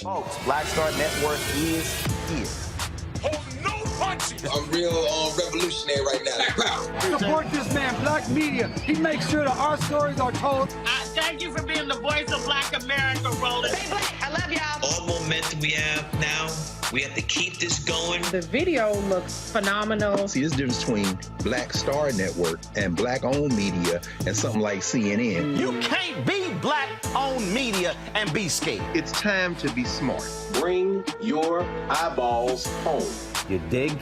Folks, Black Star Network is here. Hold no punches! I'm real revolutionary right now. Support this man, Black Media. He makes sure that our stories are told. Thank you for being the voice of Black America, Roland. Stay black. I love y'all. All momentum we have now, we have to keep this going. The video looks phenomenal. See, this difference between Black Star Network and Black-owned media and something like CNN. You can't be Black-owned media and be scared. It's time to be smart. Bring your eyeballs home. You dig?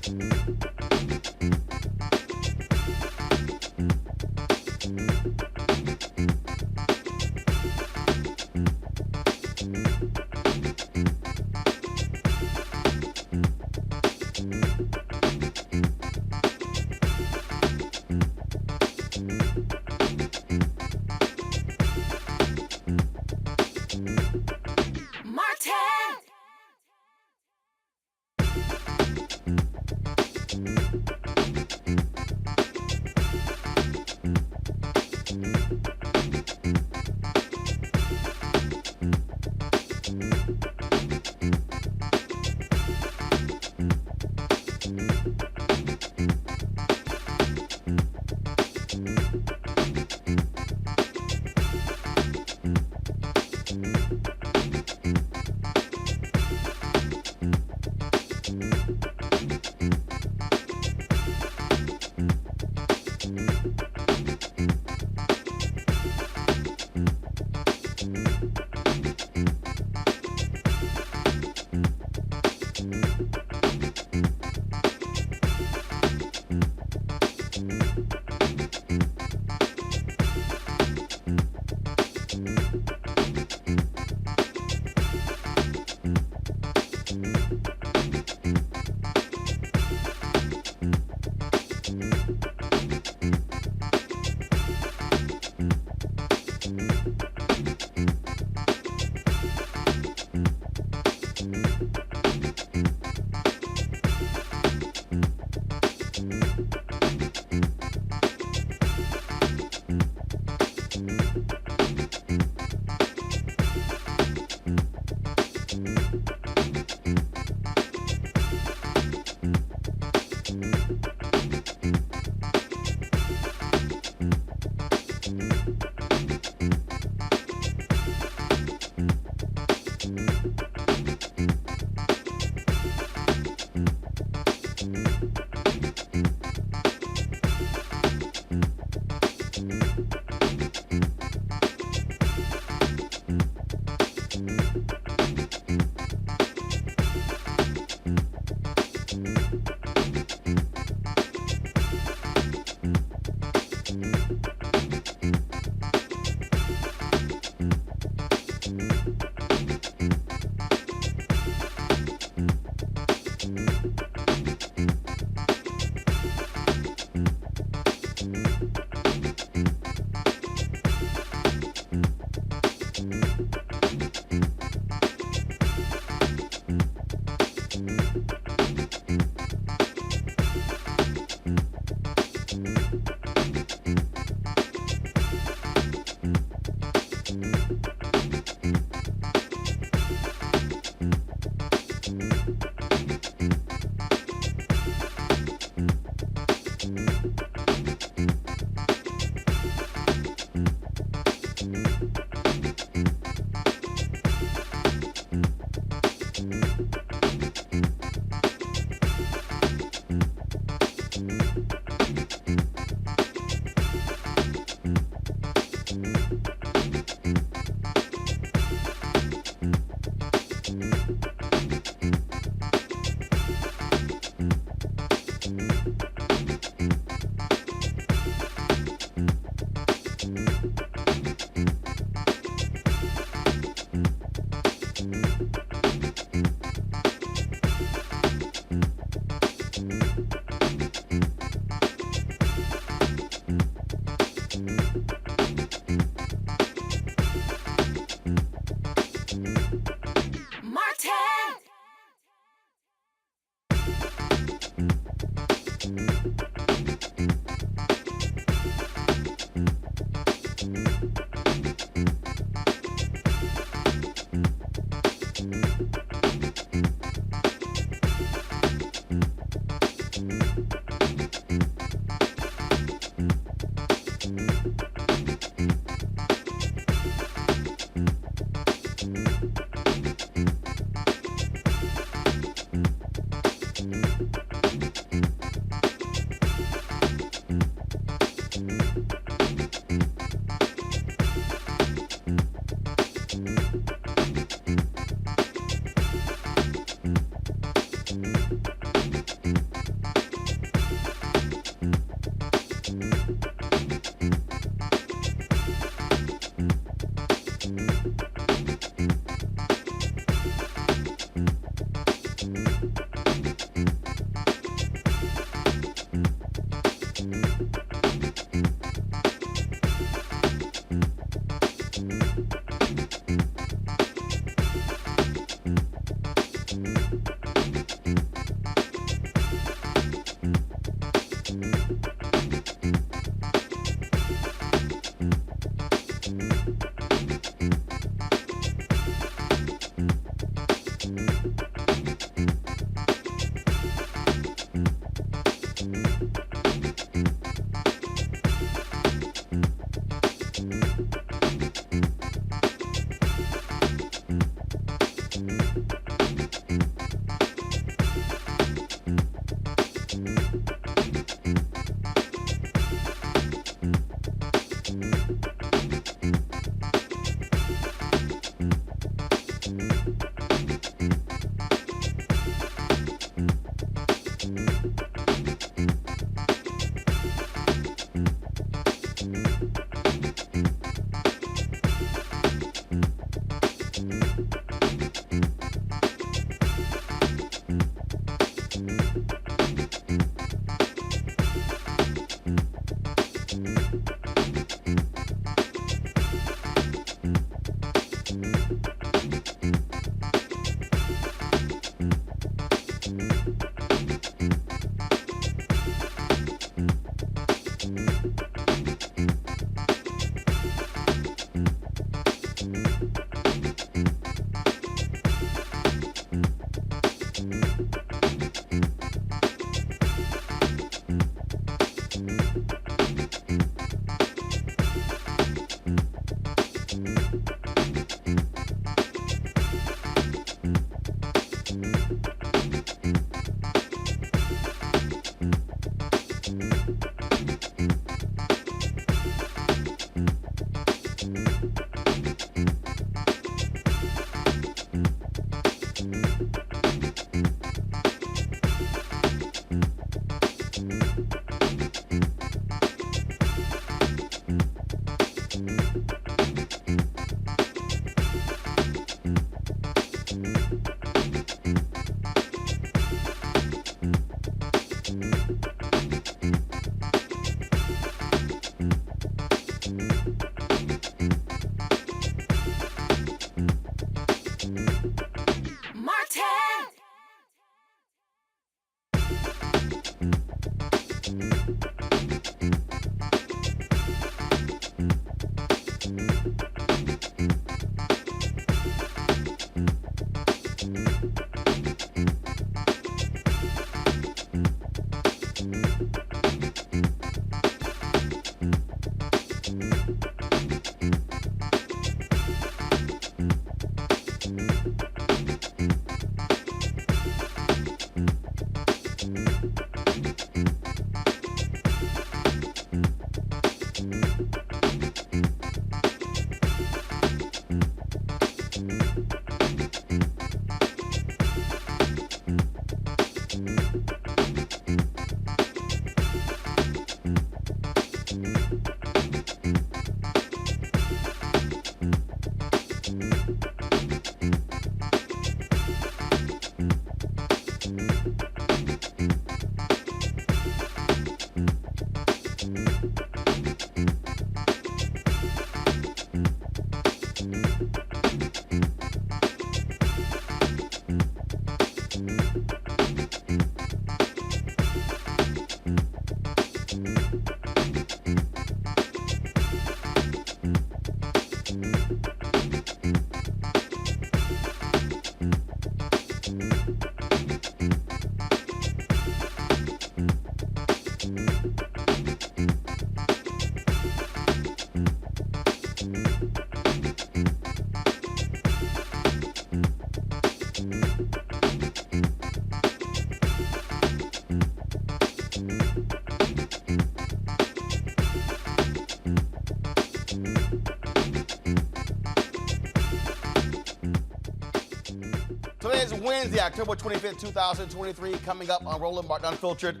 Today is Wednesday, October 25th, 2023. Coming up on Roland Martin Unfiltered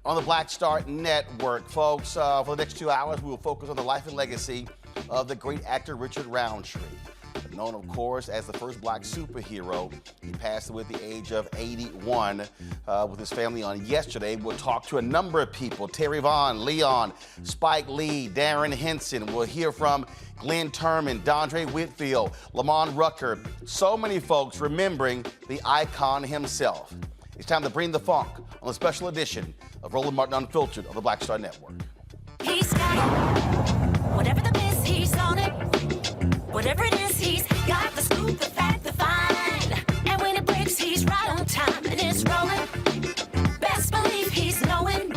on the Black Star Network. Folks, for the next 2 hours, we will focus on the life and legacy of the great actor Richard Roundtree. Known, of course, as the first black superhero. He passed away at the age of 81 with his family on yesterday. We'll talk to a number of people. Terry Vaughn, Leon, Spike Lee, Darren Henson. We'll hear from Glenn Turman, Dondre Whitfield, Lamont Rucker. So many folks remembering the icon himself. It's time to bring the funk on a special edition of Roland Martin Unfiltered on the Black Star Network. He's got it. Whatever the miss, he's on it. Whatever it is, he's got the scoop, the fact, the find. And when it breaks, he's right on time and it's rolling. Best believe he's knowing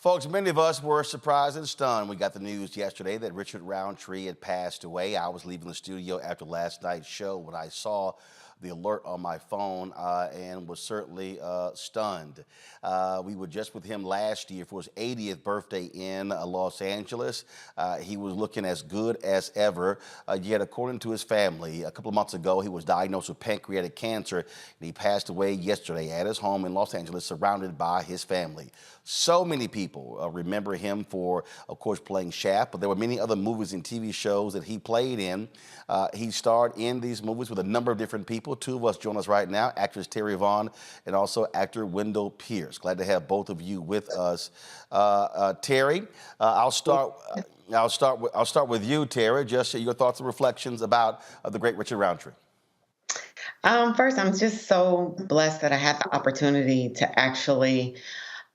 Folks, many of us were surprised and stunned. We got the news yesterday that Richard Roundtree had passed away. I was leaving the studio after last night's show when I saw the alert on my phone and was certainly stunned. We were just with him last year for his 80th birthday in Los Angeles. He was looking as good as ever, yet according to his family, a couple of months ago, he was diagnosed with pancreatic cancer, and he passed away yesterday at his home in Los Angeles, surrounded by his family. So many people remember him for, of course, playing Shaft, but there were many other movies and TV shows that he played in. He starred in these movies with a number of different people. Two of us join us right now, actress Terry Vaughn and also actor Wendell Pierce. Glad to have both of you with us. Terry, I'll start with you, Terry. Just your thoughts and reflections about the great Richard Roundtree. First, I'm just so blessed that I had the opportunity to actually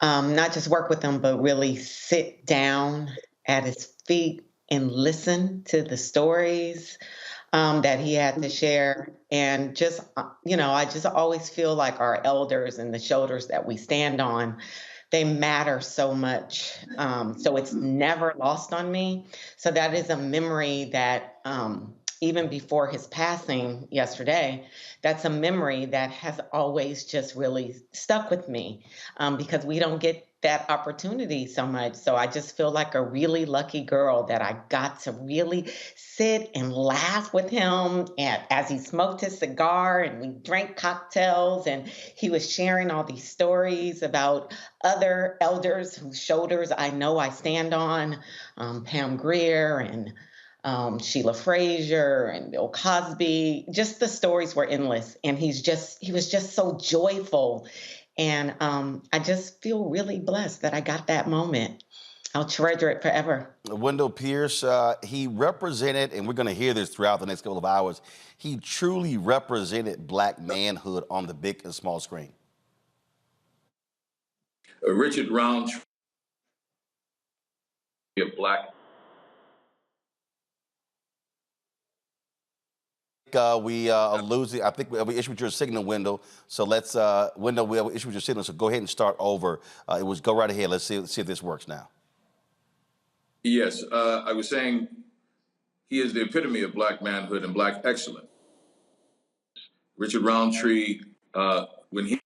not just work with him, but really sit down at his feet and listen to the stories that he had to share. And just, I just always feel like our elders and the shoulders that we stand on, they matter so much. So it's never lost on me. So that is a memory that even before his passing yesterday, that's a memory that has always just really stuck with me because we don't get that opportunity so much. So I just feel like a really lucky girl that I got to really sit and laugh with him as he smoked his cigar and we drank cocktails, and he was sharing all these stories about other elders whose shoulders I know I stand on, Pam Grier and Sheila Frazier and Bill Cosby. Just the stories were endless, and he was just so joyful. And I just feel really blessed that I got that moment. I'll treasure it forever. Wendell Pierce, he represented, and we're going to hear this throughout the next couple of hours, he truly represented Black manhood on the big and small screen. Richard Roundtree, a Black. We are losing. I think we issued your signal, Wendell. So let's, Wendell, we issued your signal. So go ahead and start over. Go right ahead. Let's see if this works now. Yes, I was saying he is the epitome of Black manhood and Black excellence. Richard Roundtree, when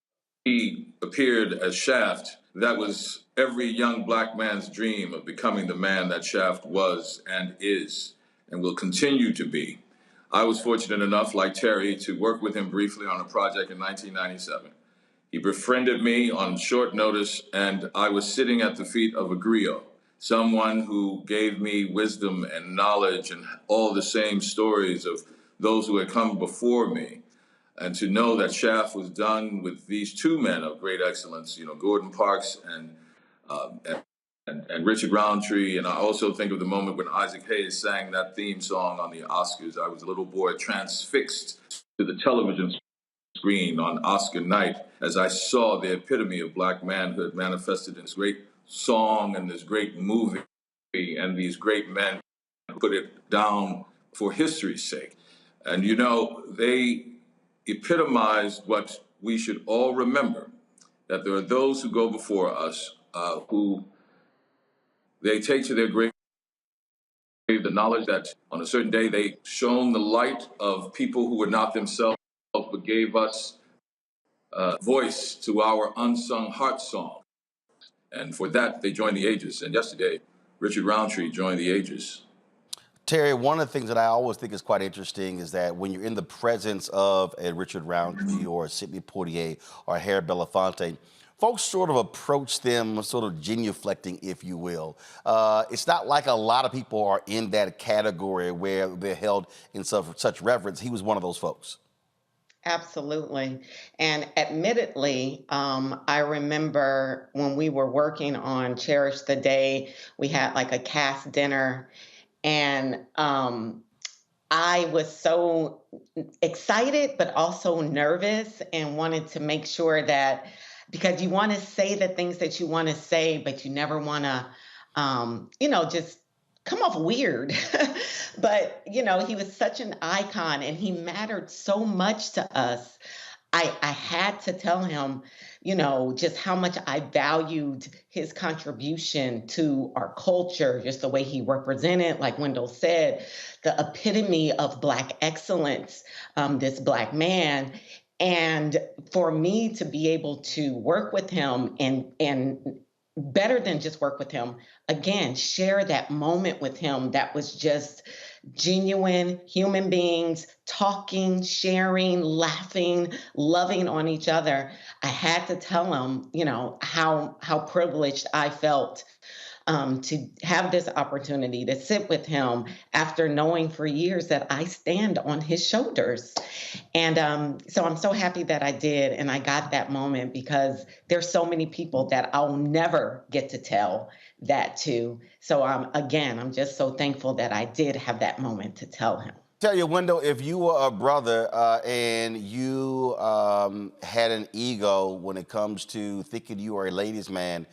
he appeared as Shaft, that was every young Black man's dream of becoming the man that Shaft was and is and will continue to be. I was fortunate enough, like Terry, to work with him briefly on a project in 1997. He befriended me on short notice, and I was sitting at the feet of a griot, someone who gave me wisdom and knowledge and all the same stories of those who had come before me. And to know that Shaft was done with these two men of great excellence, Gordon Parks and Richard Roundtree. And I also think of the moment when Isaac Hayes sang that theme song on the Oscars. I was a little boy transfixed to the television screen on Oscar night as I saw the epitome of Black manhood manifested in this great song and this great movie and these great men who put it down for history's sake. And they epitomized what we should all remember, that there are those who go before us who they take to their grave the knowledge that on a certain day they shone the light of people who were not themselves, but gave us voice to our unsung heart song. And for that, they joined the ages. And yesterday, Richard Roundtree joined the ages. Terry, one of the things that I always think is quite interesting is that when you're in the presence of a Richard Roundtree or a Sidney Poitier or a Harry Belafonte, folks sort of approach them sort of genuflecting, if you will. It's not like a lot of people are in that category where they're held in such reverence. He was one of those folks. Absolutely. And admittedly, I remember when we were working on Cherish the Day, we had like a cast dinner, and I was so excited, but also nervous and wanted to make sure that, because you want to say the things that you want to say, but you never want to, just come off weird. But, he was such an icon and he mattered so much to us. I had to tell him, just how much I valued his contribution to our culture, just the way he represented, like Wendell said, the epitome of Black excellence, this Black man. And for me to be able to work with him and better than just work with him, again, share that moment with him that was just genuine human beings talking, sharing, laughing, loving on each other. I had to tell him, how privileged I felt to have this opportunity to sit with him after knowing for years that I stand on his shoulders. And so I'm so happy that I did, and I got that moment, because there's so many people that I'll never get to tell that to. So I'm just so thankful that I did have that moment to tell him. Tell you, Wendell, if you were a brother and you had an ego when it comes to thinking you were a ladies' man,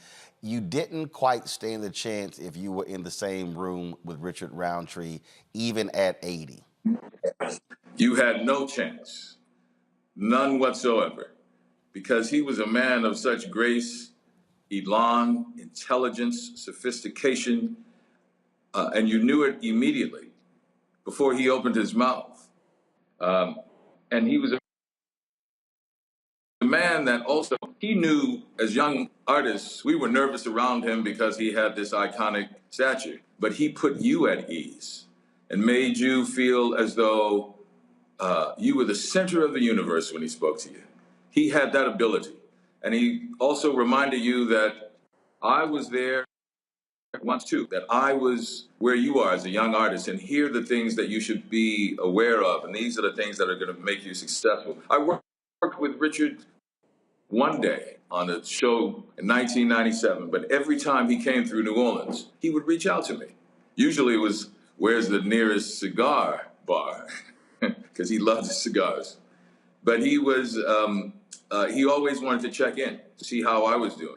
you didn't quite stand a chance if you were in the same room with Richard Roundtree, even at 80. You had no chance, none whatsoever, because he was a man of such grace, elan, intelligence, sophistication, and you knew it immediately before he opened his mouth. And he was a man that also, he knew as young artists, we were nervous around him because he had this iconic stature, but he put you at ease and made you feel as though you were the center of the universe when he spoke to you. He had that ability. And he also reminded you that I was there once too, that I was where you are as a young artist, and here are the things that you should be aware of, and these are the things that are going to make you successful. I worked with Richard one day on a show in 1997, but every time he came through New Orleans, he would reach out to me. Usually it was, where's the nearest cigar bar? Because he loved cigars. But he was, he always wanted to check in to see how I was doing.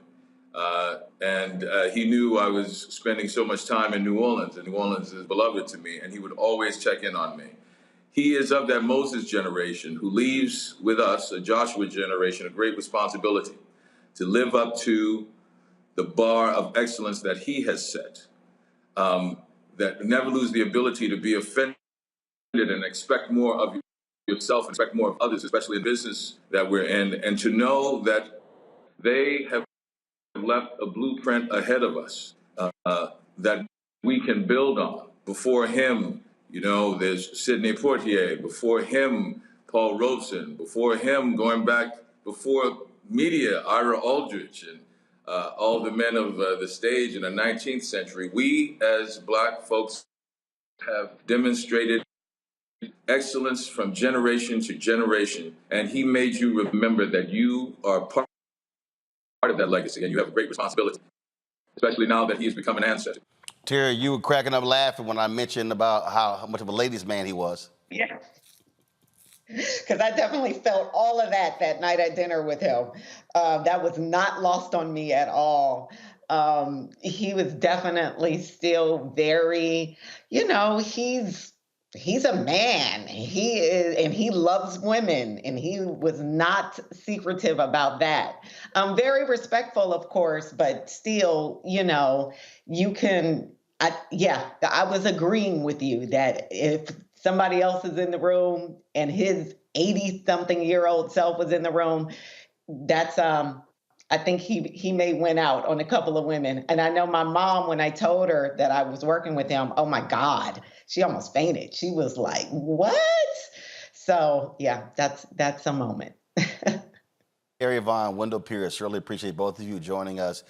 And he knew I was spending so much time in New Orleans, and New Orleans is beloved to me, and he would always check in on me. He is of that Moses generation who leaves with us, a Joshua generation, a great responsibility to live up to the bar of excellence that he has set, that never lose the ability to be offended and expect more of yourself and expect more of others, especially in business that we're in, and to know that they have left a blueprint ahead of us that we can build on. Before him, there's Sidney Poitier. Before him, Paul Robeson. Before him, going back before media, Ira Aldrich, and all the men of the stage in the 19th century. We, as Black folks, have demonstrated excellence from generation to generation, and he made you remember that you are part of that legacy, and you have a great responsibility, especially now that he has become an ancestor. Terry, you were cracking up laughing when I mentioned about how much of a ladies' man he was. Yeah. Because I definitely felt all of that night at dinner with him. That was not lost on me at all. He was definitely still very, he's a man. He is, and he loves women, and he was not secretive about that. Very respectful, of course, but still, you can. I was agreeing with you that if somebody else is in the room and his 80-something-year-old self was in the room, that's I think he may win out on a couple of women. And I know my mom, when I told her that I was working with him, oh my God, she almost fainted. She was like, what? So yeah, that's a moment. Terry Vaughn, Wendell Pierce, really appreciate both of you joining us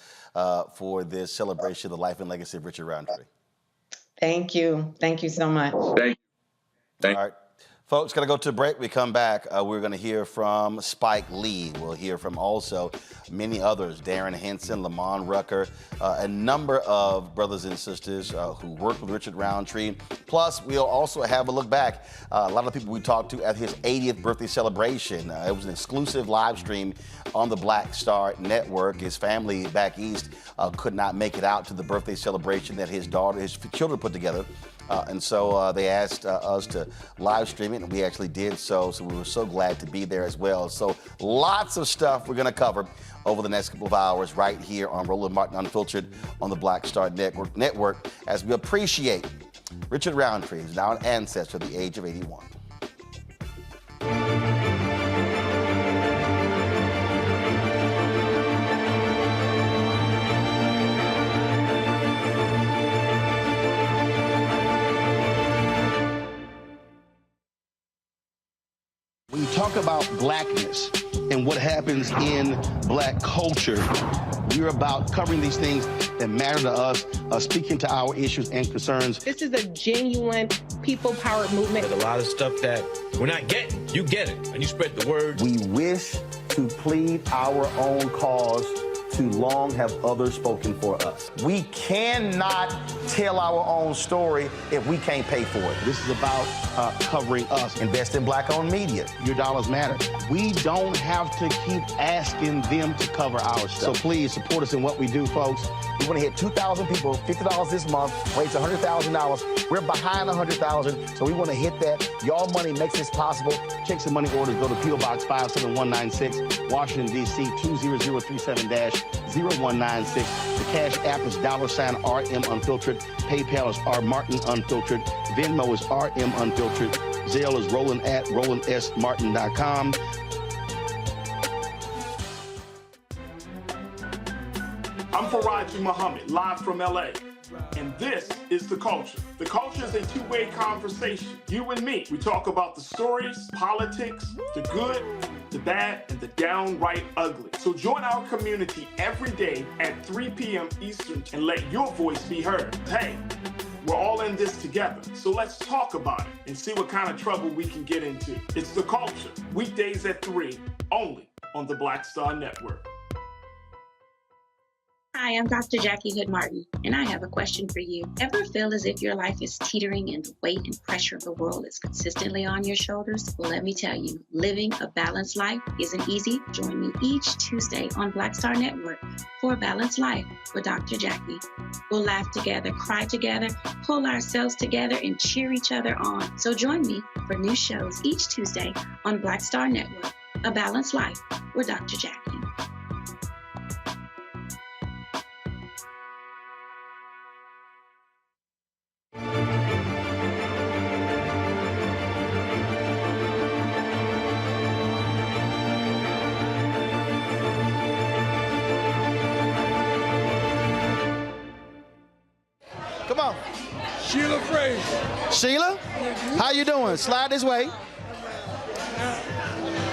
for this celebration of the life and legacy of Richard Roundtree. Thank you. Thank you so much. Thank you. All right. Folks, going to go to a break. We come back. We're going to hear from Spike Lee. We'll hear from also many others, Darren Henson, Lamont Rucker, a number of brothers and sisters who worked with Richard Roundtree. Plus, we'll also have a look back. A lot of people we talked to at his 80th birthday celebration. It was an exclusive live stream on the Black Star Network. His family back east could not make it out to the birthday celebration that his children put together. And so they asked us to live stream it, and we actually did so. So we were so glad to be there as well. So lots of stuff we're going to cover over the next couple of hours right here on Roland Martin Unfiltered on the Black Star Network as we appreciate Richard Roundtree, who's now an ancestor at the age of 81. When you talk about blackness and what happens in black culture, we're about covering these things that matter to us, speaking to our issues and concerns. This is a genuine people-powered movement. There's a lot of stuff that we're not getting. You get it, and you spread the word. We wish to plead our own cause. Too long have others spoken for us. We cannot tell our own story if we can't pay for it. This is about covering us. Invest in black-owned media. Your dollars matter. We don't have to keep asking them to cover our stuff. So please support us in what we do, folks. We want to hit 2,000 people, $50 this month, raise $100,000. We're behind 100,000, so we want to hit that. Your money makes this possible. Checks and money orders go to P.O. Box 57196, Washington, D.C. 20037-0196. The Cash App is $RM Unfiltered. PayPal is R Martin Unfiltered. Venmo is RM Unfiltered. Zelle is RolandS.Martin.com. I'm Faraji Muhammad, live from LA. And this is The Culture. The Culture is a two-way conversation. You and me. We talk about the stories, politics, the good, the bad, and the downright ugly. So join our community every day at 3 p.m. Eastern and let your voice be heard. Hey, we're all in this together. So let's talk about it and see what kind of trouble we can get into. It's The Culture, weekdays at 3, only on the Black Star Network. Hi, I'm Dr. Jackie Hood Martin, and I have a question for you. Ever feel as if your life is teetering and the weight and pressure of the world is consistently on your shoulders? Well, let me tell you, living a balanced life isn't easy. Join me each Tuesday on Black Star Network for A Balanced Life with Dr. Jackie. We'll laugh together, cry together, pull ourselves together, and cheer each other on. So join me for new shows each Tuesday on Black Star Network, A Balanced Life with Dr. Jackie. Come on. Sheila Fraser. Sheila, how you doing? Slide this way.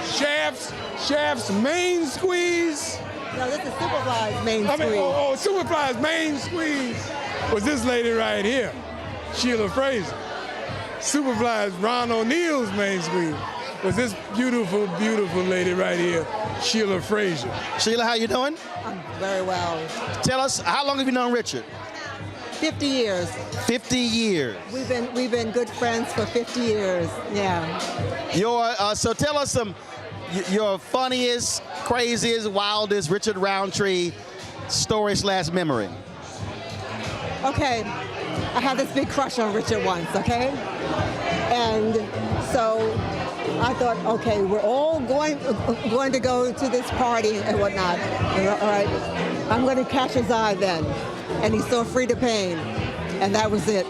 Shaft's main squeeze. No, this is Superfly's main squeeze. Superfly's main squeeze was this lady right here, Sheila Fraser. Superfly's Ron O'Neill's main squeeze was this beautiful, beautiful lady right here, Sheila Fraser. Sheila, how you doing? I'm very well. Tell us, how long have you known Richard? 50 years. 50 years. We've been good friends for 50 years. Yeah. So tell us your funniest, craziest, wildest Richard Roundtree story/memory. Okay. I had this big crush on Richard once, okay? And so I thought, okay, we're all going to go to this party and whatnot. All right. I'm going to catch his eye then. And he saw Frida Payne, and that was it.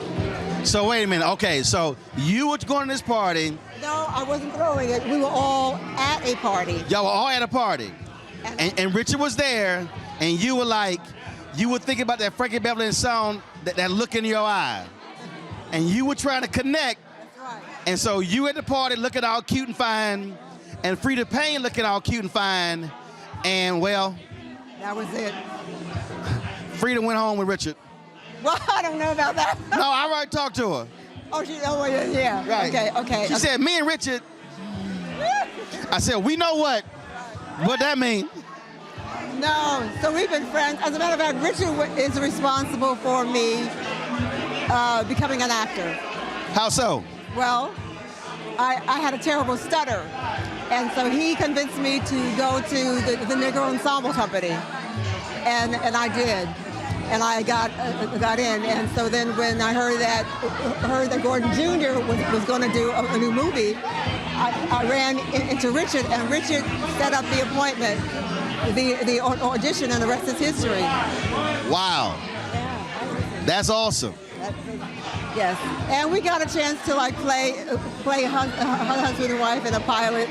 So wait a minute. Okay, so you were going to this party. No, I wasn't throwing it. We were all at a party. Y'all were all at a party. And Richard was there, and you were thinking about that Frankie Beverly song, that look in your eye. And you were trying to connect. That's right. And so you at the party looking all cute and fine, and Frida Payne looking all cute and fine, and well. That was it. Frida went home with Richard. Well, I don't know about that. No, I already talked to her. Yeah. Right. Okay. She said, me and Richard. I said, we know what that mean. No, so we've been friends. As a matter of fact, Richard is responsible for me becoming an actor. How so? Well, I had a terrible stutter. And so he convinced me to go to the Negro Ensemble Company. And I did. and I got in. And so then when I heard that Gordon Jr. was going to do a new movie, I ran into Richard, and Richard set up the appointment, the audition, and the rest is history. Wow. That's awesome. Yes, and we got a chance to play husband and wife in a pilot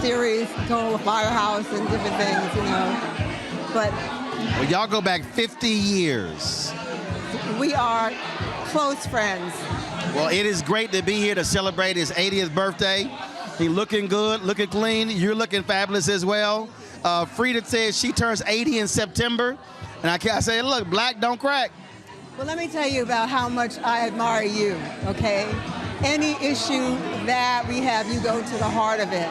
series called Firehouse and different things, But well, y'all go back 50 years. We are close friends. Well, it is great to be here to celebrate his 80th birthday. He's looking good, looking clean. You're looking fabulous as well. Frida says she turns 80 in September, and I say, look, black don't crack. Well, let me tell you about how much I admire you, okay? Any issue that we have, you go to the heart of it,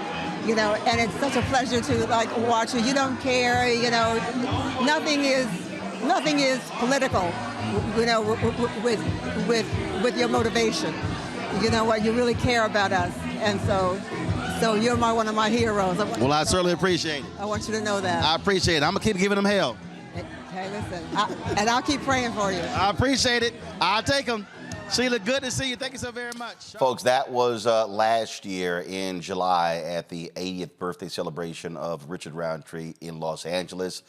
and it's such a pleasure to watch you. You don't care, nothing is political, with your motivation. You know what? You really care about us, and so you're one of my heroes. Well, I certainly appreciate it. I want you to know that. I appreciate it. I'm gonna keep giving them hell. Hey, listen, and I'll keep praying for you. I appreciate it. I'll take them. Sheila, good to see you. Thank you so very much. Folks, that was last year in July at the 80th birthday celebration of Richard Roundtree in Los Angeles.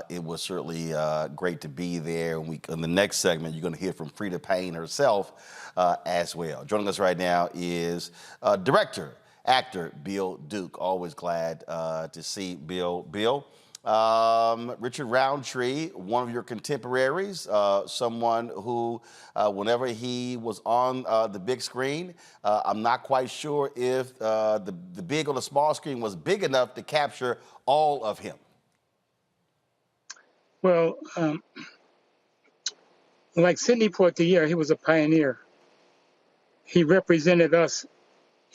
It was certainly great to be there. In the next segment, you're going to hear from Frida Payne herself as well. Joining us right now is director, actor Bill Duke. Always glad to see Bill. Bill, Richard Roundtree, one of your contemporaries, someone who, whenever he was on the big screen, I'm not quite sure if the big or the small screen was big enough to capture all of him. Well, like Sidney Poitier, he was a pioneer. He represented us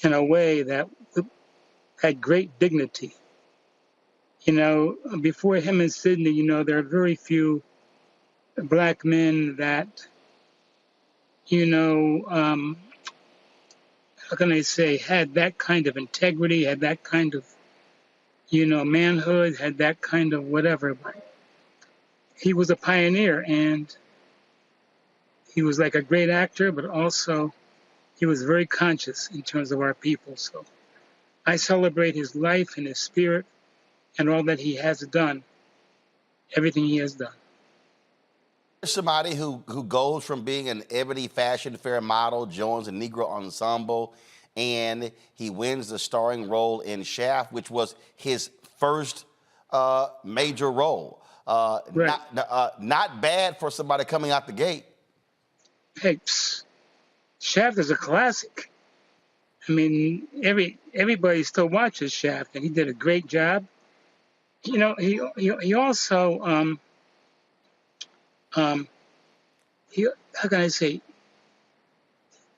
in a way that had great dignity. Before him and Sidney, there are very few black men that, how can I say, had that kind of integrity, had that kind of, manhood, had that kind of whatever. But he was a pioneer, and he was like a great actor, but also he was very conscious in terms of our people. So I celebrate his life and his spirit and all that he has done, everything he has done. Somebody who goes from being an Ebony Fashion Fair model, joins a Negro Ensemble, and he wins the starring role in Shaft, which was his first major role. Right. Not bad for somebody coming out the gate. Hey, Shaft is a classic. I mean, everybody still watches Shaft, and he did a great job. He also how can I say?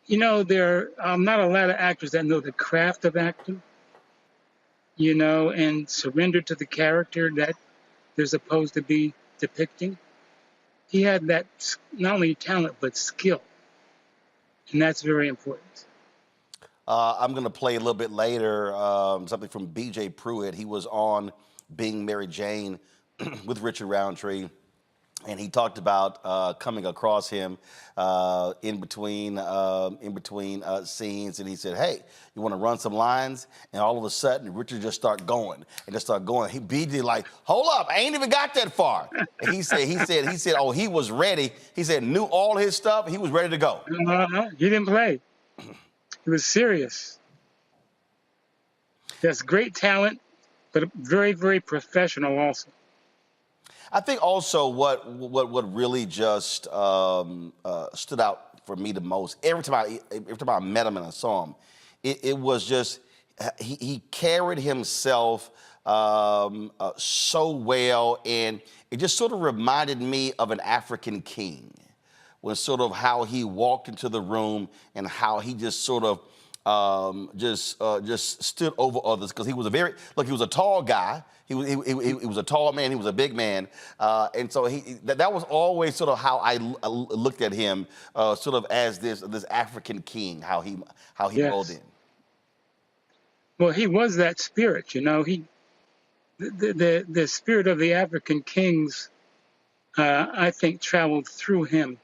There are not a lot of actors that know the craft of acting. And surrender to the character that they're supposed to be depicting. He had that not only talent but skill, and that's very important. I'm going to play a little bit later something from B.J. Pruitt. He was on Being Mary Jane with Richard Roundtree, and he talked about coming across him in between scenes, and he said, "Hey, you want to run some lines?" And all of a sudden, Richard just started going. He B.J. like, "Hold up, I ain't even got that far." And he said, "Oh, he was ready." He said, knew all his stuff. He was ready to go. He didn't play. He was serious. He has great talent, but very, very professional also. I think also what really just stood out for me the most, every time I met him and I saw him, it was just he carried himself so well, and it just sort of reminded me of an African king, when sort of how he walked into the room and how he just sort of just stood over others, because he was he was a tall guy. He was a tall man. He was a big man, and so that was always sort of how I looked at him, sort of as this African king, how he Yes. rolled in. Well, he was that spirit, the spirit of the African kings I think, traveled through him.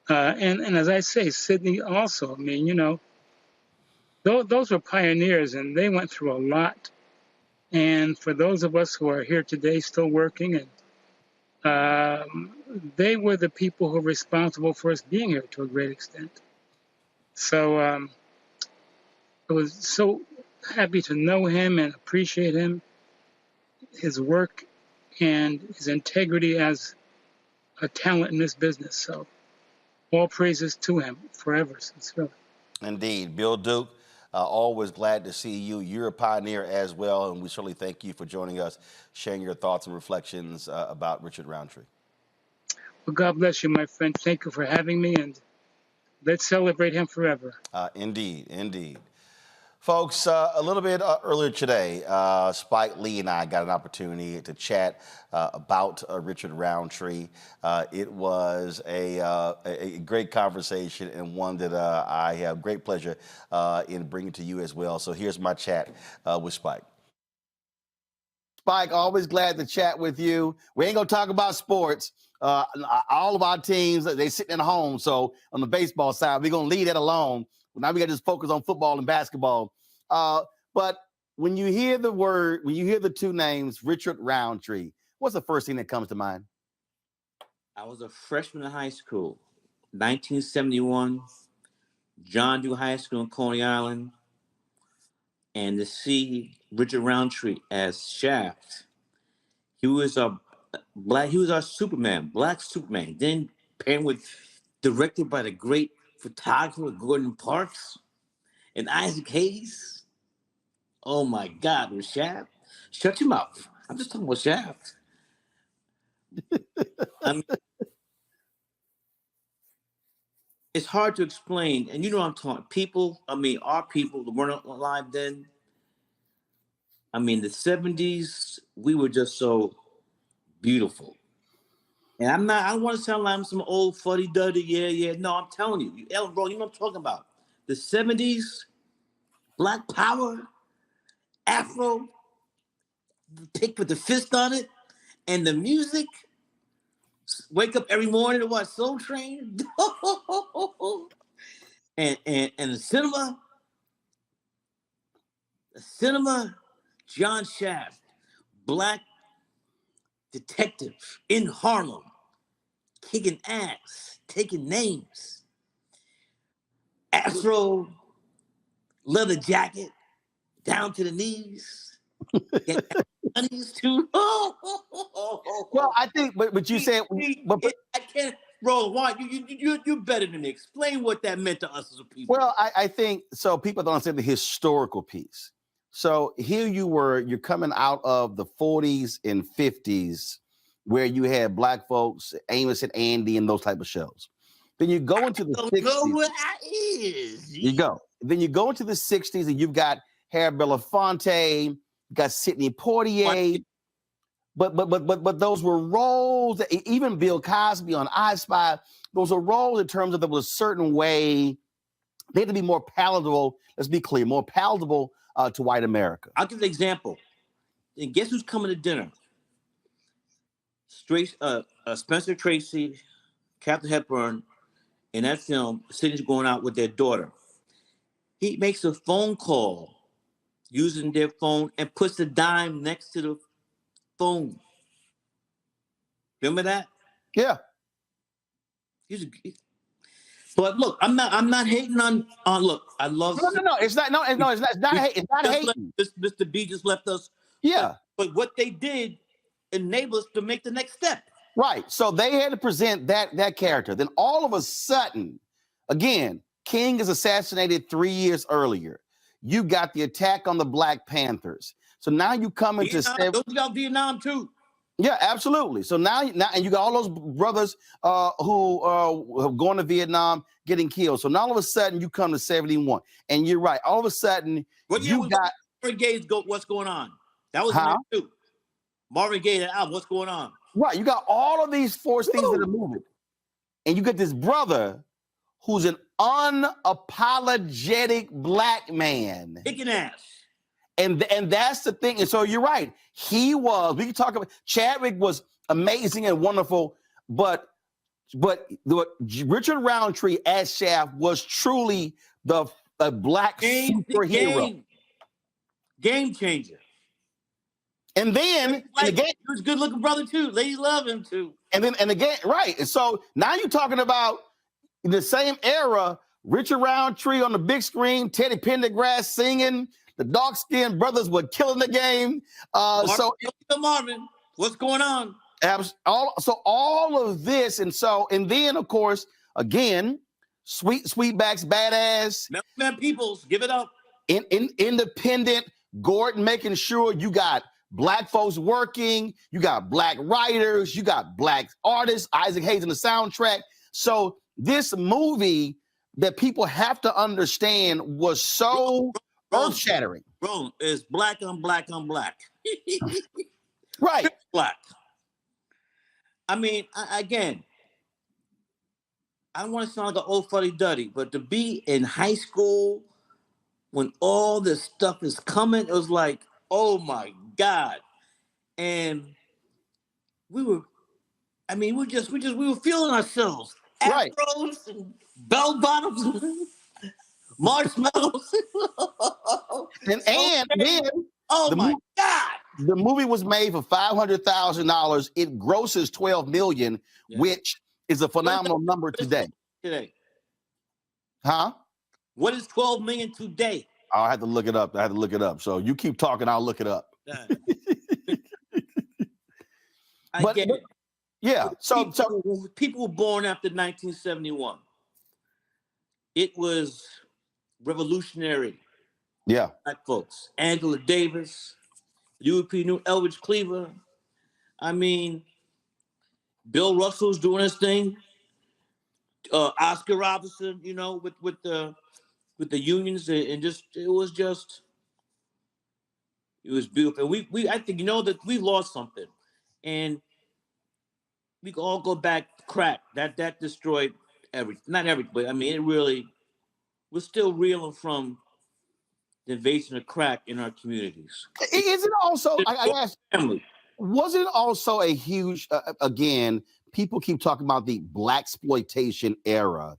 And as I say, Sidney also, I mean, you know, those were pioneers and they went through a lot. And for those of us who are here today still working, and they were the people who were responsible for us being here to a great extent. So I was so happy to know him and appreciate him, his work, and his integrity as a talent in this business. So all praises to him forever, sincerely. Indeed. Bill Duke, always glad to see you. You're a pioneer as well, and we certainly thank you for joining us, sharing your thoughts and reflections about Richard Roundtree. Well, God bless you, my friend. Thank you for having me, and let's celebrate him forever. Indeed, indeed. Folks, a little bit earlier today, Spike Lee and I got an opportunity to chat about Richard Roundtree. It was a great conversation and one that I have great pleasure in bringing to you as well. So here's my chat with Spike. Spike, always glad to chat with you. We ain't gonna talk about sports. All of our teams, they sitting at home. So on the baseball side, we're gonna leave that alone. Now we got to just focus on football and basketball. But when you hear the two names, Richard Roundtree, what's the first thing that comes to mind? I was a freshman in high school, 1971, John Dew High School in Coney Island, and to see Richard Roundtree as Shaft, he was our Superman, Black Superman. Then paired with, directed by the great photographer Gordon Parks and Isaac Hayes. Oh my God, with Shaft. Shut your mouth. I'm just talking about Shaft. I mean, it's hard to explain, and you know what I'm talking. People, I mean, our people that weren't alive then. I mean, the 70s, we were just so beautiful. And I don't want to sound like I'm some old fuddy-duddy, yeah. No, I'm telling you, Ellen, bro, you know what I'm talking about. The 70s, Black Power, Afro, pick with the fist on it, and the music. Wake up every morning to watch Soul Train. and the cinema, John Shaft, Black detective in Harlem, kicking ass, taking names. Afro, leather jacket, down to the knees. Too. Well, I think, but you said, I can't, bro. Why you're better than me. Explain what that meant to us as a people. Well, I think so. People don't understand the historical piece. So here you're coming out of the 40s and 50s, where you had Black folks, Amos and Andy, and those type of shows. Then you go into the 60s. Know what that is. You go. Then you go into the 60s, and you've got Harry Belafonte, you got Sidney Poitier. But those were roles that even Bill Cosby on I Spy, those are roles in terms of there was a certain way they had to be more palatable. Let's be clear, more palatable to white America. I'll give an example. And guess who's coming to dinner? Spencer Tracy, Katharine Hepburn, in that film, Sidney's going out with their daughter. He makes a phone call using their phone and puts a dime next to the phone. Remember that? Yeah. But look, I'm not hating on look, I love No, it's not hating. Mr. B just left us. Yeah. But what they did enabled us to make the next step. Right. So they had to present that character. Then all of a sudden, again, King is assassinated 3 years earlier. You got the attack on the Black Panthers. So now you come into Vietnam, don't got Vietnam too. Yeah, absolutely. So now and you got all those brothers who have gone to Vietnam getting killed. So now all of a sudden you come to 71. And you're right. All of a sudden you got Marvin Gaye's What's Going On. That was too. Marvin Gaye and album, What's Going On. Right. You got all of these force things that are moving. And you get this brother who's an unapologetic Black man. Kicking ass. And that's the thing. And so you're right. We can talk about Chadwick was amazing and wonderful, but Richard Roundtree as Shaft was truly a black superhero. Game changer. And then he was a good looking brother too. Ladies love him too. And again, right. And so now you're talking about the same era, Richard Roundtree on the big screen, Teddy Pendergrass singing, the dark-skinned brothers were killing the game. Marvin, what's going on? All of this, and then of course, again, Sweetback's badass. Man, Peoples, give it up. Independent, Gordon making sure you got black folks working, you got black writers, you got black artists, Isaac Hayes in the soundtrack. So this movie that people have to understand was so earth-shattering. Bro, it's black on black on black. Right. Black. I mean, again, I don't want to sound like an old fuddy-duddy, but to be in high school when all this stuff is coming, it was like, oh my God. And we were feeling ourselves. Right. Afros and bell bottoms, marshmallows. and then my God. The movie was made for $500,000. It grosses $12 million, which is a phenomenal number today. Huh? What is $12 million today? I'll have to look it up. So you keep talking, I'll look it up. But yeah. So people were born after 1971. It was revolutionary. Yeah. Black folks. Angela Davis, UP New Elvidge Cleaver. I mean, Bill Russell's doing his thing. Oscar Robertson, with the unions, and it was beautiful. And I think that we lost something, and we can all go back to crack. That destroyed everything. Not everything, but I mean, it really. We're still reeling from the invasion of crack in our communities. Is it also? I asked. Was it also a huge? Again, people keep talking about the blaxploitation era.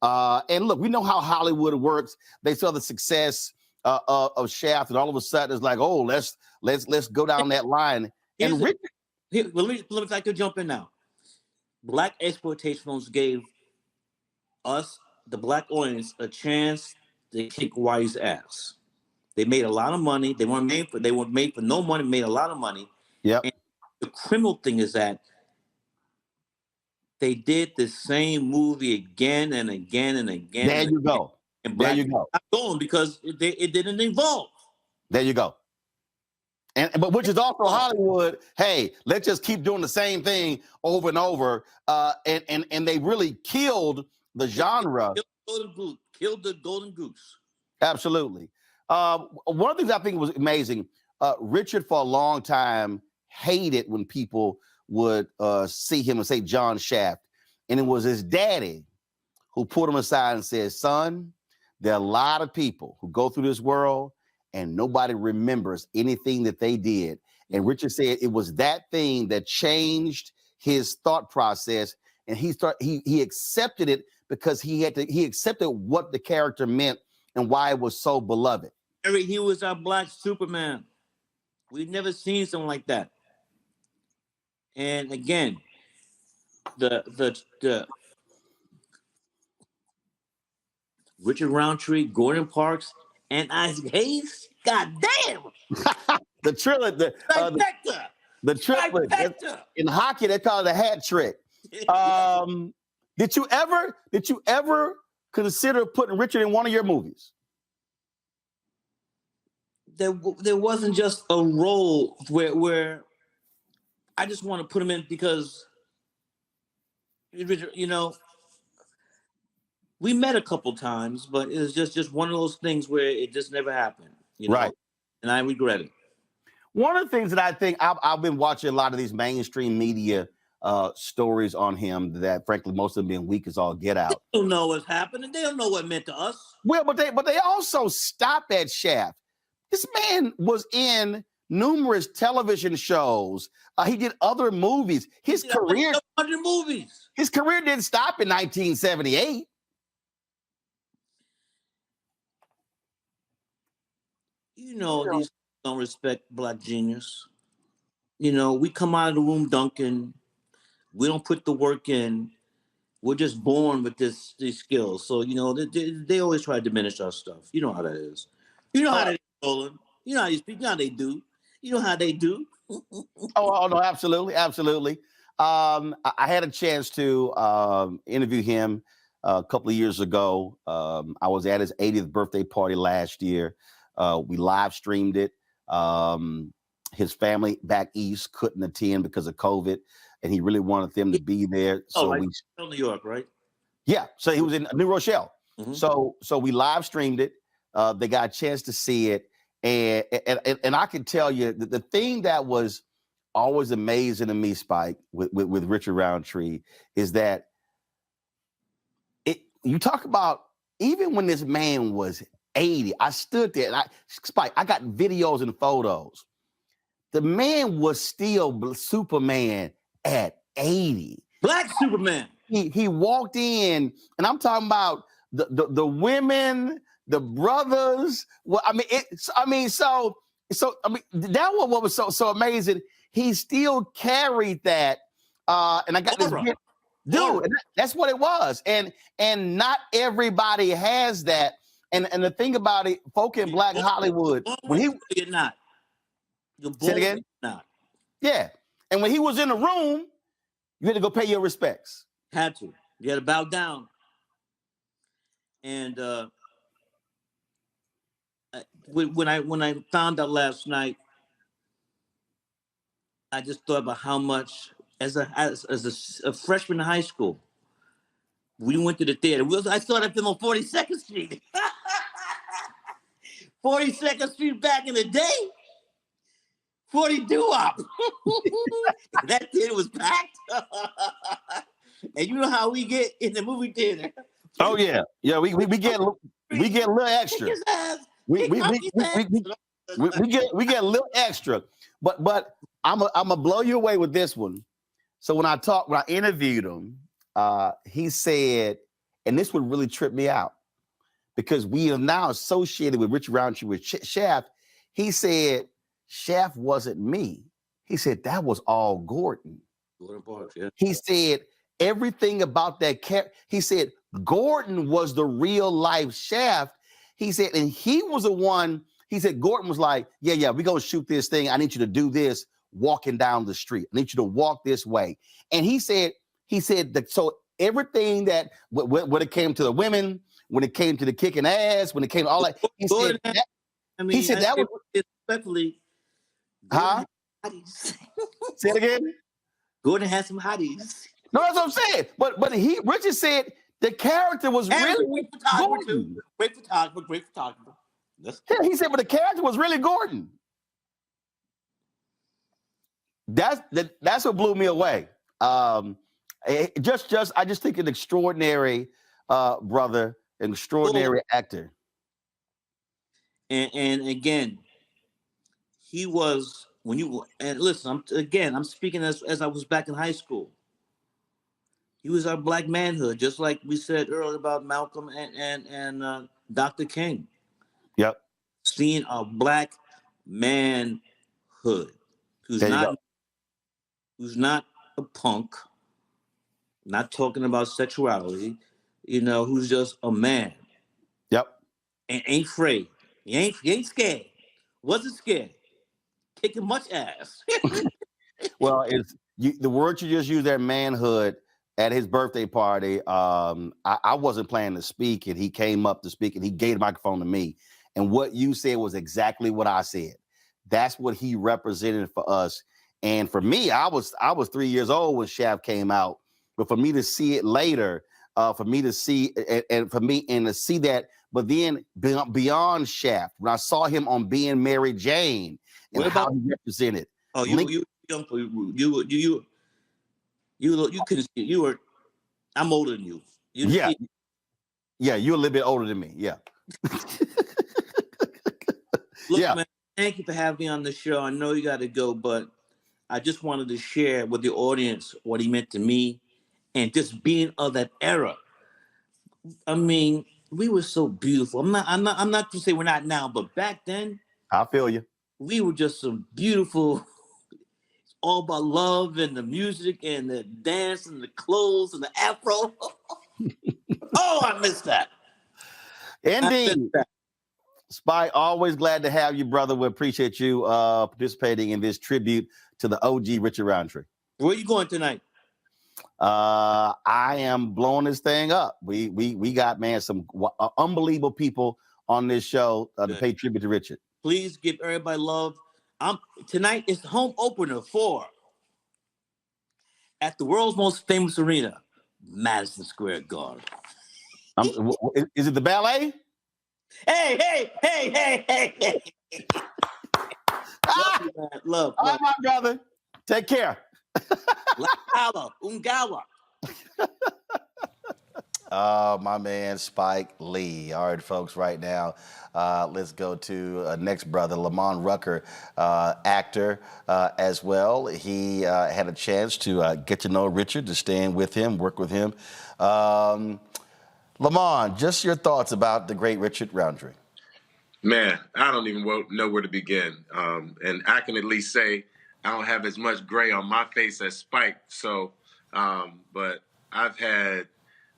And look, we know how Hollywood works. They saw the success of Shaft, and all of a sudden it's like, oh, let's go down that line. And let me if I could jump in now. Black exploitation films gave us, the black audience, a chance to kick white's ass. They made a lot of money. They weren't made for no money. Made a lot of money. Yeah. The criminal thing is that they did the same movie again and again and again. There you go. And black there you go. Not going because it didn't evolve. There you go. But which is also Hollywood. Hey, let's just keep doing the same thing over and over. And they really killed the genre. Killed the golden goose. Absolutely. One of the things I think was amazing. Richard, for a long time, hated when people would see him and say John Shaft. And it was his daddy who pulled him aside and said, son, there are a lot of people who go through this world and nobody remembers anything that they did. And Richard said it was that thing that changed his thought process. And he accepted it because he accepted what the character meant and why it was so beloved. He was our black Superman. We've never seen something like that. And again, the Richard Roundtree, Gordon Parks, and Isaac Hayes. God damn! The triplet, the triplet. In hockey, they call it a hat trick. Did you ever consider putting Richard in one of your movies? There wasn't just a role where I just want to put him in because, we met a couple times, but it was just one of those things where it just never happened. Right. And I regret it. One of the things that I think I've been watching a lot of these mainstream media stories on him that, frankly, most of them being weak as all get out. They don't know what's happening. They don't know what it meant to us. Well, but they also stop at Shaft. This man was in numerous television shows. He did other movies. His career, 100 movies. His career didn't stop in 1978. You know, these don't respect Black genius. You know, we come out of the room dunking. We don't put the work in. We're just born with these skills. So, you know, they always try to diminish our stuff. You know how that is. You know how that is, Roland. You know how you speak. You know how they do. You know how they do. Oh, no, absolutely. Absolutely. I had a chance to interview him a couple of years ago. I was at his 80th birthday party last year. We live streamed it. His family back east couldn't attend because of COVID, and he really wanted them to be there. So we New York, right? Yeah. So he was in New Rochelle. Mm-hmm. So we live streamed it. They got a chance to see it, and I can tell you that the thing that was always amazing to me, Spike, with Richard Roundtree, is that you talk about even when this man was 80, I stood there and Spike, I got videos and photos. The man was still Superman at 80. Black Superman. He walked in, and I'm talking about the women, the brothers. Well, I mean, that what was so amazing. He still carried that, and I got this dude. And that's what it was, and not everybody has that. And the thing about it, folk in Black Hollywood, when he you're not. You're say it again? Not. Yeah, and when he was in the room, you had to go pay your respects. Had to. You had to bow down. And when I found out last night, I just thought about how much, as a freshman in high school, we went to the theater. I saw that film on 42nd Street. 42nd Street back in the day. 40 doo-wop. That theater was packed. And you know how we get in the movie theater. Oh yeah. We get a little extra. We get a little extra. But I'm gonna blow you away with this one. So when I interviewed him, he said, and this would really trip me out because we are now associated with Richard Roundtree with Shaft. He said, Shaft wasn't me. He said, that was all Gordon. Gordon Parks, yeah. He said, everything about that character, he said, Gordon was the real life Shaft. He said, and he was the one, he said, Gordon was like, yeah, we're going to shoot this thing. I need you to do this walking down the street. I need you to walk this way. And he said that, so everything that, when it came to the women, when it came to the kicking ass, when it came to all that, he said that, he said that was, respectfully, huh? Say it again. Gordon had some hotties. No, that's what I'm saying. But Richard said the character was really Gordon. Great photographer. Yeah, he said, but the character was really Gordon. That's what blew me away. I just think an extraordinary brother, an extraordinary actor. And again, he was listen, I'm speaking as I was back in high school. He was our Black manhood, just like we said earlier about Malcolm and Dr. King. Yep. Seeing our Black manhood, who's not a punk, not talking about sexuality, who's just a man. Yep. And ain't afraid. He ain't scared. Wasn't scared. Kicking much ass. Well, the word you just used there, manhood, at his birthday party. I wasn't planning to speak, and he came up to speak, and he gave the microphone to me. And what you said was exactly what I said. That's what he represented for us. And for me, I was 3 years old when Shaft came out, but for me to see it later, for me to see to see that, but then beyond Shaft, when I saw him on Being Mary Jane and how he represented. Oh, you young, you couldn't see. You were. I'm older than you. Yeah, you're a little bit older than me. Yeah. Look, man, Thank you for having me on the show. I know you got to go, but I just wanted to share with the audience what he meant to me and just being of that era. I mean, we were so beautiful. I'm not to say we're not now, but back then, I feel you. we were just some beautiful, all about love and the music and the dance and the clothes and the afro. Oh, I miss that. Indeed. Spike, always glad to have you, brother. We appreciate you participating in this tribute to the OG Richard Roundtree. Where are you going tonight? I am blowing this thing up. We got, man, some unbelievable people on this show to pay tribute to Richard. Please give everybody love. Tonight is the home opener for at the world's most famous arena, Madison Square Garden. Is it the ballet? Hey. Love you, man. Love. All right, my brother. Take care. La Ungala. My man, Spike Lee. All right, folks, right now, let's go to next brother, Lamont Rucker, actor as well. He had a chance to get to know Richard, to stand with him, work with him. Lamont, just your thoughts about the great Richard Roundtree. Man, I don't even know where to begin. And I can at least say I don't have as much gray on my face as Spike. So, but I've had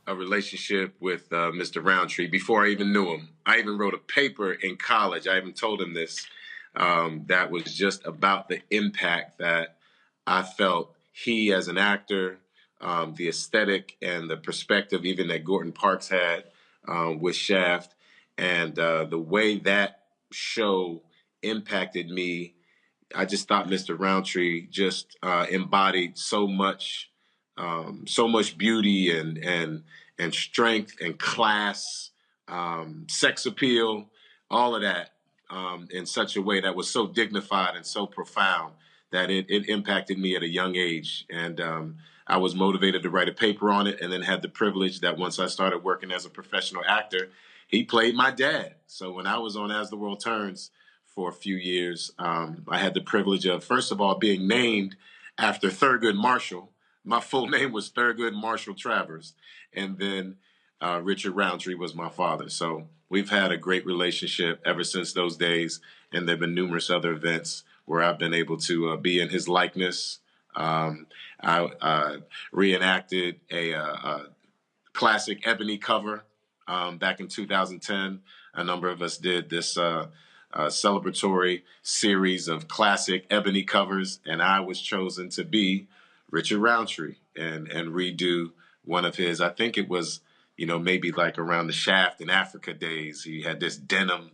a relationship with Mr. Roundtree before I even knew him. I even wrote a paper in college. I even told him this. That was just about the impact that I felt he, as an actor, the aesthetic and the perspective even that Gordon Parks had with Shaft, and the way that show impacted me. I just thought Mr. Roundtree just embodied so much beauty and strength and class, sex appeal, all of that in such a way that was so dignified and so profound that it impacted me at a young age. And I was motivated to write a paper on it, and then had the privilege that once I started working as a professional actor, he played my dad. So when I was on As the World Turns for a few years, I had the privilege of, first of all, being named after Thurgood Marshall. My full name was Thurgood Marshall Travers. And then Richard Roundtree was my father. So we've had a great relationship ever since those days. And there have been numerous other events where I've been able to be in his likeness. I reenacted a classic ebony cover back in 2010. A number of us did this celebratory series of classic ebony covers, and I was chosen to be Richard Roundtree and redo one of his. I think it was, maybe like around the Shaft in Africa days. He had this denim,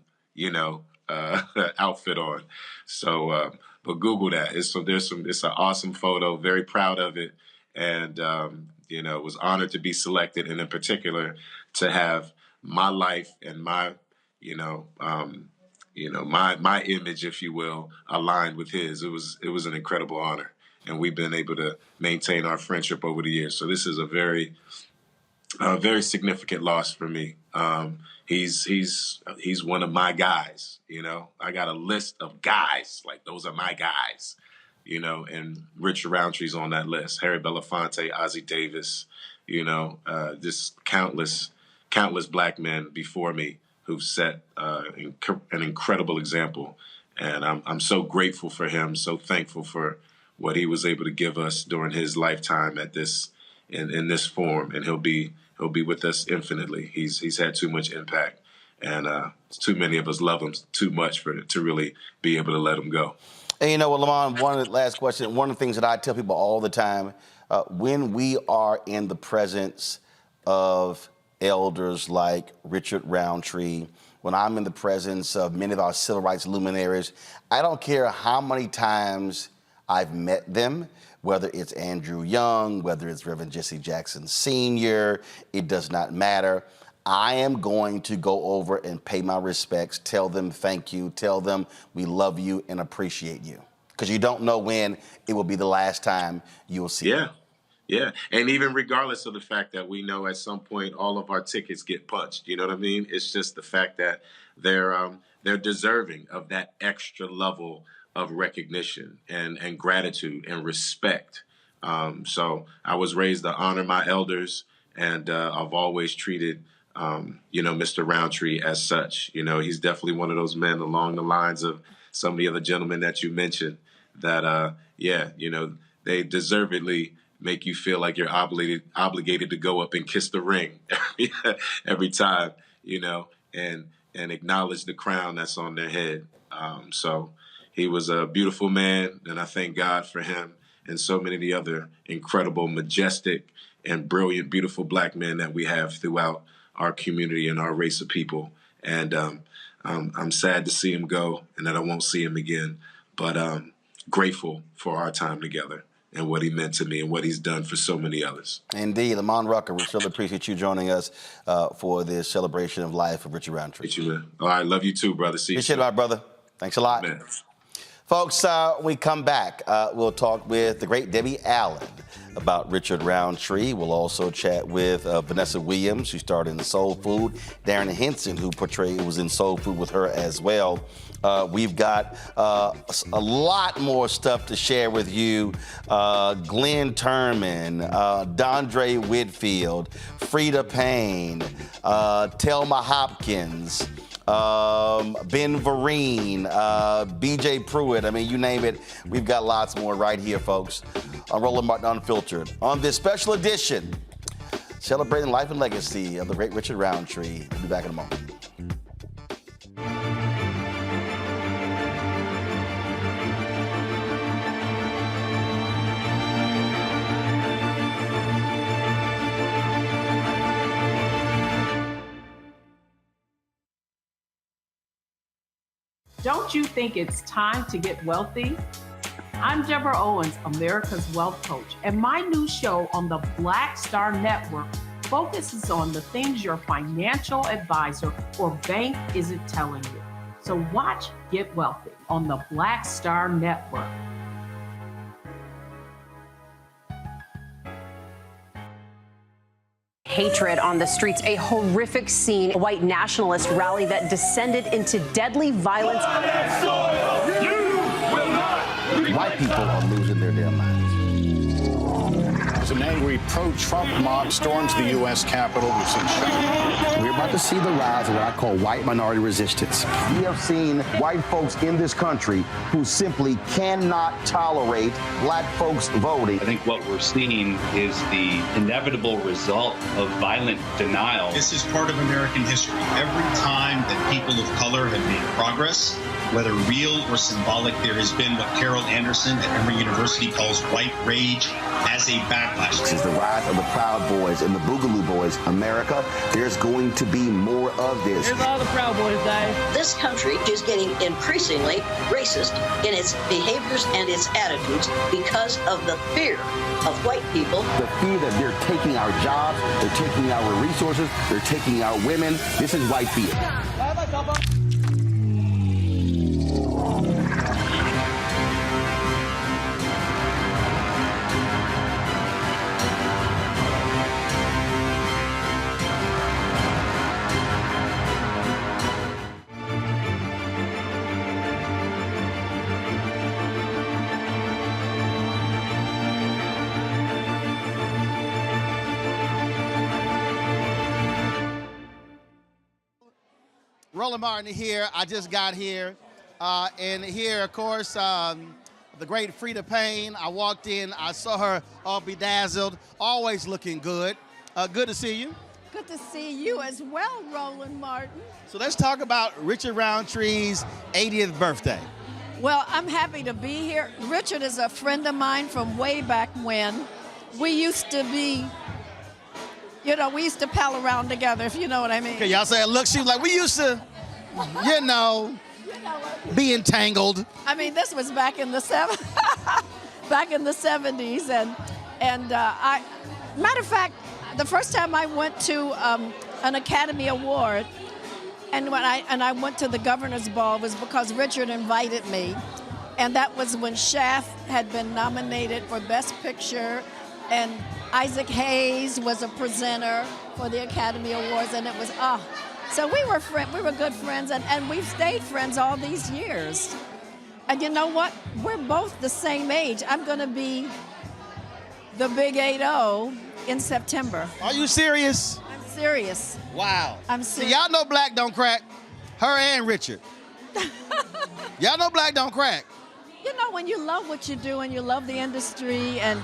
outfit on. So, but Google that. It's an awesome photo. Very proud of it, and was honored to be selected, and in particular to have my life and my, my image, if you will, aligned with his. It was an incredible honor, and we've been able to maintain our friendship over the years. So this is a very significant loss for me. He's one of my guys. I got a list of guys, like those are my guys. And Richard Roundtree's on that list. Harry Belafonte, Ozzie Davis, just countless black men before me who've set an incredible example. And I'm so grateful for him, so thankful for what he was able to give us during his lifetime at this in this form. And he'll be with us infinitely. He's had too much impact, and too many of us love him too much to really be able to let him go. And Lamont, one of the last questions, one of the things that I tell people all the time, when we are in the presence of elders like Richard Roundtree, when I'm in the presence of many of our civil rights luminaries, I don't care how many times I've met them, whether it's Andrew Young, whether it's Reverend Jesse Jackson Sr., it does not matter. I am going to go over and pay my respects, tell them thank you, tell them we love you and appreciate you. Because you don't know when it will be the last time you will see them. Yeah, and even regardless of the fact that we know at some point all of our tickets get punched, you know what I mean? It's just the fact that they're deserving of that extra level of recognition and gratitude and respect. So I was raised to honor my elders, and I've always treated Mr. Roundtree as such. You know, he's definitely one of those men along the lines of some of the other gentlemen that you mentioned that, they deservedly make you feel like you're obligated to go up and kiss the ring every time, and acknowledge the crown that's on their head. So he was a beautiful man, and I thank God for him and so many of the other incredible, majestic, and brilliant, beautiful black men that we have throughout our community and our race of people. And I'm sad to see him go and that I won't see him again, but grateful for our time together and what he meant to me and what he's done for so many others. Indeed. Lamont Rucker, we really appreciate you joining us for this celebration of life of Richard Roundtree. Appreciate you, man. All right, love you too, brother. See you soon. Appreciate it, my brother. Thanks a lot. Man. Folks, when we come back, we'll talk with the great Debbie Allen about Richard Roundtree. We'll also chat with Vanessa Williams, who starred in Soul Food, Darren Henson, who was in Soul Food with her as well. We've got a lot more stuff to share with you. Glenn Turman, Dondre Whitfield, Frida Payne, Thelma Hopkins, Ben Vereen, BJ Pruitt. I mean, you name it. We've got lots more right here, folks, on Roland Martin Unfiltered. On this special edition, celebrating life and legacy of the great Richard Roundtree. We'll be back in a moment. Don't you think it's time to get wealthy? I'm Deborah Owens, America's Wealth Coach, and my new show on the Black Star Network focuses on the things your financial advisor or bank isn't telling you. So watch Get Wealthy on the Black Star Network. Hatred on the streets, a horrific scene, a white nationalist rally that descended into deadly violence. White people are losing their damn minds. As an angry pro-Trump mob storms the U.S. Capitol, we've seen shooting. We're about to see the rise of what I call white minority resistance. We have seen white folks in this country who simply cannot tolerate black folks voting. I think what we're seeing is the inevitable result of violent denial. This is part of American history. Every time that people of color have made progress, whether real or symbolic, there has been what Carol Anderson at Emory University calls white rage as a backlash. This is the rise of the Proud Boys and the Boogaloo Boys. America, there's going to be more of this. Here's all the Proud Boys, guys. This country is getting increasingly racist in its behaviors and its attitudes because of the fear of white people. The fear that they're taking our jobs, they're taking our resources, they're taking our women. This is white fear. Roland Martin here. I just got here. And here, of course, the great Frida Payne. I walked in. I saw her all bedazzled, always looking good. Good to see you. Good to see you as well, Roland Martin. So let's talk about Richard Roundtree's 80th birthday. Well, I'm happy to be here. Richard is a friend of mine from way back when. We used to be... we used to pal around together, if you know what I mean. Okay, y'all say, look, she was like, we used to, be entangled. I mean, this was back in the 70s, and matter of fact, the first time I went to an Academy Award, and I went to the Governor's Ball was because Richard invited me, and that was when Shaft had been nominated for Best Picture. and Isaac Hayes was a presenter for the Academy Awards, and it was, so we were good friends, and we've stayed friends all these years. And you know what? We're both the same age. I'm going to be the big 80 in September. Are you serious? I'm serious. Wow. I'm See, serious. y'all know Black don't crack. Her and Richard. Y'all know Black don't crack. You know, when you love what you do and you love the industry and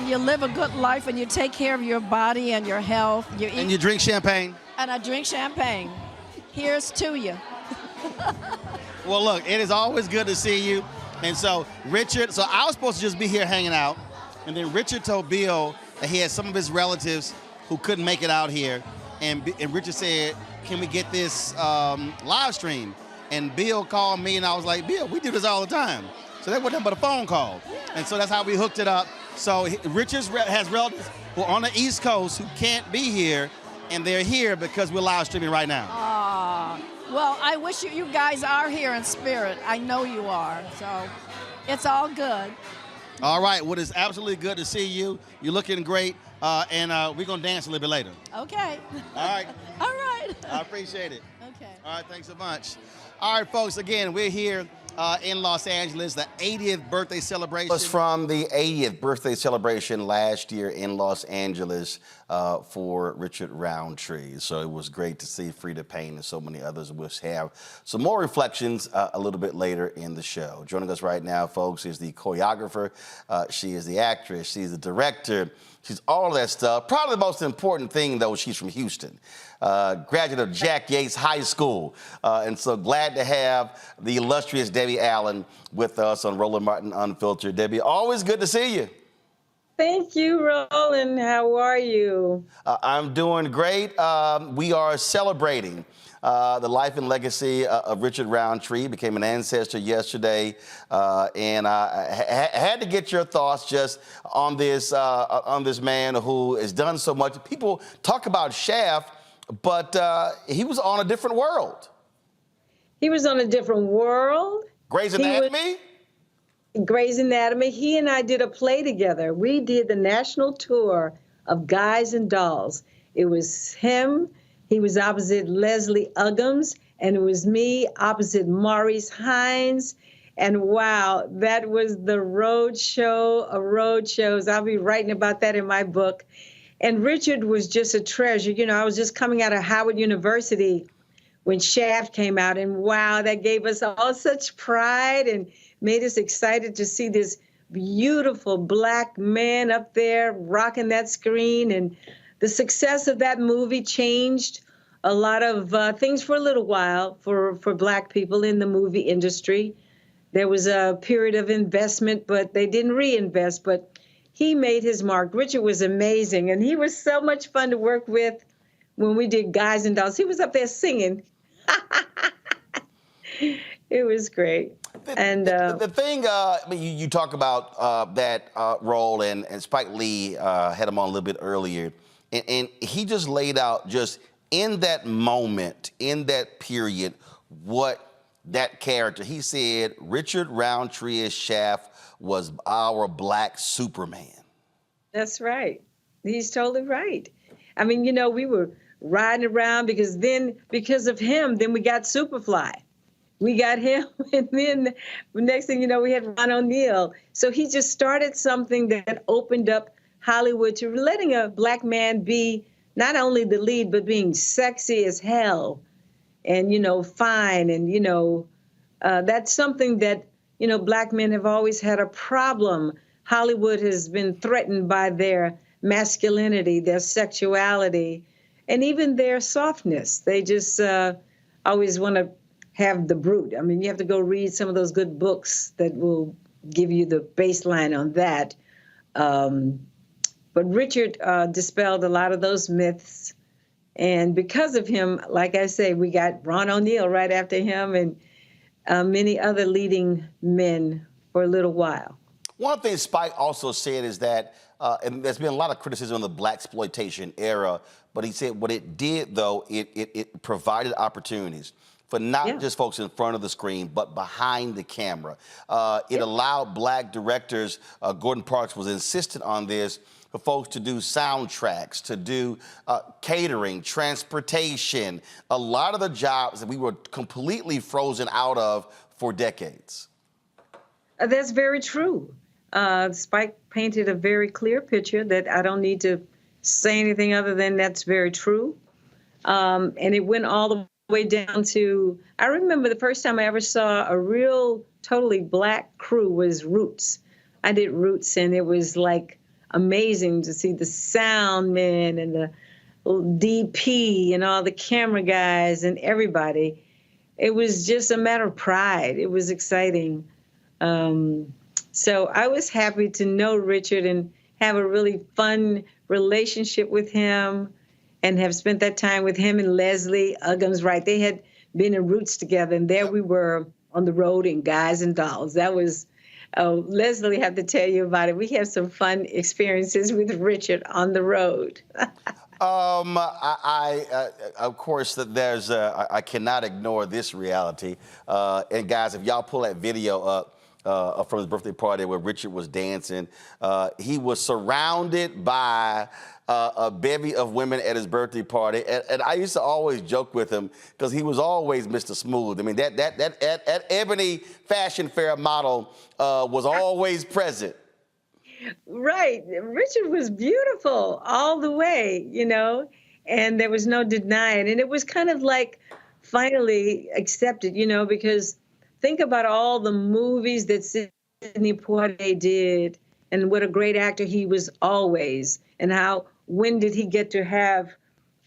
you live a good life and you take care of your body and your health. You eat, And you drink champagne. And I drink champagne. Here's to you. Well, look, it is always good to see you. And so, Richard, so I was supposed to just be here hanging out. And then Richard told Bill that he had some of his relatives who couldn't make it out here. And Richard said, can we get this live stream? And Bill called me, and I was like, Bill, we do this all the time. So that wasn't but a phone call. And so that's how we hooked it up. So Richard has relatives who are on the East Coast who can't be here, and they're here because we're live streaming right now. Well, I wish you guys are here in spirit. I know you are. So it's all good. All right. Well, it's absolutely good to see you. You're looking great. And we're going to dance a little bit later. Okay. All right. All right. I appreciate it. Okay. All right. Thanks so much. All right, folks. Again, we're here in Los Angeles, the 80th birthday celebration. It was from the 80th birthday celebration last year in Los Angeles for Richard Roundtree. So it was great to see Frida Payne and so many others. We'll have some more reflections a little bit later in the show. Joining us right now, folks, is the choreographer. She is the actress. She's the director. She's all of that stuff. Probably the most important thing, though, she's from Houston. Graduate of Jack Yates High School. And so glad to have the illustrious Debbie Allen with us on Roland Martin Unfiltered. Debbie, always good to see you. Thank you, Roland. How are you? I'm doing great. We are celebrating the life and legacy of Richard Roundtree. Became an ancestor yesterday, and I had to get your thoughts just on this man who has done so much. People talk about Shaft, but he was on a different world. He was on a different world. Grey's Anatomy? Grey's Anatomy. He and I did a play together. We did the national tour of Guys and Dolls. It was him. He was opposite Leslie Uggams, and it was me opposite Maurice Hines. And wow, that was the road show of road shows. I'll be writing about that in my book. And Richard was just a treasure. You know, I was just coming out of Howard University when Shaft came out, and wow, that gave us all such pride and made us excited to see this beautiful Black man up there rocking that screen. And the success of that movie changed a lot of things for a little while for Black people in the movie industry. There was a period of investment, but they didn't reinvest, but he made his mark. Richard was amazing, and he was so much fun to work with when we did Guys and Dolls. He was up there singing. It was great. The thing, I mean, you talk about that role, and Spike Lee had him on a little bit earlier, and he just laid out just in that moment, in that period, what that character, he said, Richard Roundtree as Shaft was our Black Superman. That's right. He's totally right. I mean, you know, we were riding around because of him, then we got Superfly. We got him, and then the next thing you know, we had Ron O'Neal. So he just started something that opened up Hollywood to letting a Black man be not only the lead, but being sexy as hell and, you know, fine. And, you know, that's something that, you know, Black men have always had a problem. Hollywood has been threatened by their masculinity, their sexuality, and even their softness. They just always want to have the brute. I mean, you have to go read some of those good books that will give you the baseline on that. But Richard dispelled a lot of those myths. And because of him, like I say, we got Ron O'Neal right after him and many other leading men for a little while. One thing Spike also said is that, and there's been a lot of criticism of the blaxploitation era, but he said what it did, though, it provided opportunities for not just folks in front of the screen, but behind the camera. It allowed black directors, Gordon Parks was insistent on this, for folks to do soundtracks, to do catering, transportation, a lot of the jobs that we were completely frozen out of for decades. That's very true. Spike painted a very clear picture that I don't need to say anything other than that's very true. And it went all the way down to, I remember the first time I ever saw a real totally black crew was Roots. I did Roots, and it was like amazing to see the sound men and the DP and all the camera guys and everybody. It was just a matter of pride. It was exciting. So I was happy to know Richard and have a really fun relationship with him and have spent that time with him and Leslie Uggams, right? They had been in Roots together, and there we were on the road in Guys and Dolls. That was, Leslie, I have to tell you about it. We have some fun experiences with Richard on the road. Of course, there's, I cannot ignore this reality. And guys, if y'all pull that video up, from his birthday party where Richard was dancing. He was surrounded by a bevy of women at his birthday party. And I used to always joke with him because he was always Mr. Smooth. I mean, that Ebony Fashion Fair model was always present. Right. Richard was beautiful all the way, you know, and there was no denying. And it was kind of like finally accepted, you know, because think about all the movies that Sidney Poitier did and what a great actor he was always, and how, when did he get to have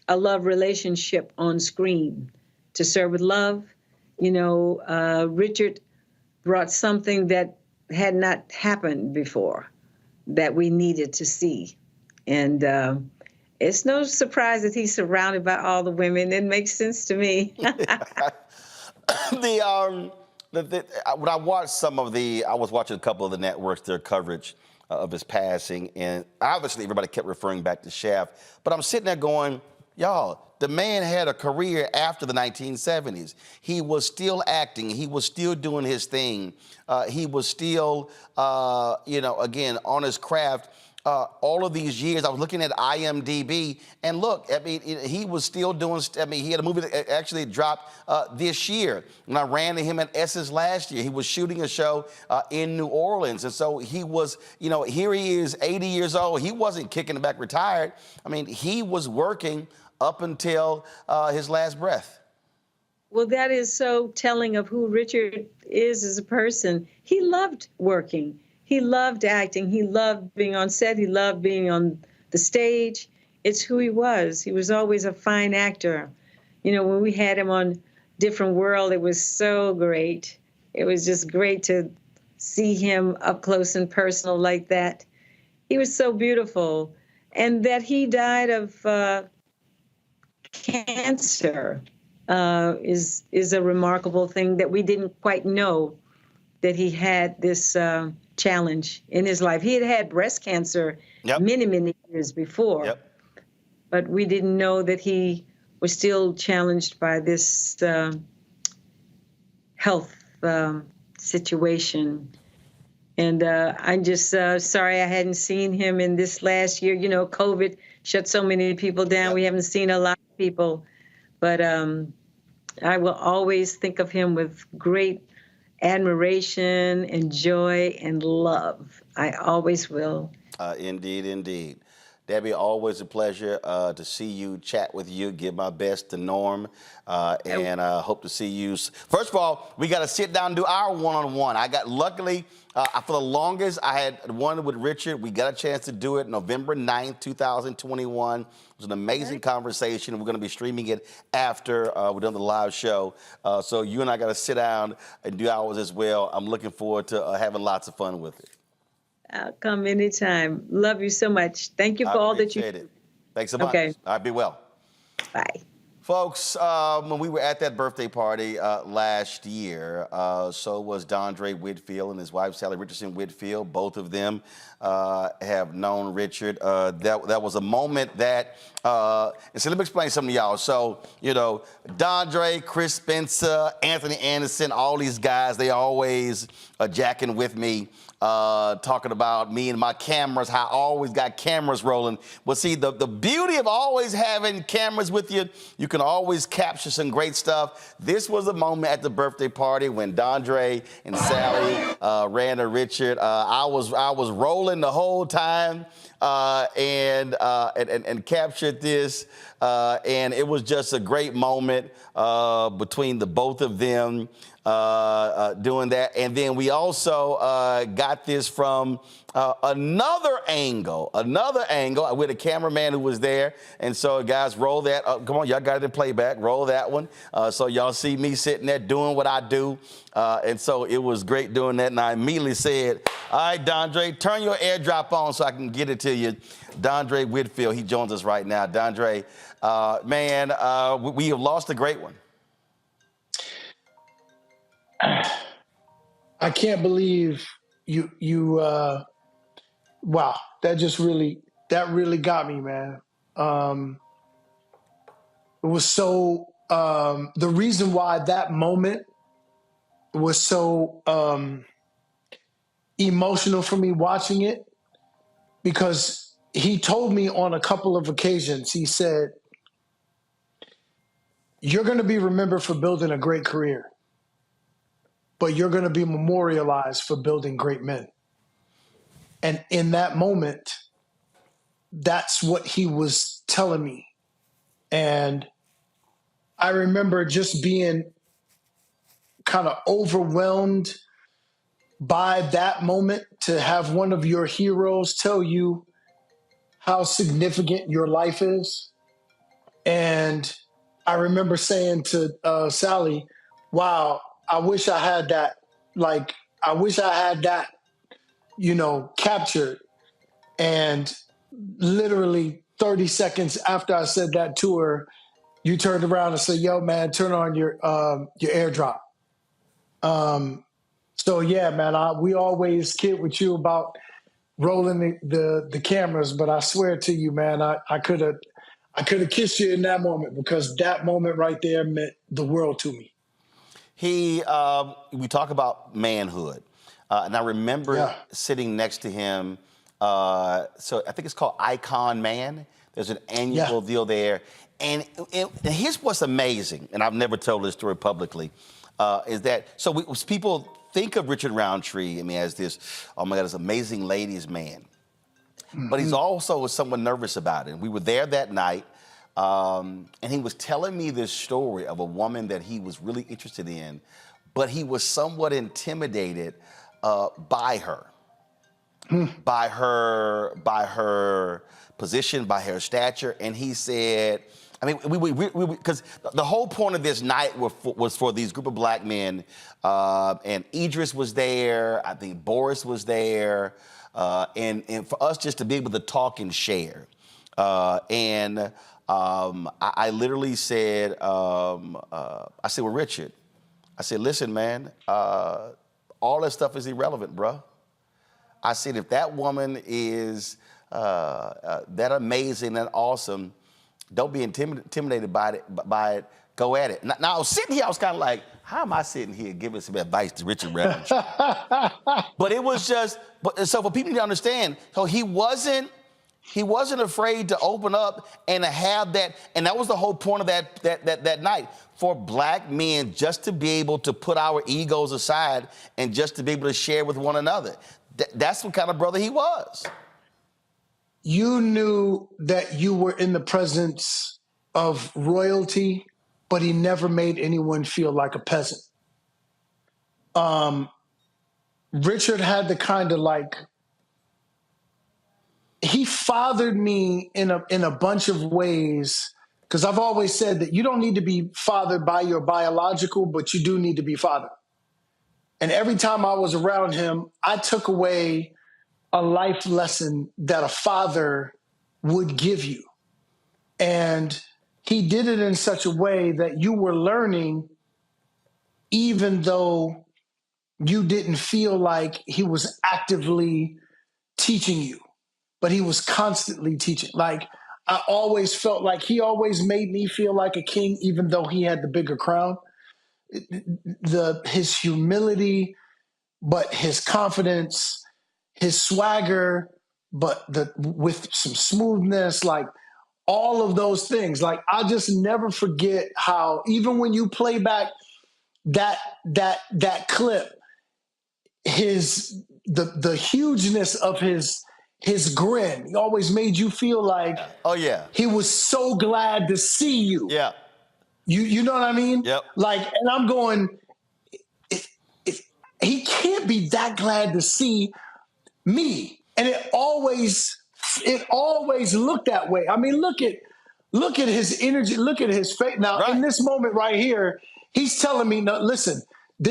a love relationship on screen? To Serve with Love, you know, Richard brought something that had not happened before that we needed to see. And it's no surprise that he's surrounded by all the women. It makes sense to me. When I watched I was watching a couple of the networks, their coverage of his passing, and obviously everybody kept referring back to Shaft, but I'm sitting there going, y'all, the man had a career after the 1970s. He was still acting. He was still doing his thing. He was still, you know, again, on his craft. All of these years, I was looking at IMDb, and look, I mean, he was still doing, I mean, he had a movie that actually dropped this year. When I ran into him at Essence last year, he was shooting a show in New Orleans. And so he was, you know, here he is, 80 years old. He wasn't kicking it back retired. I mean, he was working up until his last breath. Well, that is so telling of who Richard is as a person. He loved working. He loved acting. He loved being on set. He loved being on the stage. It's who he was. He was always a fine actor. You know, when we had him on Different World, it was so great. It was just great to see him up close and personal like that. He was so beautiful. And that he died of cancer is a remarkable thing that we didn't quite know that he had this challenge in his life. He had had breast cancer many, many years before, but we didn't know that he was still challenged by this health situation. And I'm just sorry I hadn't seen him in this last year. You know, COVID shut so many people down. We haven't seen a lot of people, but I will always think of him with great admiration and joy and love. I always will. Indeed, indeed. Debbie, always a pleasure to see you, chat with you, give my best to Norm, and hope to see you. First of all, we got to sit down and do our one-on-one. I got, luckily, for the longest, I had one with Richard. We got a chance to do it November 9th, 2021. It was an amazing conversation. We're going to be streaming it after we're done the live show. So you and I got to sit down and do ours as well. I'm looking forward to having lots of fun with it. I'll come anytime. Love you so much. Thank you for all that you do. Thanks so much. Okay. All right, be well. Bye. Folks, when we were at that birthday party last year, so was Dondre Whitfield and his wife, Sally Richardson Whitfield. Both of them have known Richard. That was a moment that, and so let me explain something to y'all. So, you know, Dondre, Chris Spencer, Anthony Anderson, all these guys, they always jacking with me. Talking about me and my cameras, how I always got cameras rolling. Well, see, the beauty of always having cameras with you, you can always capture some great stuff. This was a moment at the birthday party when Dondre and Sally ran to Richard. I was rolling the whole time and captured this. And it was just a great moment between the both of them. Doing that. And then we also got this from another angle with a cameraman who was there. And so, guys, roll that up. Come on, y'all got it in playback. Roll that one. So y'all see me sitting there doing what I do. And so it was great doing that. And I immediately said, all right, Dondre, turn your airdrop on so I can get it to you. Dondre Whitfield, he joins us right now. Dondre, man, we have lost a great one. I can't believe you wow, that really got me, man. It was so the reason why that moment was so emotional for me watching it, because he told me on a couple of occasions, he said, you're going to be remembered for building a great career, but you're going to be memorialized for building great men. And in that moment, that's what he was telling me. And I remember just being kind of overwhelmed by that moment, to have one of your heroes tell you how significant your life is. And I remember saying to Sally, wow, I wish I had that. Like, I wish I had that, captured. And literally 30 seconds after I said that to her, you turned around and said, yo, man, turn on your airdrop. So yeah, man, we always kid with you about rolling the cameras, but I swear to you, man, I could have kissed you in that moment, because that moment right there meant the world to me. We talk about manhood, and I remember sitting next to him. So I think it's called Icon Man. There's an annual deal there. And here's what's amazing, and I've never told this story publicly, is that, people think of Richard Roundtree, as this, oh my God, this amazing ladies' man. Mm-hmm. But he's also somewhat nervous about it. And we were there that night, and he was telling me this story of a woman that he was really interested in, but he was somewhat intimidated by her. By her position, by her stature. And he said, because the whole point of this night was for these group of black men, and Idris was there, I think Boris was there, and for us just to be able to talk and share. I literally said, well, Richard, I said, listen, man, all that stuff is irrelevant, bro. I said, if that woman is that amazing and awesome, don't be intimidated by it. Go at it. Now, I was sitting here, I was kind of like, how am I sitting here giving some advice to Richard Roundtree? But it was just, so for people to understand, so he wasn't afraid to open up and to have that, and that was the whole point of that night, for black men just to be able to put our egos aside and just to be able to share with one another. That's what kind of brother he was. You knew that you were in the presence of royalty, but he never made anyone feel like a peasant. Richard had the kind of he fathered me in a bunch of ways, because I've always said that you don't need to be fathered by your biological, but you do need to be fathered. And every time I was around him, I took away a life lesson that a father would give you. And he did it in such a way that you were learning, even though you didn't feel like he was actively teaching you, but he was constantly teaching. Like, I always felt like he always made me feel like a king, even though he had the bigger crown. His humility, but his confidence, his swagger, but with some smoothness, like all of those things. Like, I just never forget how, even when you play back that clip, the hugeness of his grin, he always made you feel like, oh yeah, he was so glad to see you. Yeah. You know what I mean? Yep. Like, and I'm going, he can't be that glad to see me. And it always looked that way. I mean, look at his energy, look at his face. Now, in this moment right here, he's telling me, no, listen,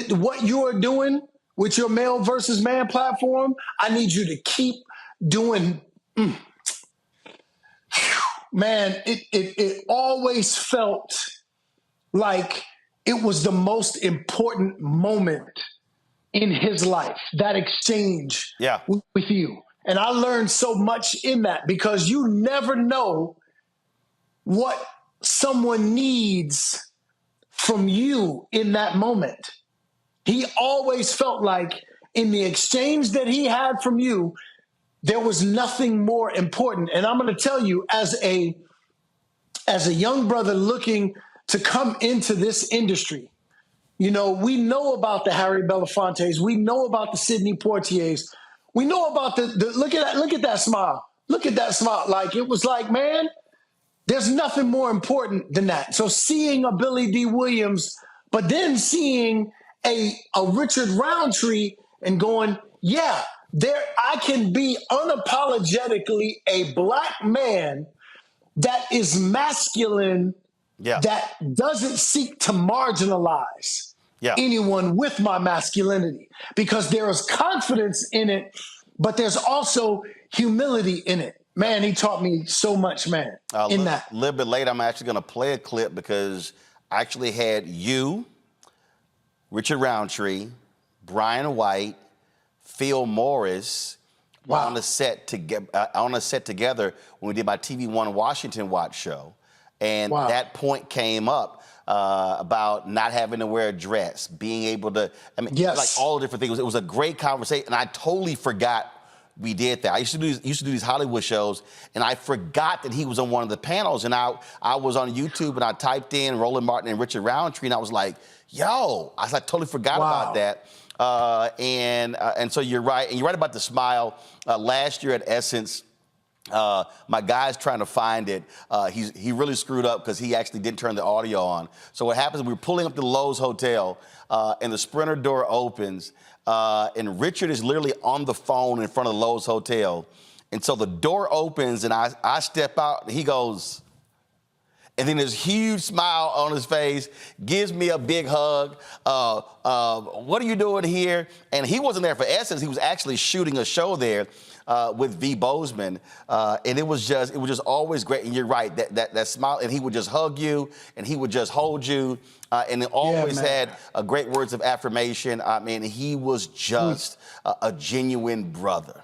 what you are doing with your male versus man platform, I need you to keep doing. Man, it always felt like it was the most important moment in his life, that exchange with you. And I learned so much in that, because you never know what someone needs from you in that moment. He always felt like in the exchange that he had from you, there was nothing more important. And I'm going to tell you, as a young brother looking to come into this industry, you know, we know about the Harry Belafontes. We know about the Sidney Poitiers. We know about the look at that smile. Look at that smile. Like, it was like, man, there's nothing more important than that. So seeing a Billy D. Williams, but then seeing a Richard Roundtree and going, yeah, I can be unapologetically a black man that is masculine, that doesn't seek to marginalize anyone with my masculinity, because there is confidence in it, but there's also humility in it. Man, he taught me so much, man, in that. A little bit later, I'm actually going to play a clip, because I actually had you, Richard Roundtree, Brian White, Phil Morris on the set together when we did my TV One Washington Watch show. And that point came up about not having to wear a dress, being able to, like all the different things. It was a great conversation, and I totally forgot we did that. I used to do these Hollywood shows, and I forgot that he was on one of the panels. And I was on YouTube, and I typed in Roland Martin and Richard Roundtree, and I was like, yo, I totally forgot about that. And so you're right, and you're right about the smile. Last year at Essence, my guy's trying to find it. He really screwed up because he actually didn't turn the audio on. So what happens, we were pulling up to the Lowe's Hotel, and the Sprinter door opens, and Richard is literally on the phone in front of the Lowe's Hotel. And so the door opens, and I step out, and he goes, and then this huge smile on his face, gives me a big hug. What are you doing here? And he wasn't there for Essence. He was actually shooting a show there with V. Bozeman. And it was just always great. And you're right, that smile, and he would just hug you, and he would just hold you. And it always had great words of affirmation. I mean, he was just a genuine brother.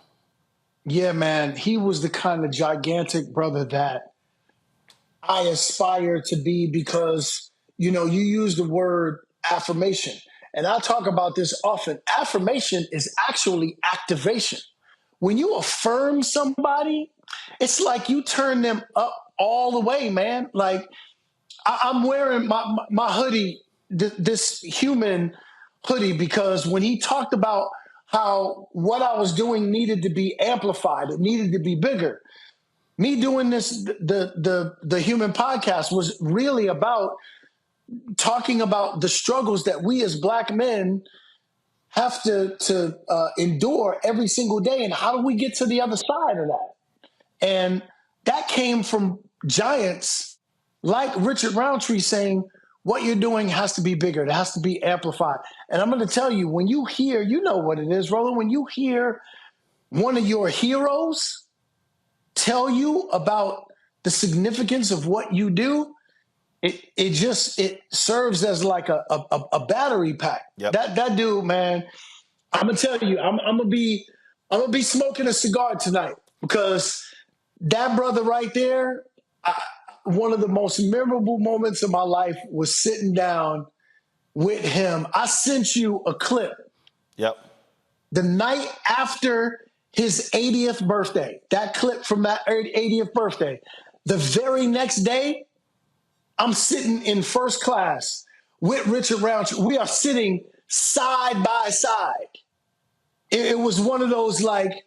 Yeah, man. He was the kind of gigantic brother that I aspire to be, because, you know, you use the word affirmation, and I talk about this often. Affirmation is actually activation. When you affirm somebody, it's like you turn them up all the way, man. Like, I'm wearing my hoodie, this human hoodie, because when he talked about how what I was doing needed to be amplified, it needed to be bigger. Me doing this, the human podcast, was really about talking about the struggles that we as black men have to endure every single day, and how do we get to the other side of that? And that came from giants like Richard Roundtree saying, what you're doing has to be bigger. It has to be amplified. And I'm going to tell you, when you hear, you know what it is, Roland, when you hear one of your heroes tell you about the significance of what you do, it serves as like a battery pack. Yep. That dude, man, I'm gonna tell you, I'm gonna be smoking a cigar tonight because that brother right there, one of the most memorable moments of my life was sitting down with him. I sent you a clip. Yep. The night after his 80th birthday, that clip from that 80th birthday, the very next day, I'm sitting in first class with Richard Roundtree. We are sitting side by side. It was one of those like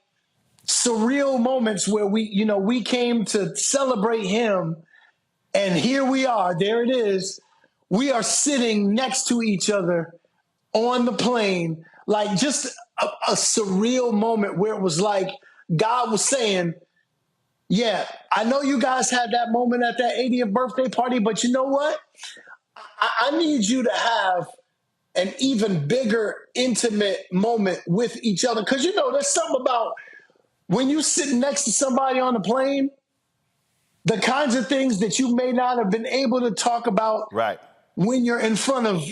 surreal moments where we came to celebrate him, and here we are. There it is. We are sitting next to each other on the plane, like just a surreal moment where it was like God was saying, yeah, I know you guys had that moment at that 80th birthday party, but you know what? I need you to have an even bigger, intimate moment with each other. Because, there's something about when you sit next to somebody on the plane, the kinds of things that you may not have been able to talk about right when you're in front of,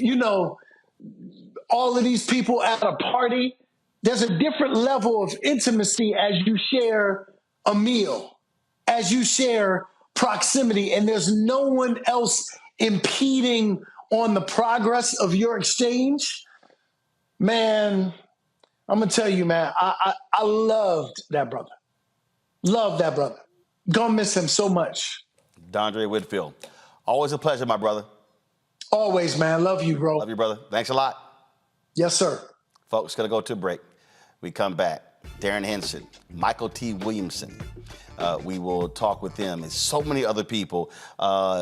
all of these people at a party. There's a different level of intimacy as you share a meal, as you share proximity, and there's no one else impeding on the progress of your exchange. Man, I'm going to tell you, man, I loved that brother. Love that brother. Gonna miss him so much. Dondre Whitfield. Always a pleasure, my brother. Always, man. Love you, bro. Love you, brother. Thanks a lot. Yes, sir. Folks, going to go to a break. We come back. Darren Henson, Michael T. Williamson. We will talk with them and so many other people.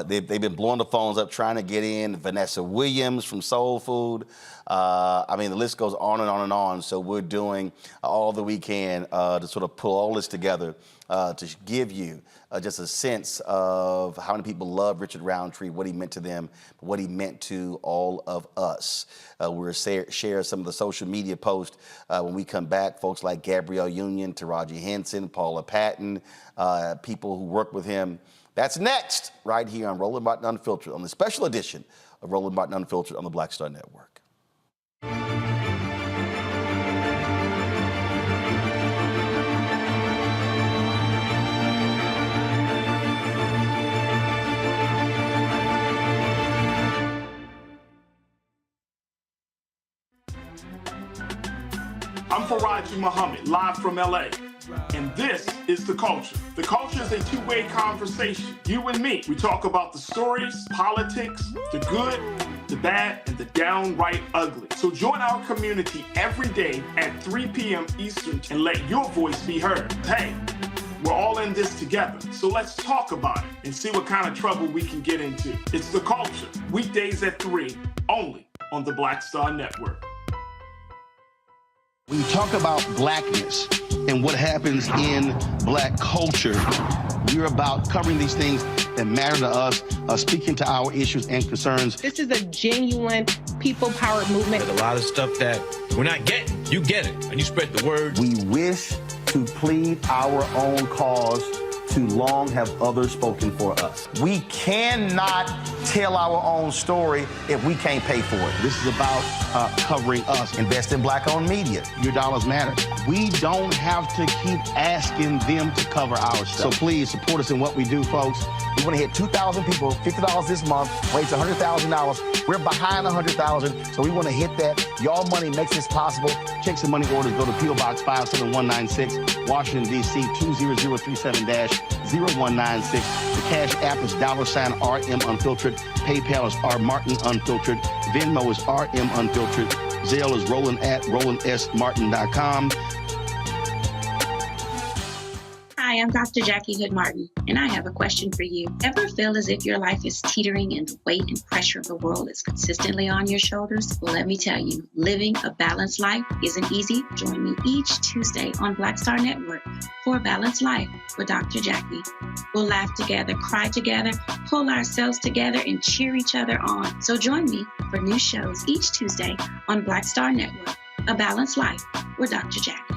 They've been blowing the phones up trying to get in. Vanessa Williams from Soul Food. The list goes on and on and on. So we're doing all that we can to sort of pull all this together to give you just a sense of how many people love Richard Roundtree, what he meant to them, what he meant to all of us. We'll share some of the social media posts when we come back. Folks like Gabrielle Union, Taraji Henson, Paula Patton, people who work with him. That's next, right here on Roland Martin Unfiltered, on the special edition of Roland Martin Unfiltered on the Black Star Network. I'm Faraji Muhammad, live from LA. And this is The Culture. The Culture is a two-way conversation. You and me. We talk about the stories, politics, the good, the bad, and the downright ugly. So join our community every day at 3 p.m. Eastern and let your voice be heard. Hey, we're all in this together. So let's talk about it and see what kind of trouble we can get into. It's The Culture, weekdays at 3, only on the Black Star Network. When you talk about blackness and what happens in black culture, we're about covering these things that matter to us, speaking to our issues and concerns. This is a genuine people-powered movement. There's a lot of stuff that we're not getting. You get it, and you spread the word. We wish to plead our own cause. Too long have others spoken for us. We cannot tell our own story if we can't pay for it. This is about covering us. Invest in black-owned media. Your dollars matter. We don't have to keep asking them to cover our stuff. So please support us in what we do, folks. We want to hit 2,000 people, $50 this month, raise $100,000. We're behind 100,000, so we want to hit that. Y'all money makes this possible. Checks and money orders go to P.O. Box 57196, Washington, D.C. 20037-0196. The Cash App is $RM Unfiltered. PayPal is R Martin Unfiltered. Venmo is RM Unfiltered. Zelle is RolandSMartin.com. Hi, I'm Dr. Jackie Hood Martin, and I have a question for you. Ever feel as if your life is teetering and the weight and pressure of the world is consistently on your shoulders? Well, let me tell you, living a balanced life isn't easy. Join me each Tuesday on Black Star Network for A Balanced Life with Dr. Jackie. We'll laugh together, cry together, pull ourselves together, and cheer each other on. So join me for new shows each Tuesday on Black Star Network, A Balanced Life with Dr. Jackie.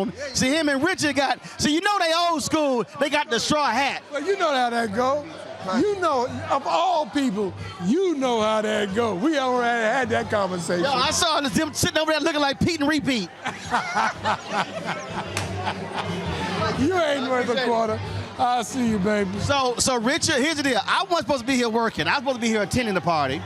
on. See, him and Richard you know they old school. They got the straw hat. Well, you know how that go. You know, of all people, you know how that go. We already had that conversation. Yo, I saw them sitting over there looking like Pete and Repeat. You ain't worth a quarter. I'll see you, baby. So Richard, here's the deal. I wasn't supposed to be here working. I was supposed to be here attending the party.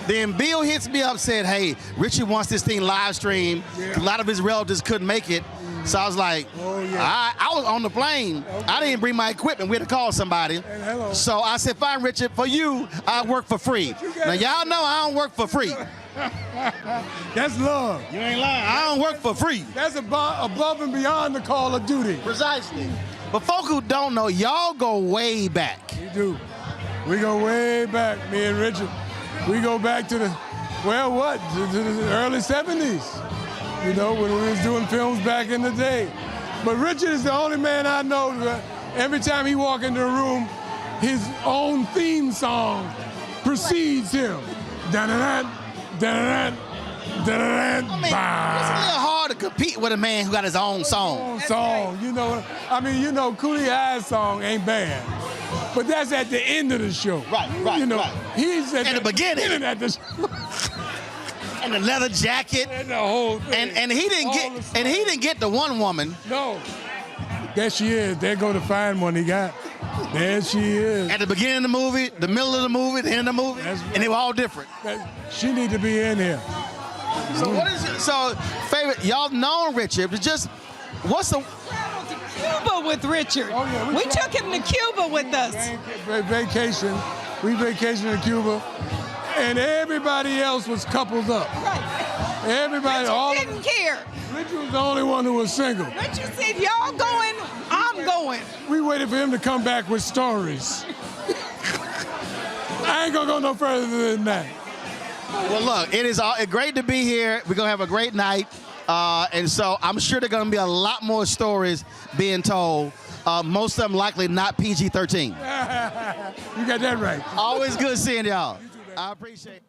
Then Bill hits me up, said, hey, Richard wants this thing live streamed. Yeah. A lot of his relatives couldn't make it. So I was like, I was on the plane. Okay. I didn't bring my equipment. We had to call somebody. So I said, fine, Richard, for you, I work for free. Now, y'all know I don't work for free. That's love. You ain't lying. I don't work for free. That's above and beyond the call of duty. Precisely. But folk who don't know, y'all go way back. We do. We go way back, me and Richard. We go back to the early 70s. You know, when we was doing films back in the day. But Richard is the only man I know that every time he walk into a room, his own theme song precedes him. Da-da-da, da-da-da, da-da-da, I mean, it's a little hard to compete with a man who got his own song. You know, Coolie High's song ain't bad. But that's at the end of the show. Right. He's at the beginning. At the show. And the leather jacket. And the whole thing. And he didn't get the one woman. No. There she is. There go the fine one he got. There she is. At the beginning of the movie, the middle of the movie, the end of the movie, and they were all different. She need to be in here. So what is it? So favorite, y'all know Richard, but just what's the Cuba with Richard. Oh, yeah, we took him to Cuba with us. Vacation. We vacationed in Cuba. And everybody else was coupled up. Right. Everybody, Richard didn't care. Richard was the only one who was single. Richard said, y'all going, I'm going. We waited for him to come back with stories. I ain't gonna go no further than that. Well, look, it is great to be here. We're gonna have a great night. And so I'm sure there are gonna be a lot more stories being told. Most of them likely not PG-13. You got that right. Always good seeing y'all. I appreciate it.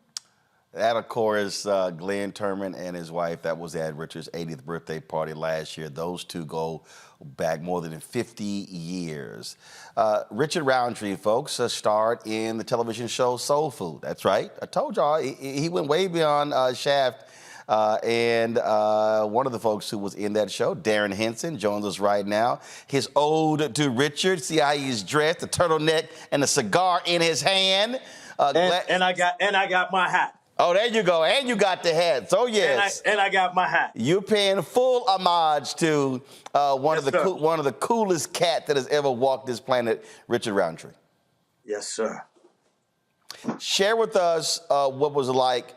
That, of course, Glenn Turman and his wife. That was at Richard's 80th birthday party last year. Those two go back more than 50 years. Richard Roundtree, folks, starred in the television show Soul Food. That's right. I told y'all, he went way beyond Shaft. And one of the folks who was in that show, Darren Henson, joins us right now. His ode to Richard. See how he's dressed, the turtleneck and the cigar in his hand. And I got my hat. Oh, there you go. And you got the hat. So yes. And I got my hat. You're paying full homage to one of the coolest cat that has ever walked this planet, Richard Roundtree. Yes, sir. Share with us what was it like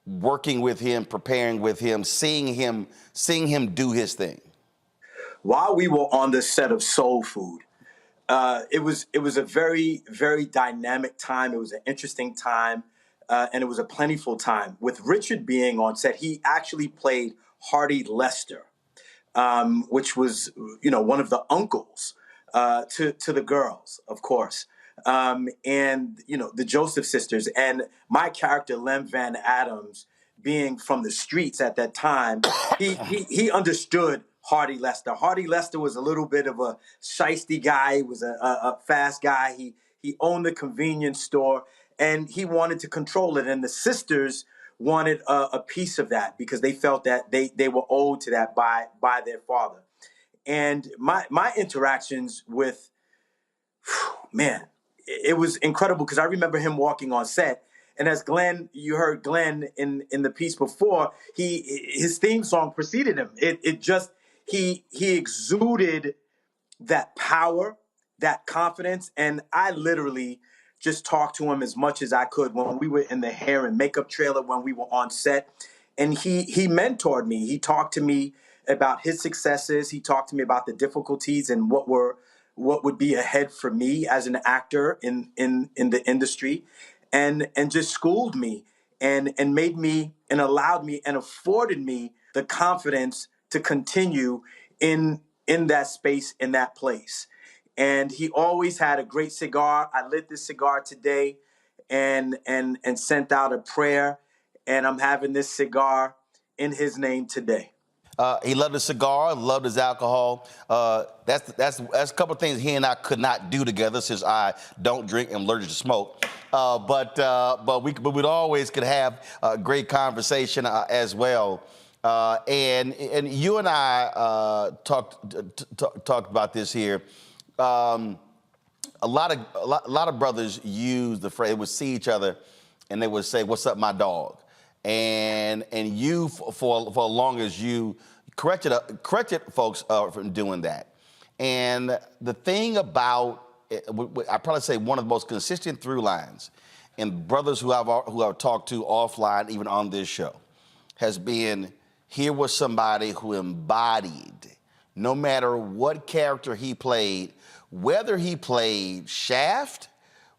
working with him, preparing with him, seeing him do his thing. While we were on the set of Soul Food, it was a very, very dynamic time. It was an interesting time, and it was a plentiful time. With Richard being on set, he actually played Hardy Lester, which was, one of the uncles to the girls, of course, and the Joseph sisters, and my character Lem Van Adams, being from the streets at that time, he understood Hardy Lester. Hardy Lester was a little bit of a shiesty guy. He was a fast guy. He owned the convenience store, and he wanted to control it. And the sisters wanted a piece of that because they felt that they were owed to that by their father. And my interactions with, man, it was incredible because I remember him walking on set. And as you heard Glenn in the piece before, his theme song preceded him. He exuded that power, that confidence, and I literally just talked to him as much as I could when we were in the hair and makeup trailer, when we were on set. And he mentored me. He talked to me about his successes. He talked to me about the difficulties and what would be ahead for me as an actor in the industry, and just schooled me and made me and allowed me and afforded me the confidence to continue in that space, in that place. And he always had a great cigar. I lit this cigar today and sent out a prayer, and I'm having this cigar in his name today. He loved his cigar, loved his alcohol. That's a couple of things he and I could not do together since I don't drink and I'm allergic to smoke. But we'd always could have a great conversation as well. And you and I talked about this here. A lot of brothers use the phrase, would see each other and they would say, "What's up, my dog?" And you, for as long as you corrected folks from doing that. And the thing about, I probably say one of the most consistent through lines in brothers who I've talked to offline, even on this show, has been, here was somebody who embodied, no matter what character he played, whether he played Shaft,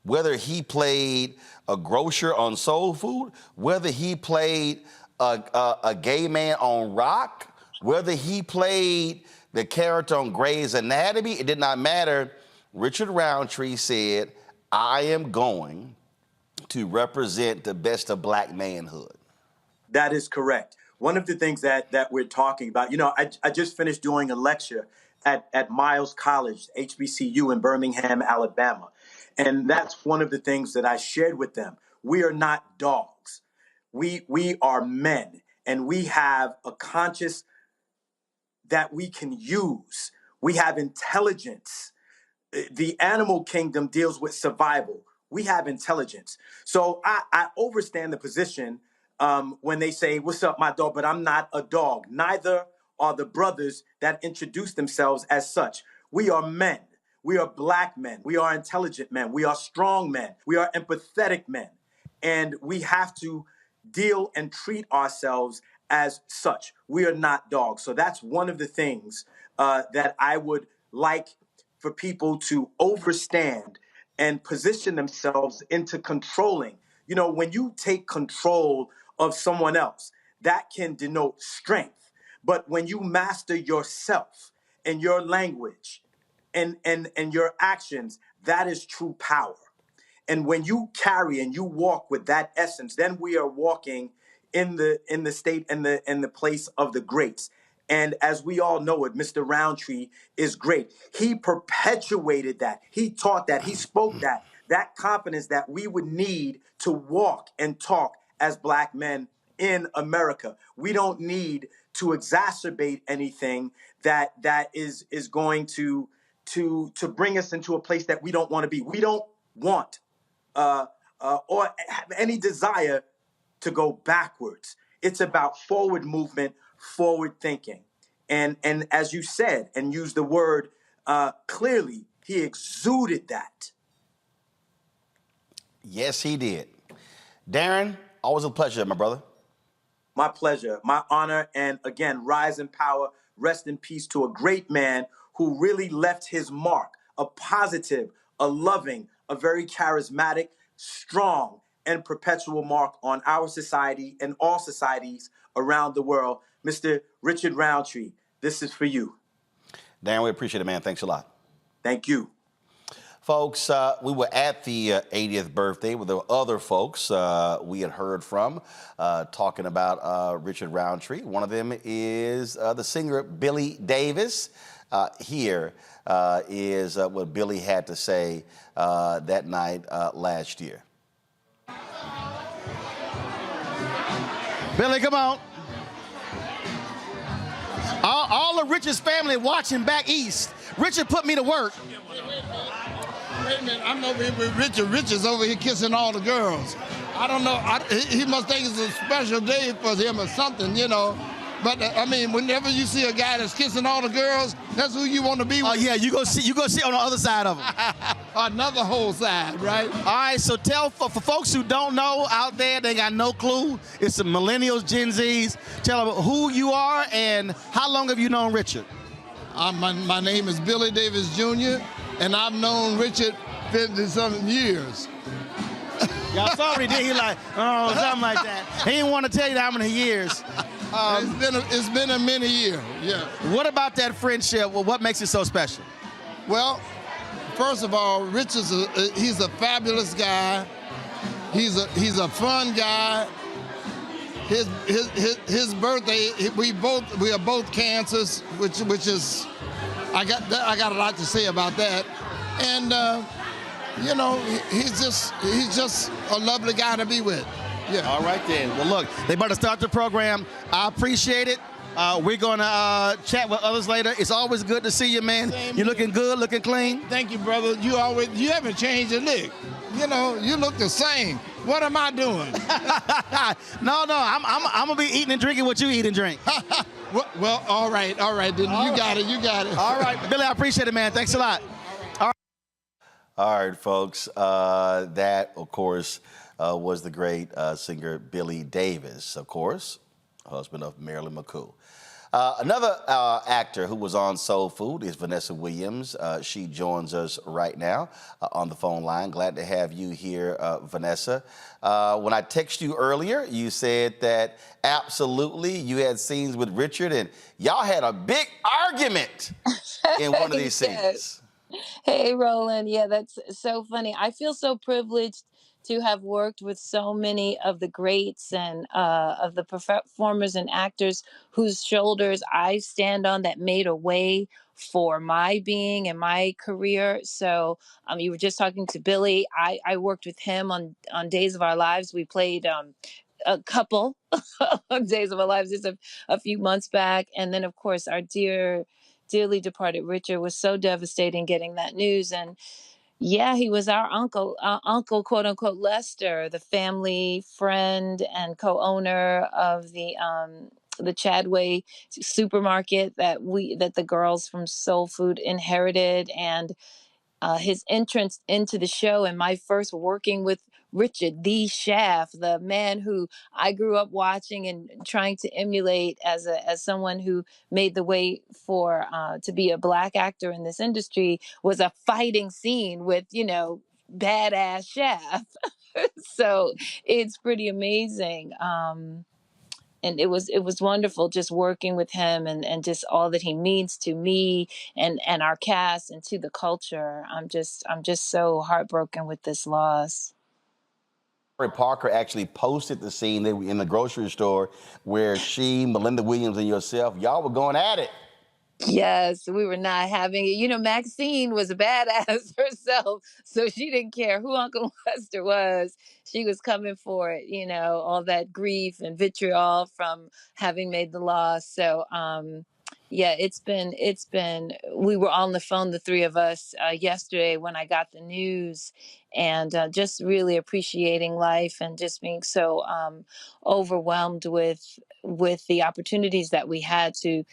whether he played a grocer on Soul Food, whether he played a gay man on Rock, whether he played the character on Grey's Anatomy, it did not matter. Richard Roundtree said, "I am going to represent the best of black manhood." That is correct. One of the things that we're talking about, I just finished doing a lecture at Miles College, HBCU in Birmingham, Alabama. And that's one of the things that I shared with them. We are not dogs. We are men, and we have a conscience that we can use. We have intelligence. The animal kingdom deals with survival. We have intelligence. So I understand the position when they say, "What's up, my dog?" But I'm not a dog. Neither are the brothers that introduce themselves as such. We are men. We are black men. We are intelligent men. We are strong men. We are empathetic men. And we have to deal and treat ourselves as such. We are not dogs. So that's one of the things that I would like for people to understand and position themselves into controlling. When you take control of someone else, that can denote strength. But when you master yourself and your language and your actions, that is true power. And when you carry and you walk with that essence, then we are walking in the state and the place of the greats. And as we all know it, Mr. Roundtree is great. He perpetuated that. He taught that. He spoke that confidence that we would need to walk and talk as black men in America. We don't need to exacerbate anything that is going to bring us into a place that we don't want to be. We don't want or have any desire to go backwards. It's about forward movement, forward thinking. And as you said and used the word clearly, he exuded that. Yes, he did. Darren, always a pleasure, my brother. My pleasure, my honor, and again, rise in power, rest in peace to a great man who really left his mark, a positive, a loving, a very charismatic, strong, and perpetual mark on our society and all societies around the world. Mr. Richard Roundtree, this is for you. Darren, we appreciate it, man. Thanks a lot. Thank you. Folks, we were at the 80th birthday with the other folks we had heard from talking about Richard Roundtree. One of them is the singer Billy Davis. Here is what Billy had to say that night last year. Billy, come on. All of Richard's family watching back east. Richard put me to work. Wait a minute, I'm over here with Richard. Richard's over here kissing all the girls. I don't know, he must think it's a special day for him or something, But I mean, whenever you see a guy that's kissing all the girls, that's who you want to be with. Oh yeah, you go see on the other side of him. Another whole side, right? All right, so tell for folks who don't know out there, they got no clue. It's the millennials, Gen Zs. Tell them who you are and how long have you known Richard? My name is Billy Davis Jr. and I've known Richard 50-something years. Y'all saw what he did. He like, oh, something like that. He didn't want to tell you how many years. It's been a many year, yeah. What about that friendship? Well, what makes it so special? Well, first of all, Richard's he's a fabulous guy. He's a fun guy. his birthday. We are both cancers, which is I got a lot to say about that. And you know, he's just a lovely guy to be with. Yeah. All right then. Well, look, they better start the program. I appreciate it. We're going to chat with others later. It's always good to see you, man. You're looking good, looking clean. Thank you, brother. You haven't changed a lick. You know, you look the same. What am I doing? No, I'm gonna be eating and drinking what you eat and drink. well, all right. Then you got it. All right, Billy, I appreciate it, man. Thanks a lot. All right, folks. That, of course, was the great singer Billy Davis, of course, husband of Marilyn McCoo. Another actor who was on Soul Food is Vanessa Williams. She joins us right now on the phone line. Glad to have you here, Vanessa. When I texted you earlier, you said that absolutely you had scenes with Richard and y'all had a big argument in one of these scenes. Hey, Roland. Yeah, that's so funny. I feel so privileged to have worked with so many of the greats and of the performers and actors whose shoulders I stand on that made a way for my being and my career. So you were just talking to Billy. I worked with him on Days of Our Lives. We played a couple of Days of Our Lives just a few months back. And then, of course, our dearly departed Richard was so devastating getting that news. And yeah, he was our uncle, quote unquote, Lester, the family friend and co-owner of the Chadway supermarket that the girls from Soul Food inherited, and his entrance into the show and my first working with Richard, the chef, the man who I grew up watching and trying to emulate as someone who made the way for to be a Black actor in this industry, was a fighting scene with, badass chef. So it's pretty amazing. And it was wonderful just working with him and just all that he means to me and our cast and to the culture. I'm just so heartbroken with this loss. Parker actually posted the scene in the grocery store where she, Melinda Williams, and yourself, y'all were going at it. Yes, we were not having it. Maxine was a badass herself, so she didn't care who Uncle Lester was. She was coming for it, all that grief and vitriol from having made the loss. So, yeah, it's been, we were on the phone, the three of us, yesterday when I got the news, and just really appreciating life and just being so overwhelmed with the opportunities that we had to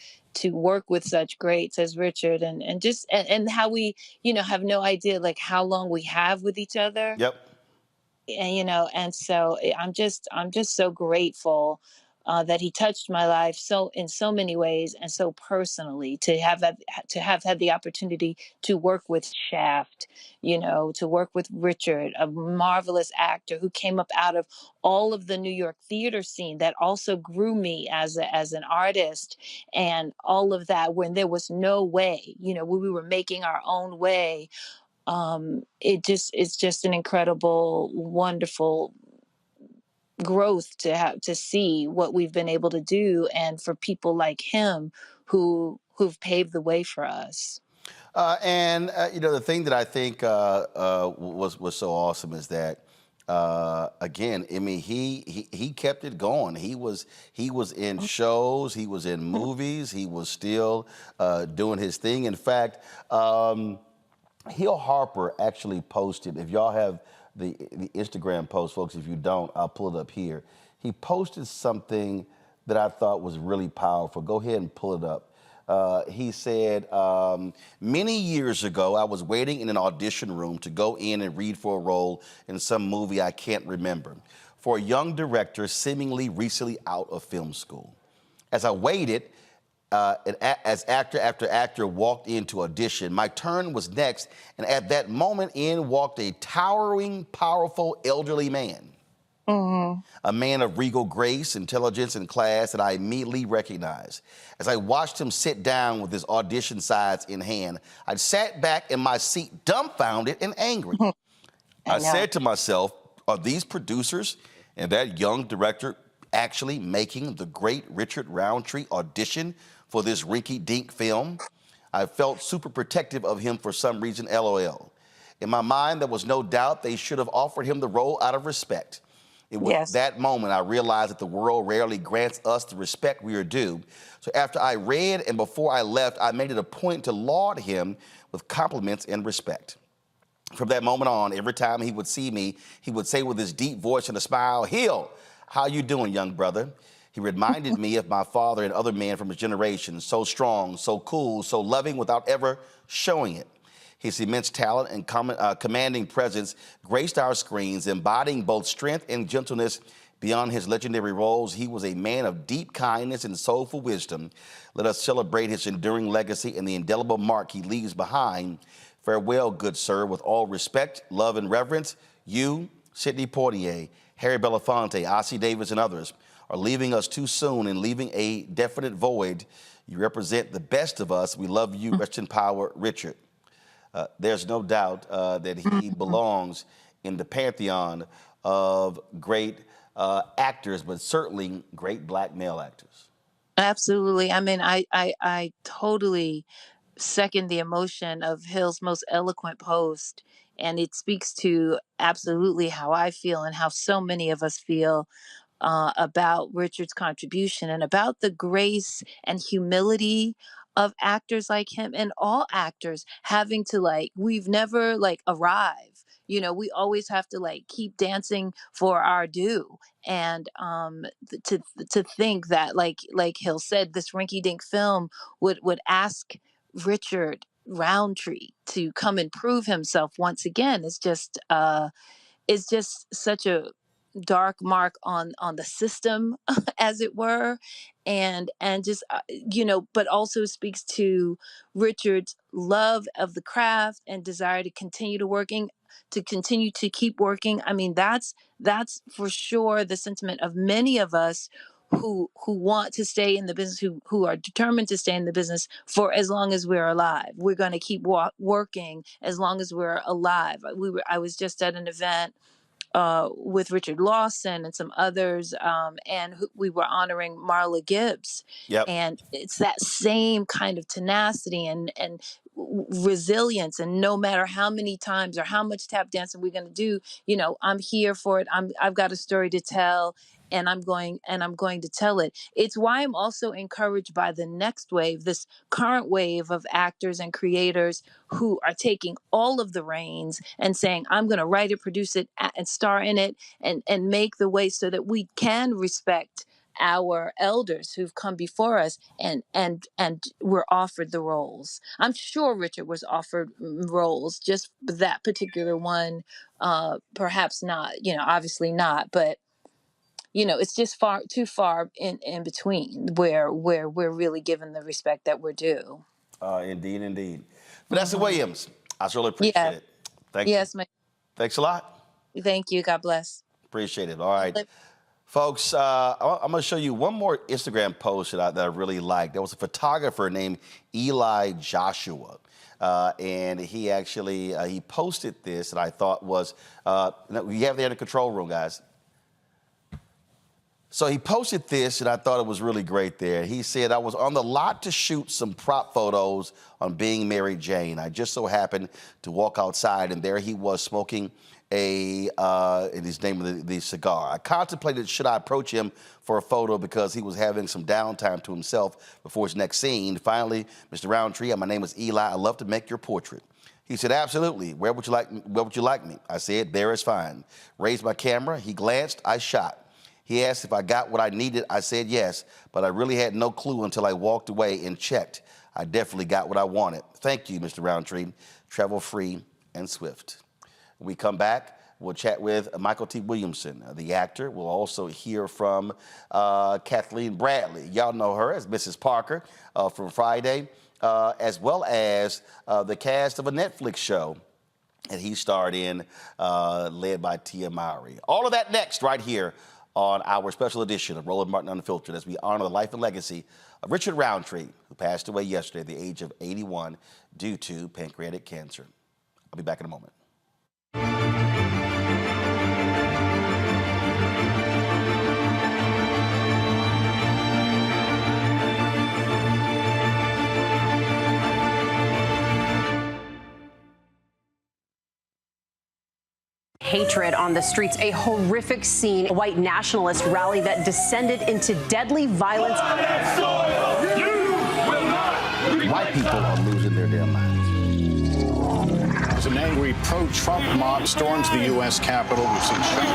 work with such greats as Richard and how we, have no idea like how long we have with each other. Yep. And, and so I'm just so grateful that he touched my life in so many ways and so personally, to have had the opportunity to work with Shaft, to work with Richard, a marvelous actor who came up out of all of the New York theater scene that also grew me as an artist, and all of that when there was no way, when we were making our own way. It's just an incredible, wonderful growth to see what we've been able to do, and for people like him who've paved the way for us. The thing that I think was so awesome is that again, I mean, he kept it going. He was in shows, he was in movies, he was still doing his thing. In fact, Hill Harper actually posted, if y'all have the Instagram post, folks, if you don't, I'll pull it up here. He posted something that I thought was really powerful. Go ahead and pull it up. He said, many years ago, I was waiting in an audition room to go in and read for a role in some movie I can't remember, for a young director seemingly recently out of film school. As I waited, as actor after actor walked in to audition, my turn was next, and at that moment in walked a towering, powerful, elderly man. Mm-hmm. A man of regal grace, intelligence, and class that I immediately recognized. As I watched him sit down with his audition sides in hand, I sat back in my seat dumbfounded and angry. I said to myself, are these producers and that young director actually making the great Richard Roundtree audition for this rinky-dink film? I felt super protective of him for some reason, LOL. In my mind, there was no doubt they should have offered him the role out of respect. It was that moment I realized that the world rarely grants us the respect we are due. So after I read and before I left, I made it a point to laud him with compliments and respect. From that moment on, every time he would see me, he would say with his deep voice and a smile, "Hill, how you doing, young brother?" He reminded me of my father and other men from his generation, so strong, so cool, so loving without ever showing it. His immense talent and commanding presence graced our screens, embodying both strength and gentleness. Beyond his legendary roles, he was a man of deep kindness and soulful wisdom. Let us celebrate his enduring legacy and the indelible mark he leaves behind. Farewell, good sir, with all respect, love, and reverence. You, Sidney Poitier, Harry Belafonte, Ossie Davis, and others are leaving us too soon and leaving a definite void. You represent the best of us. We love you. Rest in power, Richard. There's no doubt that he belongs in the pantheon of great actors, but certainly great black male actors. Absolutely. I mean, I totally second the emotion of Hill's most eloquent post. And it speaks to absolutely how I feel and how so many of us feel about Richard's contribution and about the grace and humility of actors like him and all actors having to we've never arrive. We always have to keep dancing for our due. And to think that like Hill said, this rinky-dink film would ask Richard Roundtree to come and prove himself once again is just such a dark mark on the system as it were, and just but also speaks to Richard's love of the craft and desire to continue to keep working. I mean, that's for sure the sentiment of many of us who want to stay in the business, who are determined to stay in the business for as long as we're alive. We're going to keep working as long as we're alive. I was just at an event with Richard Lawson and some others, and we were honoring Marla Gibbs. Yep. And it's that same kind of tenacity and resilience. And no matter how many times or how much tap dancing we're going to do, I'm here for it. I've got a story to tell. And I'm going to tell it. It's why I'm also encouraged by the next wave, this current wave of actors and creators who are taking all of the reins and saying, I'm going to write it, produce it, and star in it, and make the way so that we can respect our elders who've come before us and were offered the roles. I'm sure Richard was offered roles, just that particular one, perhaps not, obviously not, but it's just too far in between where we're really given the respect that we're due. Indeed. Vanessa Williams, I really appreciate it. Thank you. Thanks a lot. Thank you. God bless. Appreciate it. All right. Folks, I'm going to show you one more Instagram post that I really liked. There was a photographer named Eli Joshua. And he actually, he posted this that I thought was, we have there in the control room, guys. So he posted this, and I thought it was really great there. He said, I was on the lot to shoot some prop photos on Being Mary Jane. I just so happened to walk outside, and there he was smoking in his name of the cigar. I contemplated, should I approach him for a photo because he was having some downtime to himself before his next scene. Finally, Mr. Roundtree, my name is Eli. I'd love to make your portrait. He said, absolutely. Where would you like me? I said, there is fine. Raised my camera. He glanced. I shot. He asked if I got what I needed. I said yes, but I really had no clue until I walked away and checked. I definitely got what I wanted. Thank you, Mr. Roundtree. Travel free and swift. When we come back, we'll chat with Michael T. Williamson, the actor. We'll also hear from Kathleen Bradley. Y'all know her as Mrs. Parker from Friday, as well as the cast of a Netflix show that he starred in, led by Tia Mowry. All of that next right here on our special edition of Roland Martin Unfiltered as we honor the life and legacy of Richard Roundtree, who passed away yesterday at the age of 81 due to pancreatic cancer. I'll be back in a moment. hatred on the streets. A horrific scene, a white nationalist rally that descended into deadly violence. White people are losing their damn minds. As an angry pro-Trump mob storms the U.S. Capitol, we've seen shooting.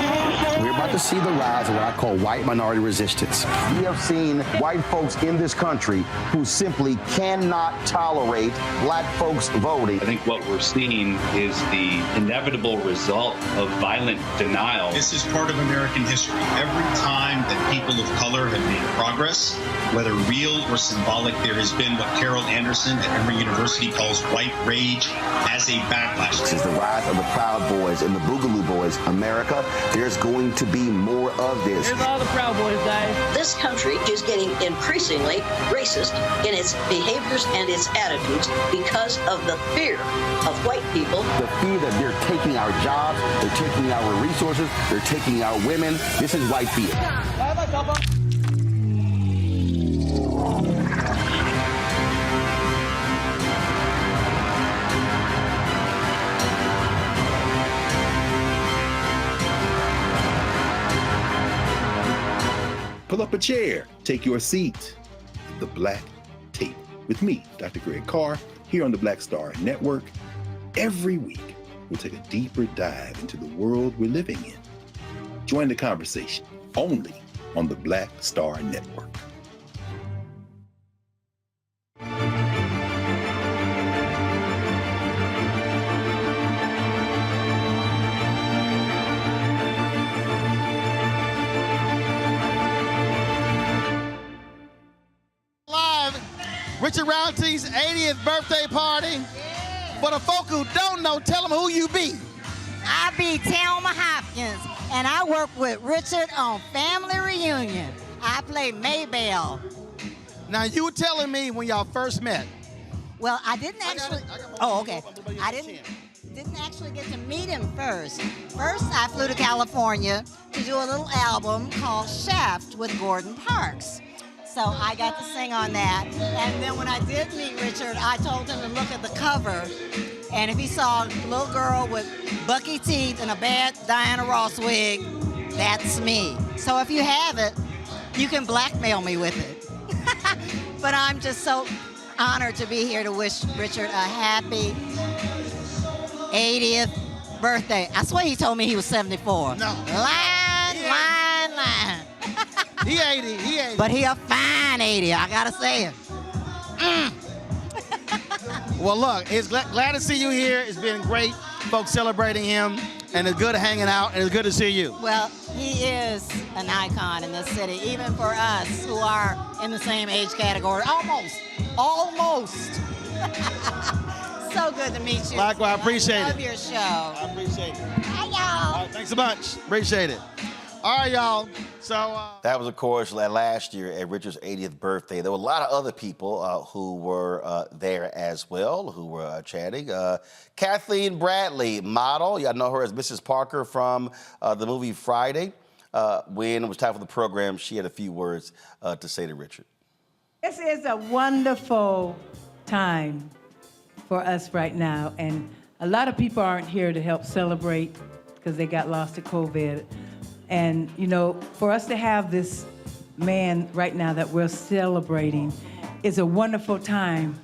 We're about to see the rise of what I call white minority resistance. We have seen white folks in this country who simply cannot tolerate black folks voting. I think what we're seeing is the inevitable result of violent denial. This is part of American history. Every time that people of color have made progress, whether real or symbolic, there has been what Carol Anderson at Emory University calls white rage as a backlash. This is the rise of the Proud Boys and the Boogaloo Boys. America, there's going to be more of this. Here's all the Proud Boys, guys. This country is getting increasingly racist in its behaviors and its attitudes because of the fear of white people. The fear that they're taking our jobs, they're taking our resources, they're taking our women. This is white fear. Pull up a chair, take your seat. The Black Tape with me, Dr. Greg Carr, here on the Black Star Network. Every week, we'll take a deeper dive into the world we're living in. Join the conversation only on the Black Star Network. Richard Roundtree's 80th birthday party. For the folk who don't know, tell them who you be. I be Thelma Hopkins, and I work with Richard on Family Reunion. I play Maybelle. Now, you were telling me when y'all first met. Well, I didn't actually. Oh, okay. I didn't actually get to meet him first. First, I flew to California to do a little album called Shaft with Gordon Parks. So I got to sing on that. And then when I did meet Richard, I told him to look at the cover. And if he saw a little girl with bucky teeth and a bad Diana Ross wig, that's me. So if you have it, you can blackmail me with it. But I'm just so honored to be here to wish Richard a happy 80th birthday. I swear he told me he was 74. No. Line. He 80. But he a fine 80, I gotta say it. Well, look, it's glad to see you here. It's been great, folks celebrating him, and it's good hanging out, and it's good to see you. Well, he is an icon in this city, even for us who are in the same age category. Almost. So good to meet you. Likewise, I appreciate it. I love your show. I appreciate it. Hi, y'all. All right, thanks so much. Appreciate it. All right, y'all. So that was, of course, last year at Richard's 80th birthday. There were a lot of other people who were there as well, who were chatting. Kathleen Bradley, model. Y'all know her as Mrs. Parker from the movie Friday. When it was time for the program, she had a few words to say to Richard. This is a wonderful time for us right now, and a lot of people aren't here to help celebrate because they got lost to COVID. And, you know, for us to have this man right now that we're celebrating is a wonderful time.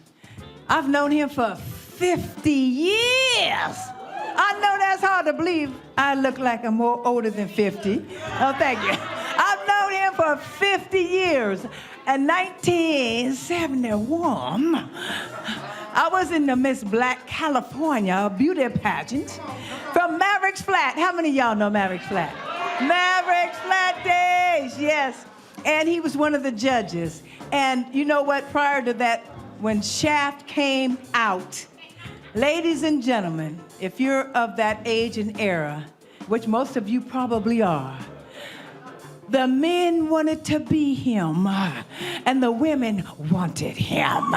I've known him for 50 years. I know that's hard to believe. I look like I'm more older than 50. Oh, thank you. I've known him for 50 years. In 1971, I was in the Miss Black California beauty pageant from Mavericks Flat. How many of y'all know Mavericks Flat? Mavericks Flat Days, yes. And he was one of the judges. And you know what? Prior to that, when Shaft came out, ladies and gentlemen, if you're of that age and era, which most of you probably are, the men wanted to be him, and the women wanted him.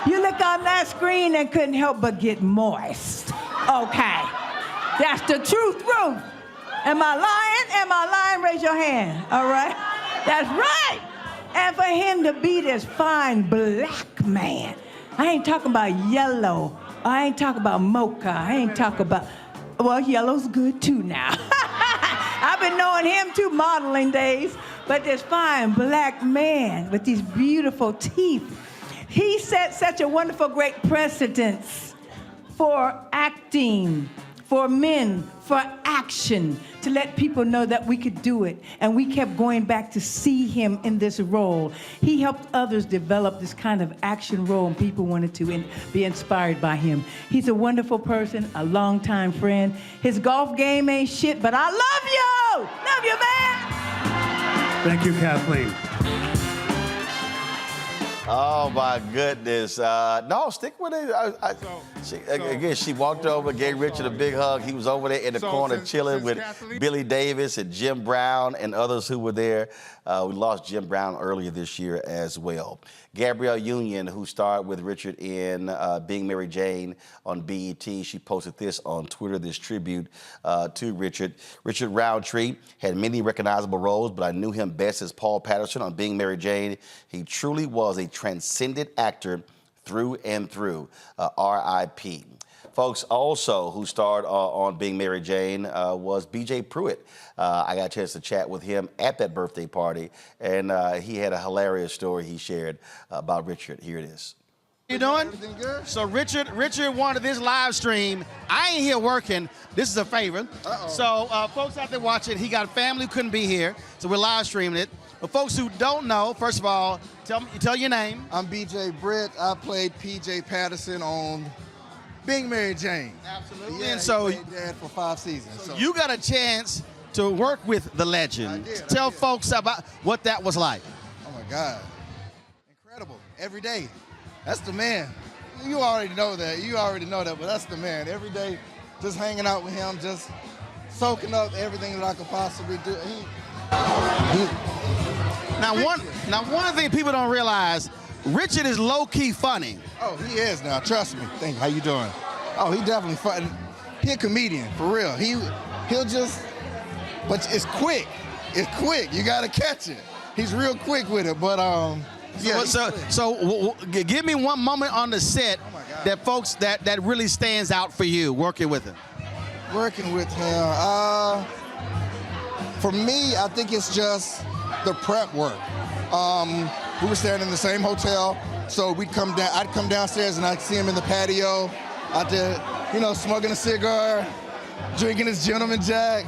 You look on that screen and couldn't help but get moist. Okay, that's the truth. Am I lying? Am I lying? Raise your hand, all right? That's right. And for him to be this fine black man, I ain't talking about yellow. I ain't talking about mocha. I ain't talking about, Well, yellow's good too now. I've been knowing him too, modeling days. But this fine black man with these beautiful teeth, he set such a wonderful, great precedence for acting, for men, for action, to let people know that we could do it. And we kept going back to see him in this role. He helped others develop this kind of action role, and people wanted to be inspired by him. He's a wonderful person, a longtime friend. His golf game ain't shit, but I love you! Love you, man! Thank you, Kathleen. Oh my goodness! No, stick with it. She walked over, gave Richard a big hug. He was over there in the corner chilling with Billy Davis and Jim Brown and others who were there. We lost Jim Brown earlier this year as well. Gabrielle Union, who starred with Richard in Being Mary Jane on BET, she posted this on Twitter, this tribute to Richard. Richard Roundtree had many recognizable roles, but I knew him best as Paul Patterson on Being Mary Jane. He truly was a transcendent actor through and through. R.I.P. Folks, also who starred on Being Mary Jane was B.J. Pruitt. I got a chance to chat with him at that birthday party, and he had a hilarious story he shared about Richard. Here it is. You doing? Everything good? So Richard wanted this live stream. I ain't here working. This is a favor. So folks out there watching, he got family who couldn't be here, so we're live streaming it. But folks who don't know, first of all, tell your name. I'm B.J. Britt. I played P.J. Patterson on Being Mary Jane. Absolutely. Yeah, And so he played Dad for 5 seasons. So you got a chance to work with the legend. Tell folks about what that was like. Oh my God, incredible! Every day, that's the man. You already know that. You already know that, but that's the man. Every day, just hanging out with him, just soaking up everything that I could possibly do. Now, one thing people don't realize, Richard is low-key funny. Oh, he is now. Trust me. Thank you. How you doing? Oh, he definitely funny. He a comedian, for real. He'll just, but it's quick. It's quick. You gotta catch it. He's real quick with it. But yeah. So give me one moment on the set that folks that really stands out for you working with him. Working with him. For me, I think it's just the prep work. We were staying in the same hotel, so I'd come downstairs and I'd see him in the patio, out there, smoking a cigar, drinking his gentleman jack,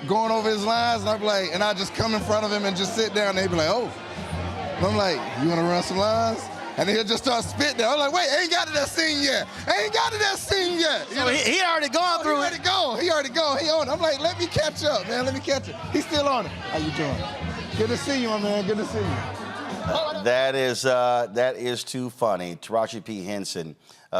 going over his lines, and I'd be like, and I'd just come in front of him and just sit down, and they'd be like, oh. And I'm like, you wanna run some lines? And then he'll just start spitting. I'm like, wait, I ain't got to that scene yet. So he already gone through it. He already go. He on it. I'm like, let me catch up, man. Let me catch it. He's still on it. How you doing? Good to see you, my man. Good to see you. That is too funny. Taraji P. Henson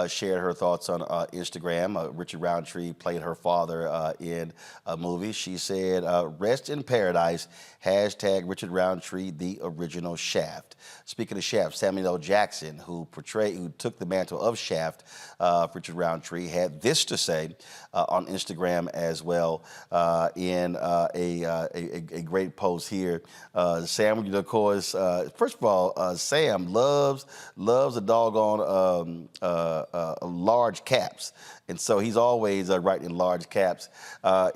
shared her thoughts on Instagram. Richard Roundtree played her father in a movie. She said, rest in paradise, hashtag Richard Roundtree, the original Shaft. Speaking of Shaft, Samuel L. Jackson, who took the mantle of Shaft, Richard Roundtree, had this to say on Instagram as well in a great post here. Sam, of course, first of all, Sam loves a doggone large caps. And so he's always writing in large caps.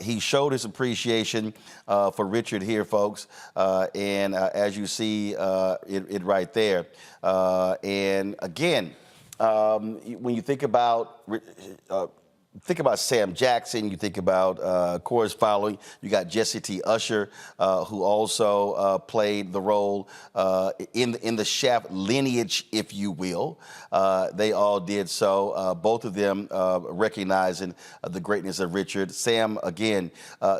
He showed his appreciation for Richard here, folks. And as you see it right there. And again, when you think about Sam Jackson, you think about chorus following. You got Jesse T. Usher, who also played the role in the Shaft lineage, if you will. They all did so. Both of them recognizing the greatness of Richard. Sam, again,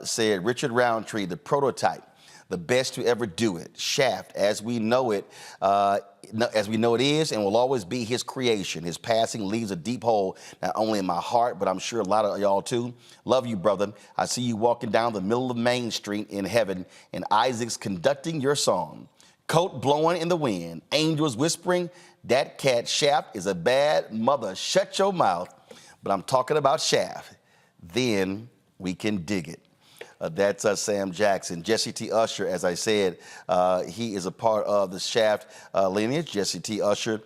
said, Richard Roundtree, the prototype, the best to ever do it. Shaft, as we know it is and will always be his creation. His passing leaves a deep hole, not only in my heart, but I'm sure a lot of y'all too. Love you, brother. I see you walking down the middle of Main Street in heaven, and Isaac's conducting your song. Coat blowing in the wind, angels whispering, that cat Shaft is a bad mother. Shut your mouth. But I'm talking about Shaft. Then we can dig it. That's Sam Jackson. Jesse T. Usher, as I said, he is a part of the Shaft lineage. Jesse T. Usher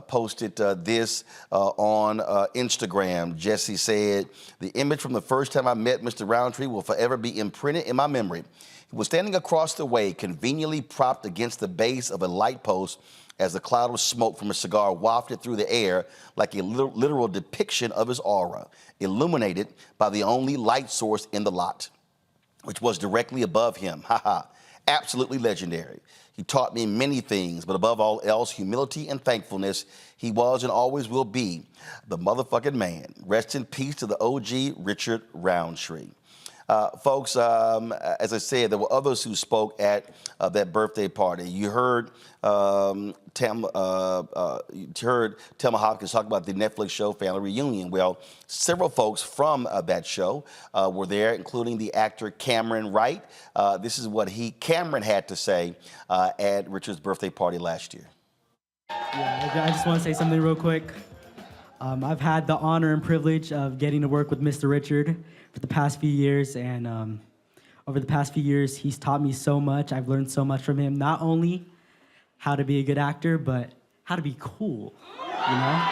posted this on Instagram. Jesse said, "The image from the first time I met Mr. Roundtree will forever be imprinted in my memory. He was standing across the way, conveniently propped against the base of a light post as a cloud of smoke from a cigar wafted through the air like a literal depiction of his aura, illuminated by the only light source in the lot, which was directly above him. Haha, absolutely legendary. He taught me many things, but above all else, humility and thankfulness. He was and always will be the motherfucking man. Rest in peace to the OG Richard Roundtree." Folks, as I said, there were others who spoke at that birthday party. You heard Thelma Hopkins talk about the Netflix show Family Reunion. Well, several folks from that show were there, including the actor Cameron Wright. This is what Cameron had to say at Richard's birthday party last year. Yeah, I just want to say something real quick. I've had the honor and privilege of getting to work with Mr. Richard for the past few years, and over the past few years, he's taught me so much. I've learned so much from him, not only how to be a good actor, but how to be cool, you know?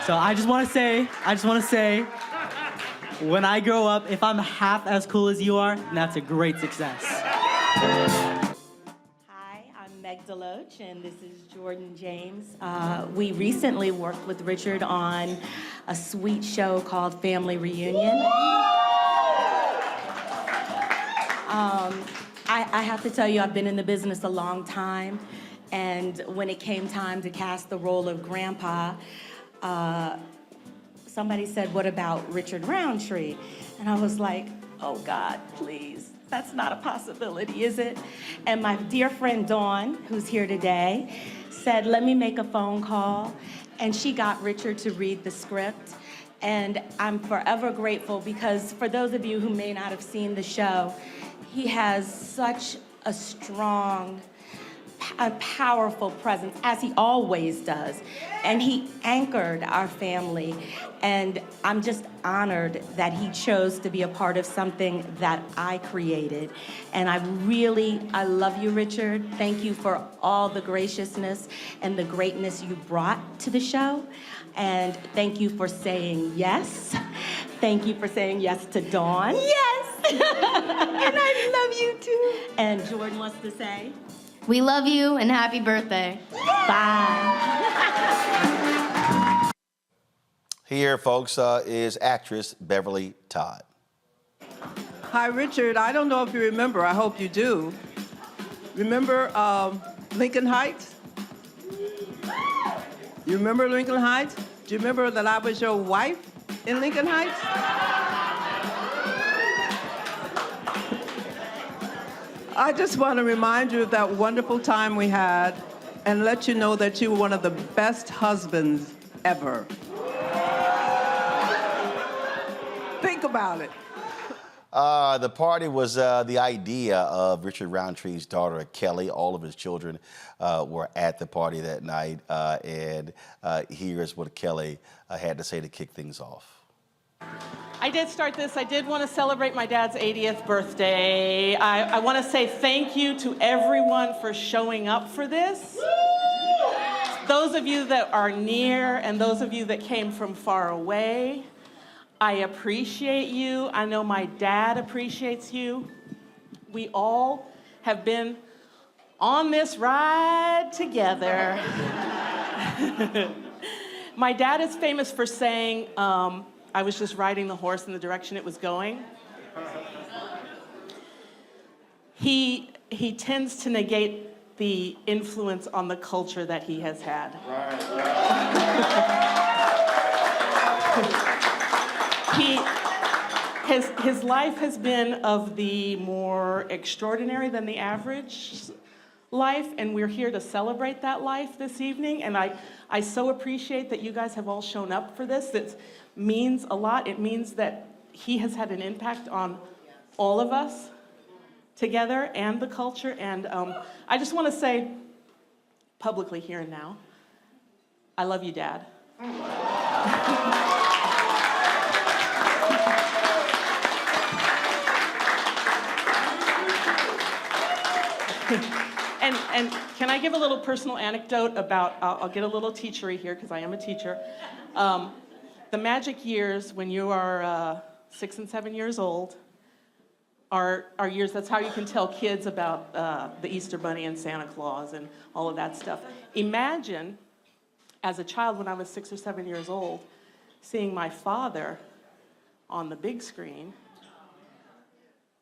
So I just want to say, when I grow up, if I'm half as cool as you are, that's a great success. Meg Deloach, and this is Jordan James. We recently worked with Richard on a sweet show called Family Reunion. I have to tell you, I've been in the business a long time, and when it came time to cast the role of Grandpa, somebody said, "What about Richard Roundtree?" And I was like, "Oh God, please. That's not a possibility, is it?" And my dear friend Dawn, who's here today, said, "Let me make a phone call." And she got Richard to read the script. And I'm forever grateful because for those of you who may not have seen the show, he has such a strong, a powerful presence, as he always does. And he anchored our family. And I'm just honored that he chose to be a part of something that I created. And I love you, Richard. Thank you for all the graciousness and the greatness you brought to the show. And thank you for saying yes. Thank you for saying yes to Dawn. Yes! And I love you too. And Jordan wants to say, "We love you and happy birthday." Bye. Here, folks, is actress Beverly Todd. Hi, Richard. I don't know if you remember. I hope you do. Remember Lincoln Heights? You remember Lincoln Heights? Do you remember that I was your wife in Lincoln Heights? I just want to remind you of that wonderful time we had and let you know that you were one of the best husbands ever. Think about it. The party was the idea of Richard Roundtree's daughter, Kelly. All of his children were at the party that night. And here's what Kelly had to say to kick things off. I did start this. I did want to celebrate my dad's 80th birthday. I want to say thank you to everyone for showing up for this. Those of you that are near and those of you that came from far away, I appreciate you. I know my dad appreciates you. We all have been on this ride together. My dad is famous for saying, I was just riding the horse in the direction it was going. He tends to negate the influence on the culture that he has had. His life has been of the more extraordinary than the average life, and we're here to celebrate that life this evening. And I so appreciate that you guys have all shown up for this. It means a lot. It means that he has had an impact on all of us together and the culture. And I just want to say publicly here and now, I love you, Dad. And can I give a little personal anecdote about, I'll get a little teachery here because I am a teacher. The magic years when you are 6 and 7 years old are years, that's how you can tell kids about the Easter Bunny and Santa Claus and all of that stuff. Imagine, as a child when I was 6 or 7 years old, seeing my father on the big screen.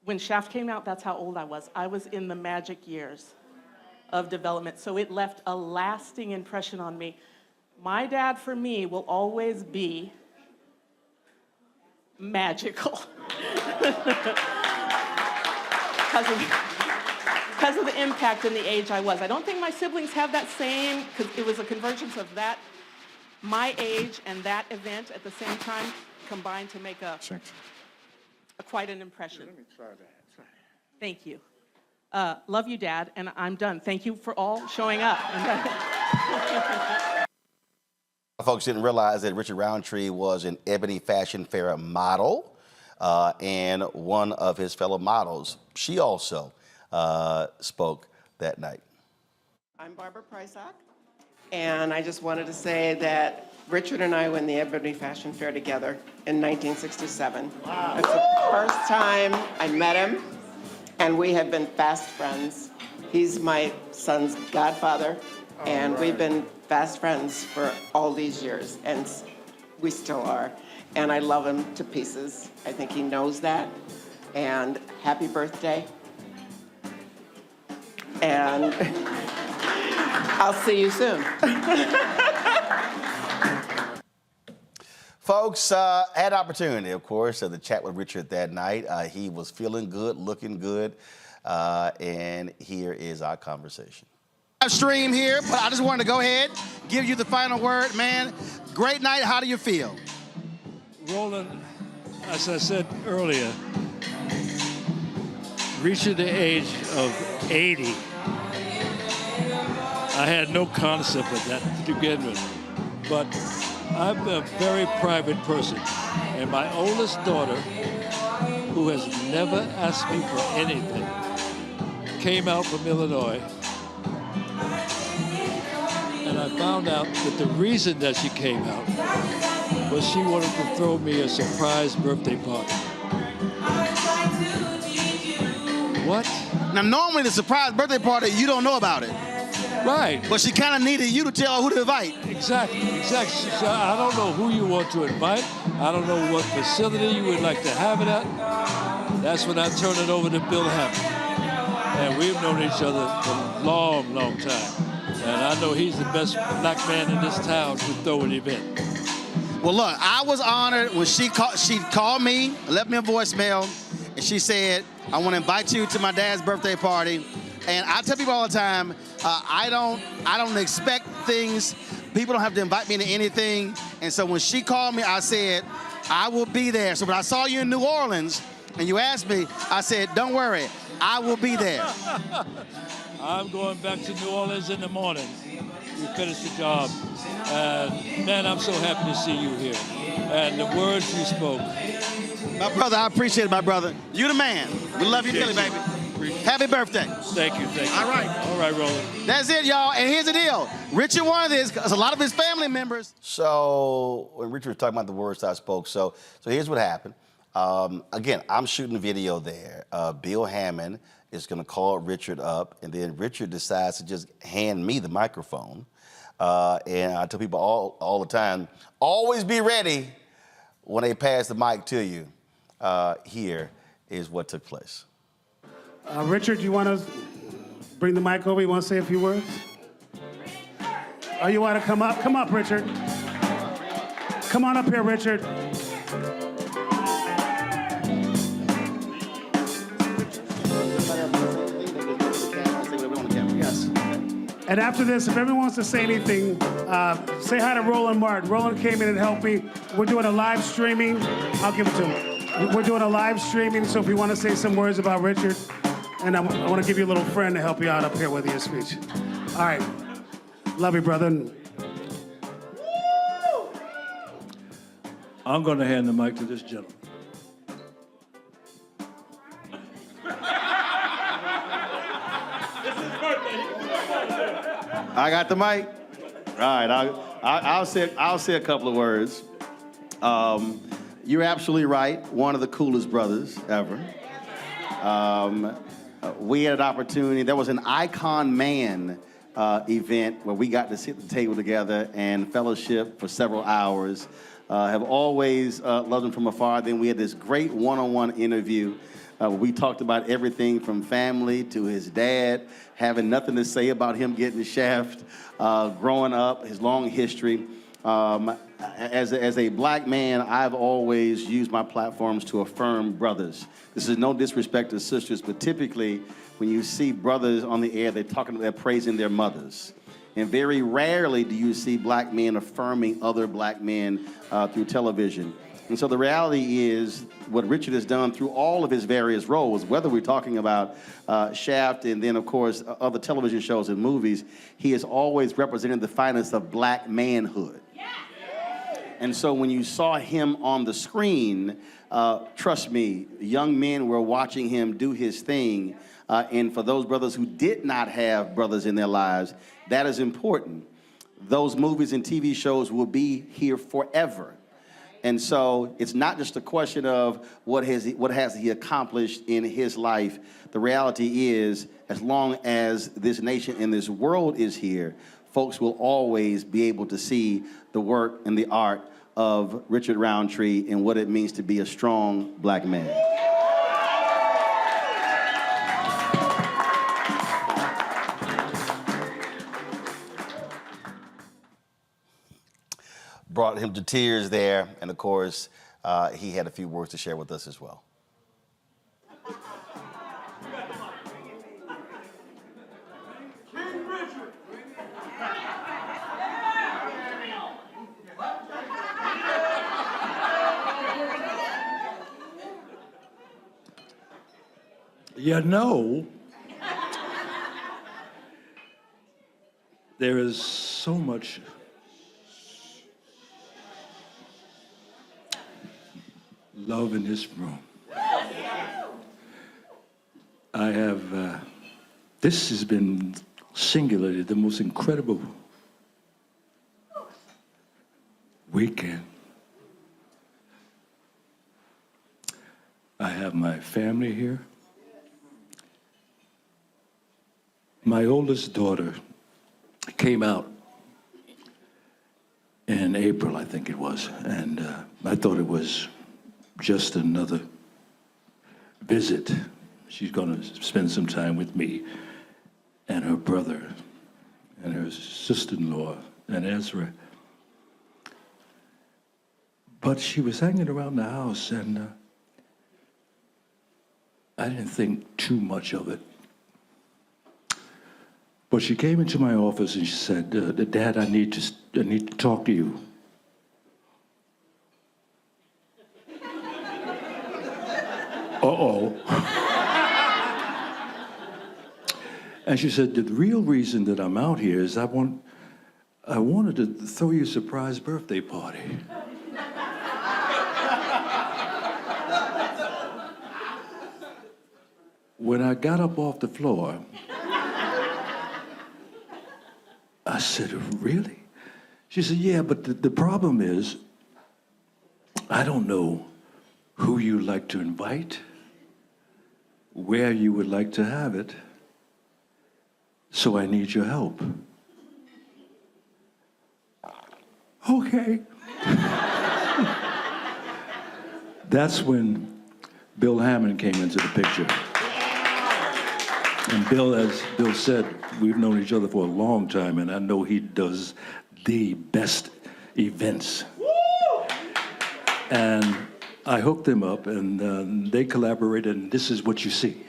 When Shaft came out, that's how old I was. I was in the magic years of development, so it left a lasting impression on me. My dad, for me, will always be magical. Because of the impact and the age I was. I don't think my siblings have that same, because it was a convergence of that, my age and that event at the same time combined to make quite an impression. Let me try that. Thank you. Love you, Dad, and I'm done. Thank you for all showing up. Folks didn't realize that Richard Roundtree was an Ebony Fashion Fair model, and one of his fellow models, she also spoke that night. I'm Barbara Prysock, and I just wanted to say that Richard and I went the Ebony Fashion Fair together in 1967. Wow. It's the first time I met him, and we have been fast friends. He's my son's godfather, and we've been fast friends for all these years, and we still are. And I love him to pieces. I think he knows that. And happy birthday. And I'll see you soon. Folks, had opportunity, of course, to chat with Richard that night. He was feeling good, looking good, and here is our conversation. Live stream here, but I just wanted to go ahead, give you the final word, man. Great night. How do you feel? Roland, as I said earlier, reaching the age of 80, I had no concept of that to begin with. But I'm a very private person, and my oldest daughter, who has never asked me for anything, came out from Illinois, and I found out that the reason that she came out was she wanted to throw me a surprise birthday party. What? Now, normally the surprise birthday party, you don't know about it. Right. But she kind of needed you to tell her who to invite. Exactly. She said, I don't know who you want to invite. I don't know what facility you would like to have it at. That's when I turned it over to Bill Hammond. And we've known each other for a long, long time. And I know he's the best black man in this town to throw an event. Well, look, I was honored when she called me, left me a voicemail, and she said, I want to invite you to my dad's birthday party. And I tell people all the time, I don't expect things. People don't have to invite me to anything. And so when she called me, I said, I will be there. So when I saw you in New Orleans and you asked me, I said, don't worry, I will be there. I'm going back to New Orleans in the morning. We finished the job. And man, I'm so happy to see you here. And the words you spoke. My brother, I appreciate it, my brother. You the man. We love you, Philly, baby. Happy birthday. Thank you. All right. All right, Roland. That's it, y'all. And here's the deal. Richard wanted this because a lot of his family members. So when Richard was talking about the words I spoke, so here's what happened. Again, I'm shooting a video there. Bill Hammond is going to call Richard up, and then Richard decides to just hand me the microphone. And I tell people all the time, always be ready when they pass the mic to you. Here is what took place. Richard, you want to bring the mic over? You want to say a few words? Oh, you want to come up? Come up, Richard. Come on up here, Richard. Yes. And after this, if everyone wants to say anything, say hi to Roland Martin. Roland came in and helped me. We're doing a live streaming. I'll give it to him. We're doing a live streaming, so if you want to say some words about Richard, and I want to give you a little friend to help you out up here with your speech. All right. Love you, brother. I'm going to hand the mic to this gentleman. This is I got the mic. All right, I'll say a couple of words. You're absolutely right. One of the coolest brothers ever. We had an opportunity. There was an Icon Man event where we got to sit at the table together and fellowship for several hours. Have always loved him from afar. Then we had this great one-on-one interview where we talked about everything from family to his dad, having nothing to say about him getting shaft, growing up, his long history. As a black man, I've always used my platforms to affirm brothers. This is no disrespect to sisters, but typically when you see brothers on the air, they're praising their mothers. And very rarely do you see black men affirming other black men through television. And so the reality is what Richard has done through all of his various roles, whether we're talking about Shaft and then, of course, other television shows and movies, he has always represented the finest of black manhood. And so when you saw him on the screen, trust me, young men were watching him do his thing. And for those brothers who did not have brothers in their lives, that is important. Those movies and TV shows will be here forever. And so it's not just a question of what has he accomplished in his life. The reality is, as long as this nation and this world is here, folks will always be able to see the work and the art of Richard Roundtree and what it means to be a strong black man. Brought him to tears there, and of course, he had a few words to share with us as well. You know, there is so much love in this room. I have, this has been singularly the most incredible weekend. I have my family here. My oldest daughter came out in April, I think it was, and I thought it was just another visit. She's going to spend some time with me and her brother and her sister-in-law and Ezra. But she was hanging around the house, and I didn't think too much of it. But she came into my office and she said, "Dad, I need to talk to you." Uh-oh. And she said, "The real reason that I'm out here is I wanted to throw you a surprise birthday party." When I got up off the floor, I said, "Really?" She said, "Yeah, but the problem is, I don't know who you like to invite, where you would like to have it, so I need your help." Okay. That's when Bill Hammond came into the picture. And Bill, as Bill said, we've known each other for a long time, and I know he does the best events. And I hooked them up, and they collaborated, and this is what you see.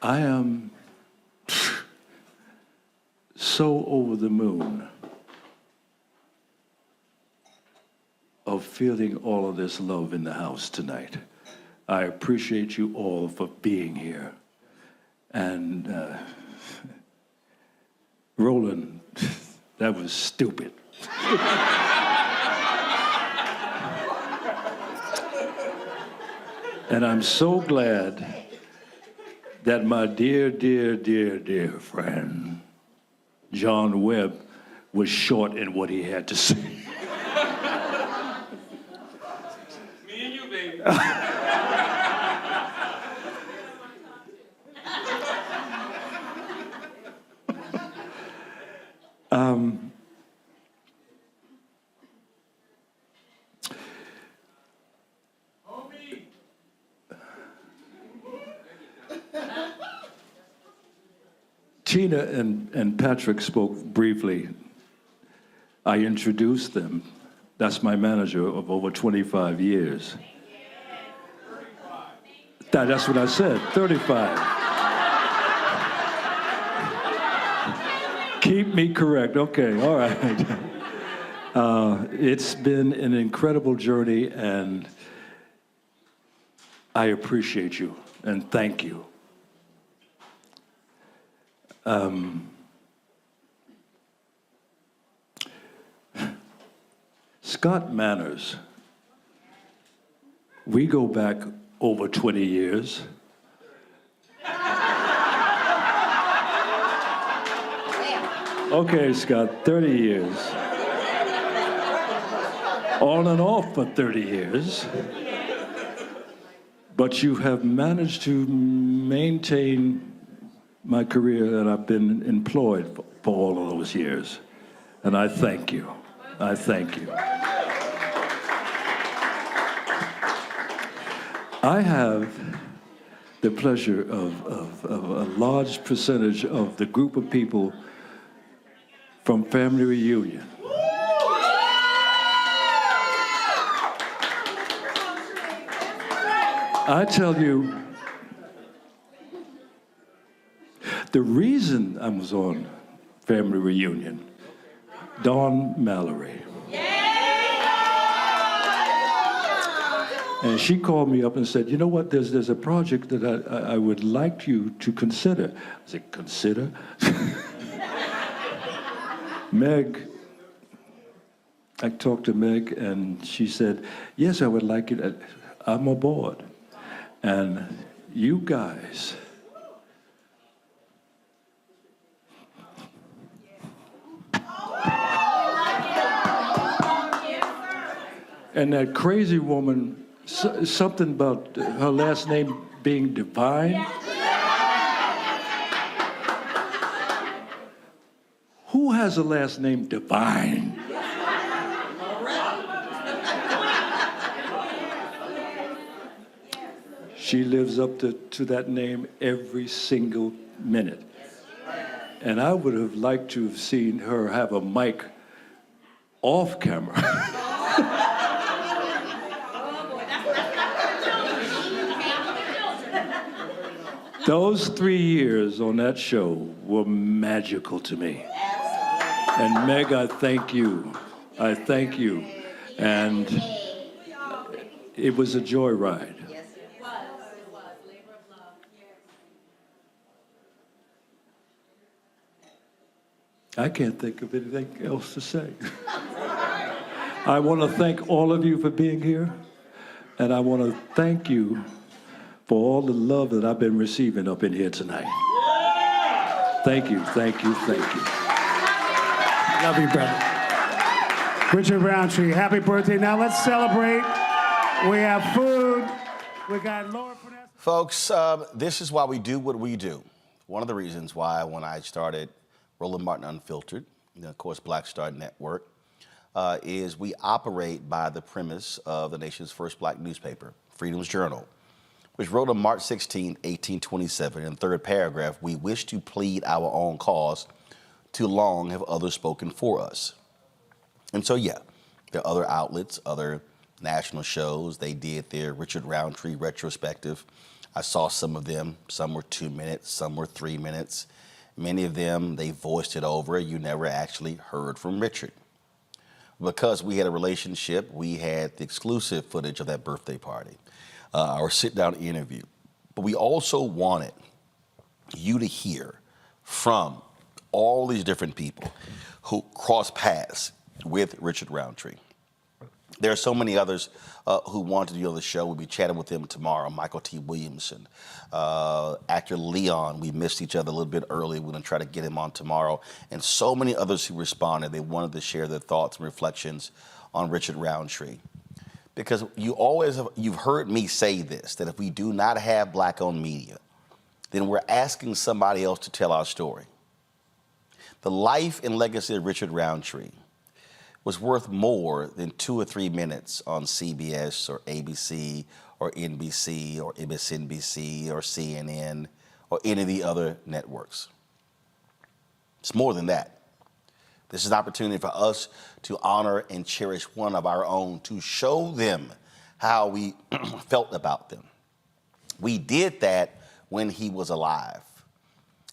I am so over the moon of feeling all of this love in the house tonight. I appreciate you all for being here. And Roland, that was stupid. And I'm so glad that my dear, dear, dear, dear friend, John Webb, was short in what he had to say. Me and you, baby. Tina and Patrick spoke briefly. I introduced them. That's my manager of over 25 years. That's what I said, 35. Keep me correct, okay, all right. It's been an incredible journey, and I appreciate you, and thank you. Scott Manners, we go back over 20 years. Okay, Scott, 30 years. On and off for 30 years. But you have managed to maintain my career, and I've been employed for all of those years. And I thank you. I thank you. I have the pleasure of a large percentage of the group of people from Family Reunion. I tell you, the reason I was on Family Reunion, Dawn Mallory. And she called me up and said, you know what, there's a project that I would like you to consider. I said, consider? Meg, I talked to Meg, and she said, yes, I would like it. I'm aboard. And you guys, and that crazy woman, something about her last name being Divine. Who has a last name Divine? She lives up to that name every single minute. And I would have liked to have seen her have a mic off camera. Those 3 years on that show were magical to me. And Meg, I thank you. I thank you. And it was a joyride. I can't think of anything else to say. I want to thank all of you for being here, and I want to thank you for all the love that I've been receiving up in here tonight. Thank you, thank you, thank you. Love you, brother. Richard Roundtree, happy birthday. Now let's celebrate. We have food. We got Laura. Folks, this is why we do what we do. One of the reasons why when I started Roland Martin Unfiltered, and of course Black Star Network, is we operate by the premise of the nation's first black newspaper, Freedom's Journal, which wrote on March 16, 1827, in the third paragraph, we wish to plead our own cause, too long have others spoken for us. And so, yeah, there are other outlets, other national shows. They did their Richard Roundtree retrospective. I saw some of them. Some were 2 minutes, some were 3 minutes. Many of them, they voiced it over. You never actually heard from Richard. Because we had a relationship, we had the exclusive footage of that birthday party, our sit-down interview. But we also wanted you to hear from all these different people who cross paths with Richard Roundtree. There are so many others who want to do the show. We'll be chatting with them tomorrow. Michael T. Williamson, actor actor Leon. We missed each other a little bit early. We're going to try to get him on tomorrow. And so many others who responded. They wanted to share their thoughts and reflections on Richard Roundtree. Because you've heard me say this, that if we do not have black-owned media, then we're asking somebody else to tell our story. The life and legacy of Richard Roundtree was worth more than 2 or 3 minutes on CBS or ABC or NBC or MSNBC or CNN or any of the other networks. It's more than that. This is an opportunity for us to honor and cherish one of our own, to show them how we felt about them. We did that when he was alive.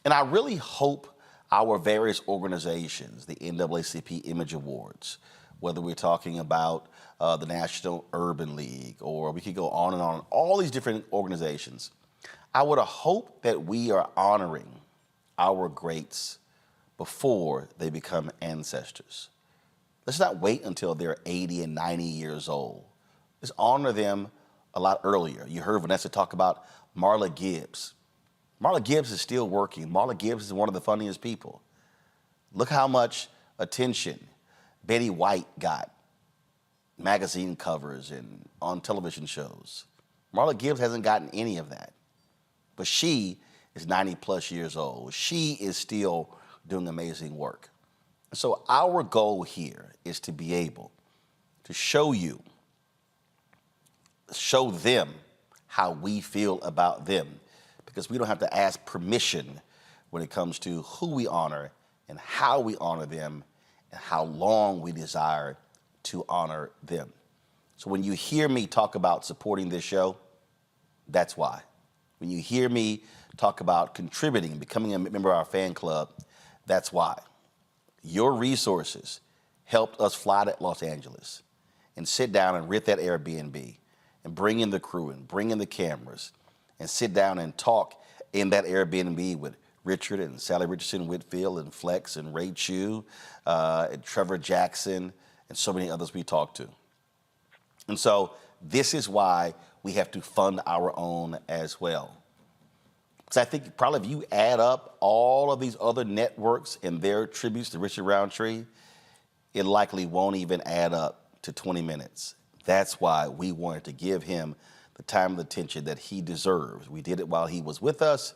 And I really hope our various organizations, the NAACP Image Awards, whether we're talking about the National Urban League, or we could go on and on, all these different organizations, I would hope that we are honoring our greats before they become ancestors. Let's not wait until they're 80 and 90 years old. Let's honor them a lot earlier. You heard Vanessa talk about Marla Gibbs. Marla Gibbs is still working. Marla Gibbs is one of the funniest people. Look how much attention Betty White got, magazine covers and on television shows. Marla Gibbs hasn't gotten any of that. But she is 90 plus years old. She is still doing amazing work. So our goal here is to be able to show them how we feel about them, because we don't have to ask permission when it comes to who we honor and how we honor them and how long we desire to honor them. So when you hear me talk about supporting this show, that's why. When you hear me talk about contributing and becoming a member of our fan club, that's why. Your resources helped us fly to Los Angeles and sit down and rent that Airbnb and bring in the crew and bring in the cameras and sit down and talk in that Airbnb with Richard and Sally Richardson Whitfield and Flex and Ray Chu and Trevor Jackson and so many others we talked to. And so this is why we have to fund our own as well. Because I think probably if you add up all of these other networks and their tributes to Richard Roundtree, it likely won't even add up to 20 minutes. That's why we wanted to give him the time and attention that he deserves. We did it while he was with us,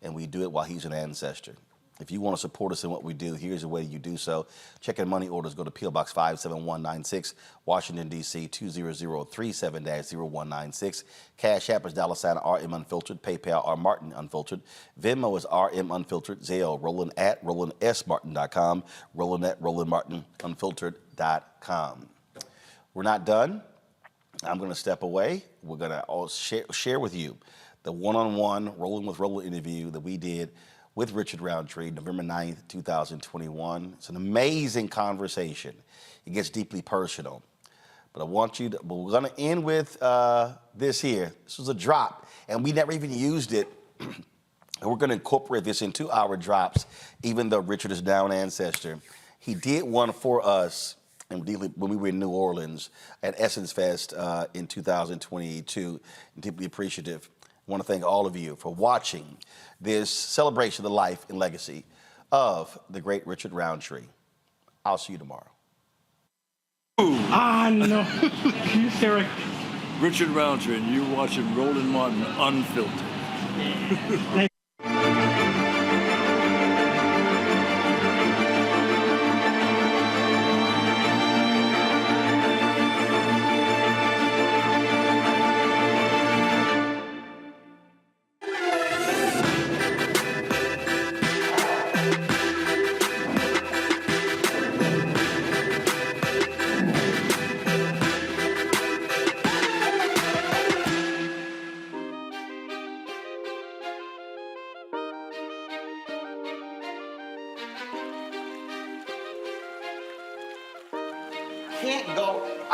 and we do it while he's an ancestor. If you want to support us in what we do, here's the way you do so. Check in money orders. Go to P.O. Box 57196, Washington, D.C. 20037-0196. Cash App is $RM Unfiltered. PayPal R Martin Unfiltered. Venmo is RM Unfiltered. Zelle Roland at RolandSMartin.com. Roland at RolandMartinUnfiltered.com. We're not done. I'm going to step away. We're going to all share with you the one-on-one Roland with Roland interview that we did with Richard Roundtree, November 9th, 2021. It's an amazing conversation. It gets deeply personal. But we're going to end with this here. This was a drop, and we never even used it. And we're going to incorporate this into our drops, even though Richard is now an ancestor. He did one for us when we were in New Orleans at Essence Fest in 2022. Deeply appreciative. I want to thank all of you for watching this celebration of the life and legacy of the great Richard Roundtree. I'll see you tomorrow. No. Derek. Richard Roundtree, and you're watching Roland Martin Unfiltered.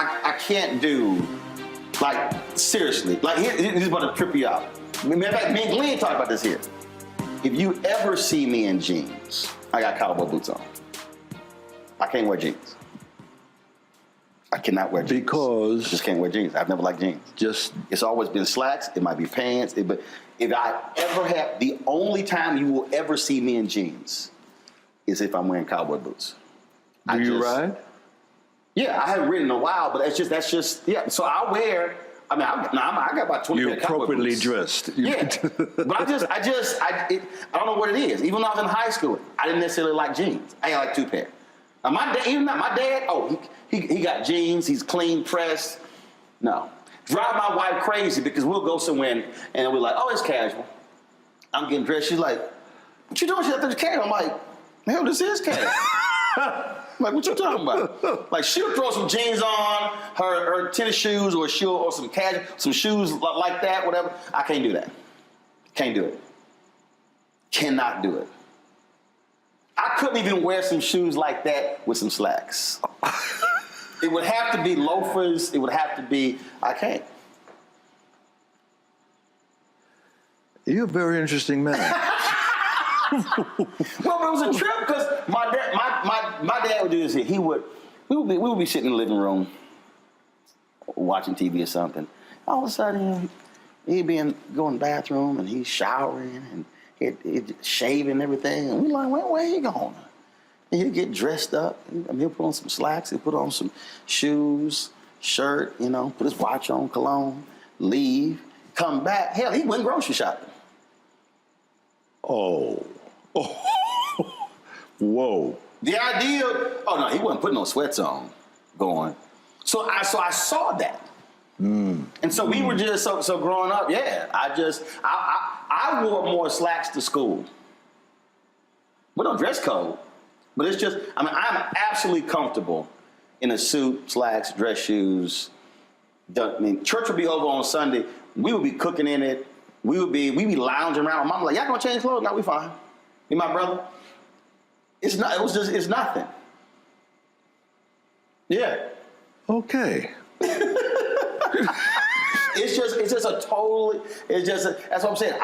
I can't do, like, seriously. Like, here's about to trip you out. Me and Glenn talked about this here. If you ever see me in jeans, I got cowboy boots on. I can't wear jeans. I cannot wear jeans. Because? I just can't wear jeans. I've never liked jeans. It's always been slacks. It might be pants. But if I ever have, the only time you will ever see me in jeans is if I'm wearing cowboy boots. Do you ride? Yeah, I haven't ridden in a while, but that's just, yeah. So I wear, I mean, I got about 20 You're pair of cowboy appropriately boots. dressed. Yeah, but I don't know what it is. Even when I was in high school, I didn't necessarily like jeans. I had like 2 pair. Now my dad, oh, he got jeans, he's clean pressed. No. Drive my wife crazy because we'll go somewhere and we're like, oh, it's casual. I'm getting dressed. She's like, what you doing? She's like, it's casual. I'm like, hell, this is casual. Like, what you talking about? Like, she'll throw some jeans on, her tennis shoes, or some casual, some shoes like that, whatever. I can't do that. Can't do it. Cannot do it. I couldn't even wear some shoes like that with some slacks. It would have to be loafers. It would have to be, I can't. You're a very interesting man. Well, it was a trip because my dad would do this. We would be sitting in the living room watching TV or something. All of a sudden, he'd be going to the bathroom and he's showering and he'd shaving and everything. And we're like, where he going? And he'd get dressed up. And he'll put on some slacks. He'll put on some shoes, shirt, put his watch on, cologne, leave, come back. Hell, he went grocery shopping. Oh. Whoa. The idea, he wasn't putting no sweats on going. So I saw that. And so we were just, so growing up, yeah, I wore more slacks to school. We don't dress code, but it's just, I'm absolutely comfortable in a suit, slacks, dress shoes. Church would be over on Sunday. We would be cooking in it. We'd be lounging around. Mom was like, y'all gonna change clothes? No, we fine. Me and my brother. It's nothing. Yeah. Okay. It's just a totally, that's what I'm saying.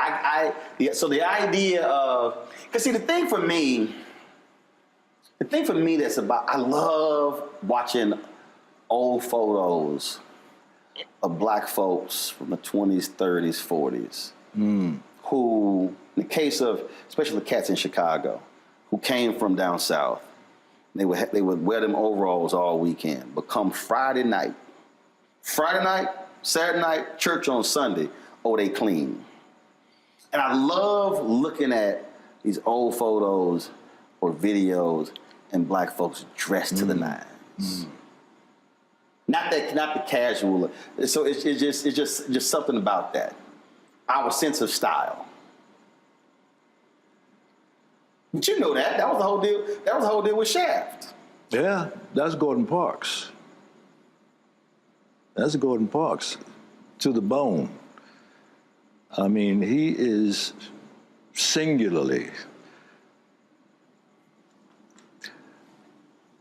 So the idea of, because see, the thing for me that's about, I love watching old photos of black folks from the 20s, 30s, 40s, who, in the case of, especially the cats in Chicago, who came from down south, they would wear them overalls all weekend, but come Friday night, Saturday night, church on Sunday, they clean. And I love looking at these old photos or videos and black folks dressed to the nines. Not the casual. So it's just something about that. Our sense of style. But you know that. That was the whole deal. That was the whole deal with Shaft. Yeah, that's Gordon Parks. That's Gordon Parks to the bone. I mean, he is singularly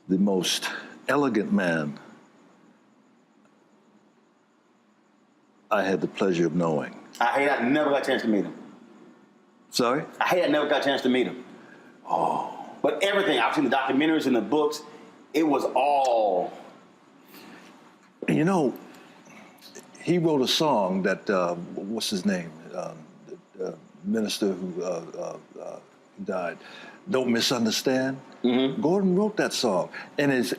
the most elegant man I had the pleasure of knowing. I never got a chance to meet him. Sorry? I never got a chance to meet him. Oh. But everything, I've seen the documentaries and the books, it was all. You know, he wrote a song that, what's his name? The minister who died, Don't Misunderstand. Mm-hmm. Gordon wrote that song. And it's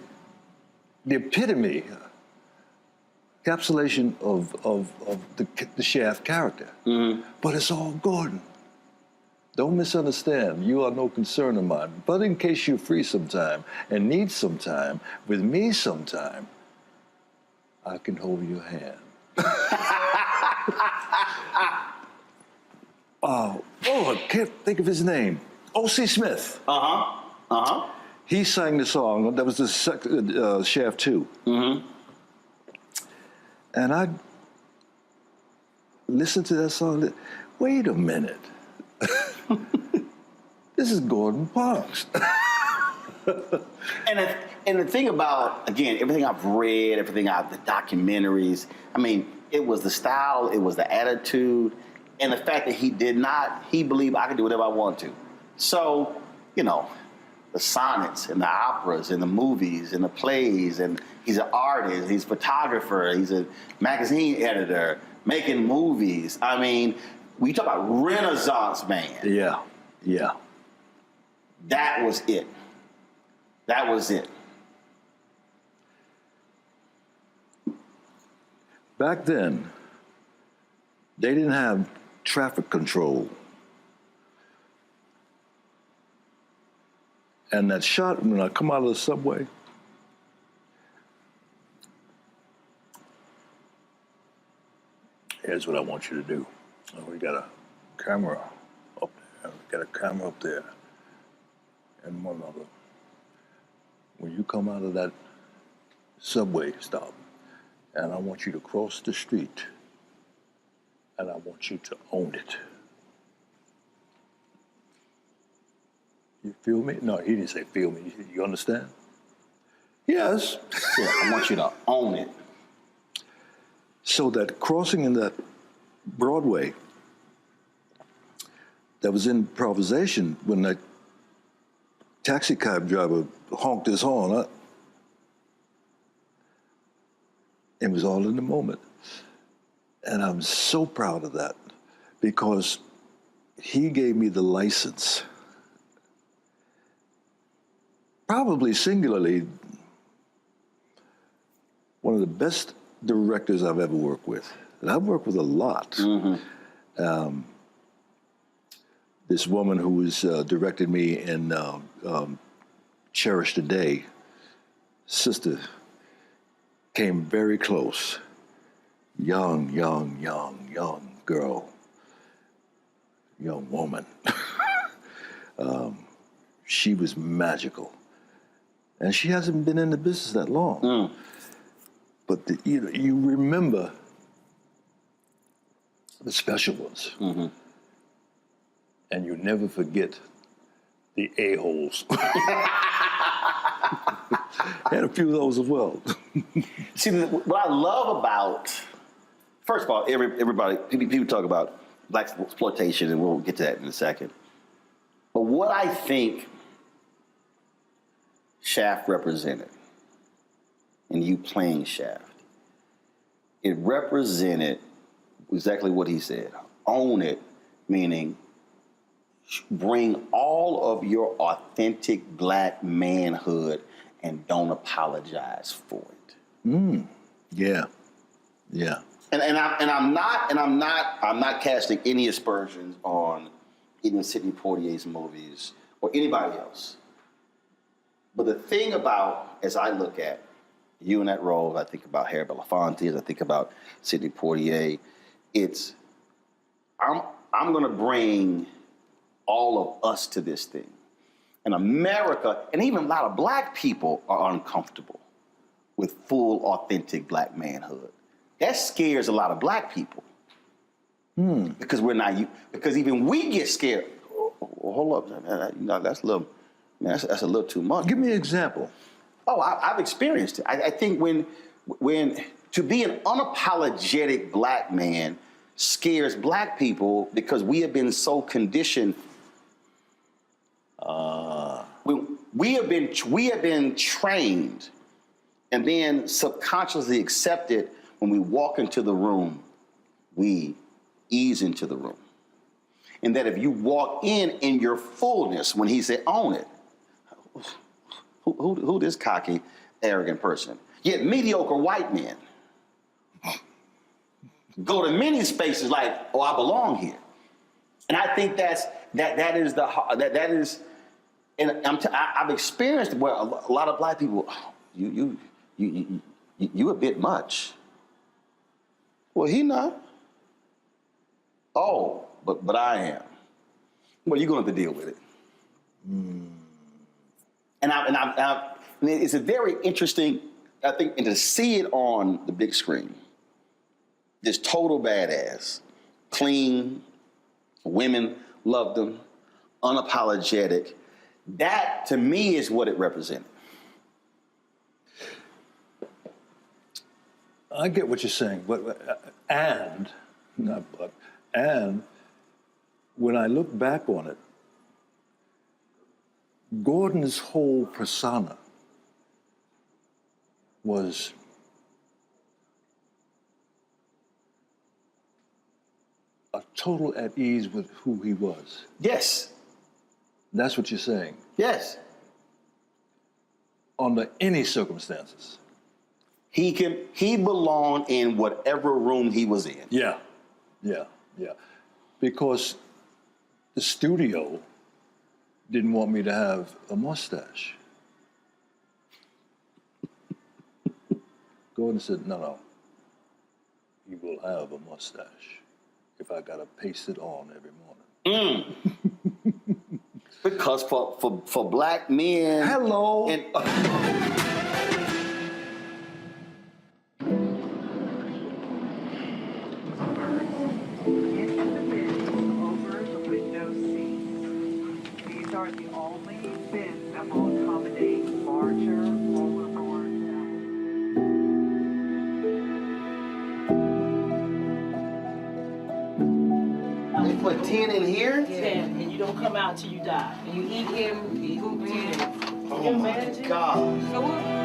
the epitome, encapsulation of the Shaft character. Mm-hmm. But it's all Gordon. Don't misunderstand. You are no concern of mine. But in case you're free sometime and need some time with me sometime, I can hold your hand. I can't think of his name. O.C. Smith. He sang the song. That was the Shaft 2. Mm-hmm. And I listened to that song. Wait a minute. This is Gordon Parks. And the thing about, again, everything I've read, the documentaries, I mean, it was the style, it was the attitude, and the fact that he believed I could do whatever I want to. So, the sonnets and the operas and the movies and the plays, and he's an artist, he's a photographer, he's a magazine editor, making movies. I mean, When you talk about Renaissance man. Yeah, yeah. That was it. That was it. Back then, they didn't have traffic control. And that shot, when I come out of the subway, here's what I want you to do. We got a camera up there. We got a camera up there. And one other. When you come out of that subway stop, and I want you to cross the street, and I want you to own it. You feel me? No, he didn't say feel me. He said, you understand? Yes. Yeah, I want you to own it. So that crossing in that Broadway, that was improvisation when that taxi cab driver honked his horn. It was all in the moment. And I'm so proud of that because he gave me the license, probably singularly, one of the best directors I've ever worked with. And I've worked with a lot. Mm-hmm. This woman who was directed me in Cherish the Day, sister, came very close. Young girl, young woman. She was magical. And she hasn't been in the business that long. Mm. But you remember the special ones. Mm-hmm. And you never forget the a-holes. Had a few of those as well. See, what I love about, first of all, everybody, people talk about black exploitation, and we'll get to that in a second. But what I think Shaft represented, and you playing Shaft, it represented exactly what he said. Own it, meaning bring all of your authentic black manhood and don't apologize for it. Yeah. And I'm not casting any aspersions on even Sidney Poitier's movies or anybody else. But the thing about, as I look at you in that role, I think about Harry Belafonte, as I think about Sidney Poitier, it's I'm going to bring all of us to this thing. And America, and even a lot of black people are uncomfortable with full, authentic black manhood. That scares a lot of black people. Because because even we get scared. Oh, hold up, man. That's a little, man, that's a little too much. Give me an example. Oh, I've experienced it. I think when to be an unapologetic black man scares black people because we have been so conditioned. We have been trained and then subconsciously accepted when we walk into the room, we ease into the room. And that if you walk in your fullness, when he said, own it, who this cocky, arrogant person? Yet mediocre white men go to many spaces like, oh, I belong here. And I think that is, and I've experienced where a lot of black people, you a bit much. Well, he not. Oh, but I am. Well, you're going to have to deal with it. And it's a very interesting, I think, and to see it on the big screen, this total badass, clean, women loved him, unapologetic. That, to me, is what it represented. I get what you're saying, and when I look back on it, Gordon's whole persona was total at ease with who he was. Yes. That's what you're saying. Yes. Under any circumstances. He belonged in whatever room he was in. Yeah. Because the studio didn't want me to have a mustache. Gordon said, no, you will have a mustache if I gotta paste it on every morning. Because for black men. Hello. And, These are the only bins that will accommodate larger rollerboards. They put 10 in here? 10, and you don't come out till you die. And you eat him, he eat 10. Oh my God. So what?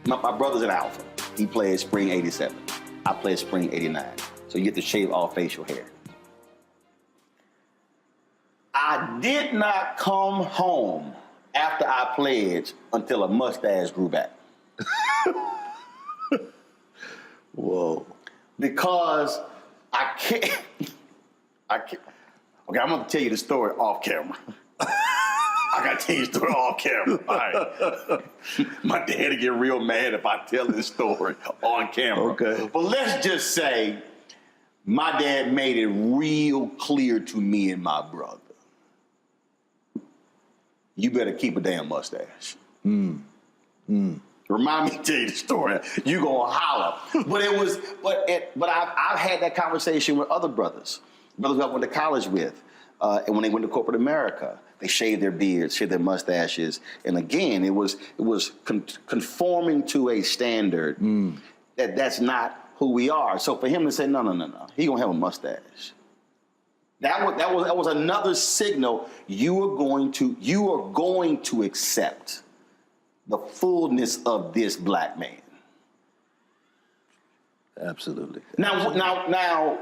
My brother's an Alpha. He played Spring 87. I played Spring 89. So you get to shave all facial hair. I did not come home after I pledged until a mustache grew back. Whoa. Because I can't. Okay, I'm gonna tell you the story off camera. I gotta tell you the story off camera. All right. My dad will get real mad if I tell this story on camera. Okay. But let's just say my dad made it real clear to me and my brother. You better keep a damn mustache. Remind me to tell you the story. You gonna holler. But I've had that conversation with other brothers I went to college with, and when they went to corporate America, they shaved their beards, shaved their mustaches, and again, it was conforming to a standard that's not who we are. So for him to say no, he gonna have a mustache. That was another signal you are going to accept the fullness of this black man. Absolutely. Now,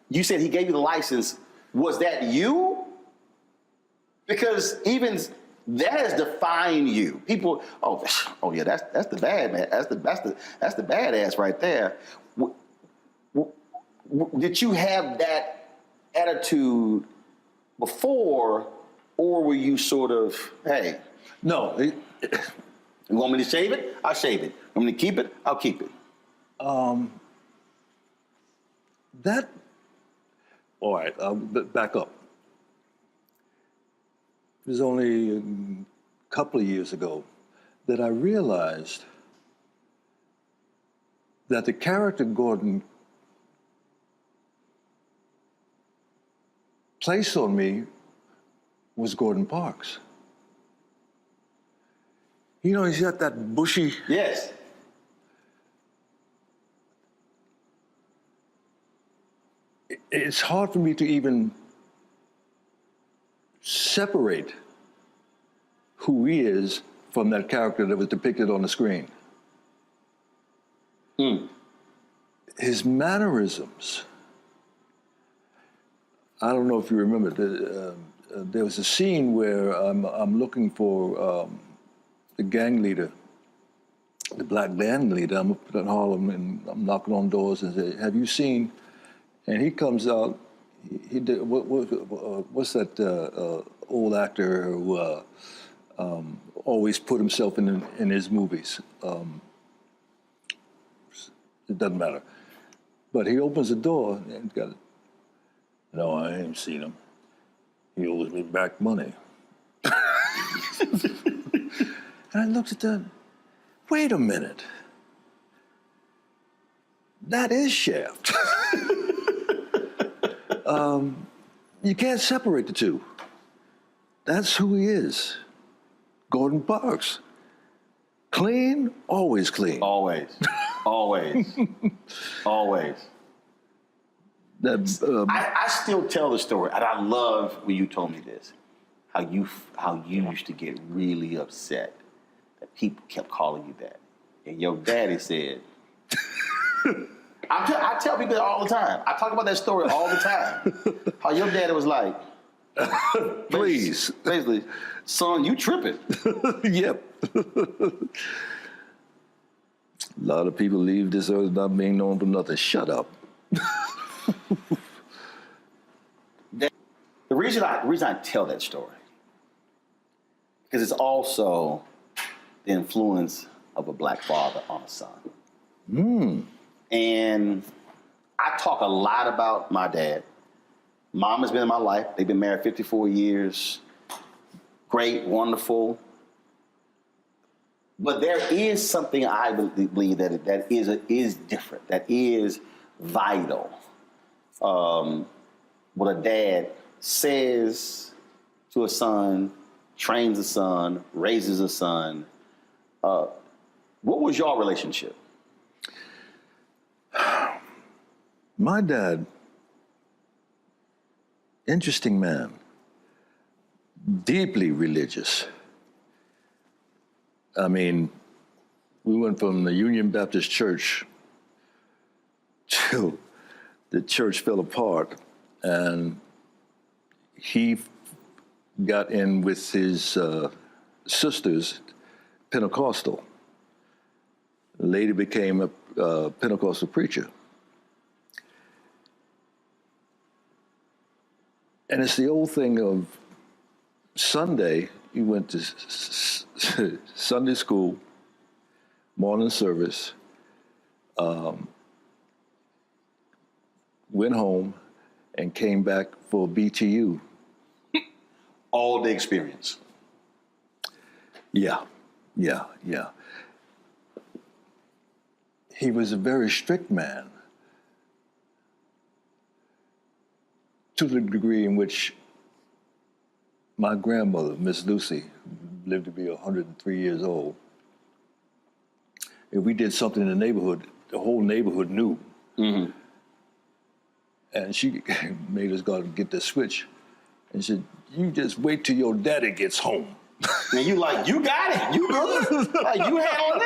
you said he gave you the license. Was that you? Because even that has defined you. People, oh yeah, that's the bad man. That's the badass right there. Did you have that attitude before, or were you sort of, hey? No. You want me to shave it? I'll shave it. You want me to keep it? I'll keep it. All right, back up. It was only a couple of years ago that I realized that the character Gordon placed on me was Gordon Parks. You know, he's got that bushy... Yes. It's hard for me to even separate who he is from that character that was depicted on the screen. His mannerisms. I don't know if you remember, there was a scene where I'm looking for the gang leader, the black gang leader. I'm up in Harlem and I'm knocking on doors and say, have you seen? And he comes out, he did, what's that old actor who always put himself in his movies. It doesn't matter. But he opens the door and got, no, I ain't seen him. He owes me back money. And I looked at that, wait a minute. That is Shaft. You can't separate the two. That's who he is. Gordon Parks. Clean, always clean. Always, always, always. I still tell the story, and I love when you told me this, how you used to get really upset that people kept calling you that. And your daddy said, I tell people that all the time. I talk about that story all the time. How your daddy was like, please. Basically, son, you tripping. Yep. A lot of people leave this earth not being known for nothing. Shut up. The reason I tell that story, because it's also the influence of a black father on a son. And I talk a lot about my dad. Mom has been in my life. They've been married 54 years. Great, wonderful. But there is something I believe that is different, that is vital. What a dad says to a son, trains a son, raises a son. What was your relationship? My dad, interesting man, deeply religious. I mean, we went from the Union Baptist Church till the church fell apart, and he got in with his sisters, Pentecostal. The lady became a Pentecostal preacher. And it's the old thing of Sunday, you went to Sunday school, morning service, went home, and came back for BTU. All day experience. Yeah. He was a very strict man, to the degree in which my grandmother, Miss Lucy, lived to be 103 years old. If we did something in the neighborhood, the whole neighborhood knew. Mm-hmm. And she made us go out and get the switch. And she said, you just wait till your daddy gets home. And you like, you got it, you good, like you handled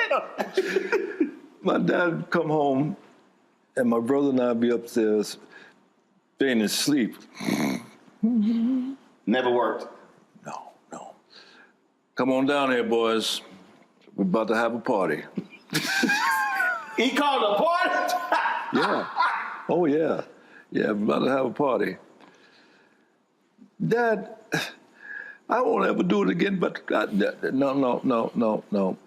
it. My dad would come home, and my brother and I'd be upstairs, fainting asleep. Never worked. No. Come on down here, boys. We're about to have a party. He called a party? Yeah. Oh, yeah. Yeah, we're about to have a party. Dad, I won't ever do it again, but no.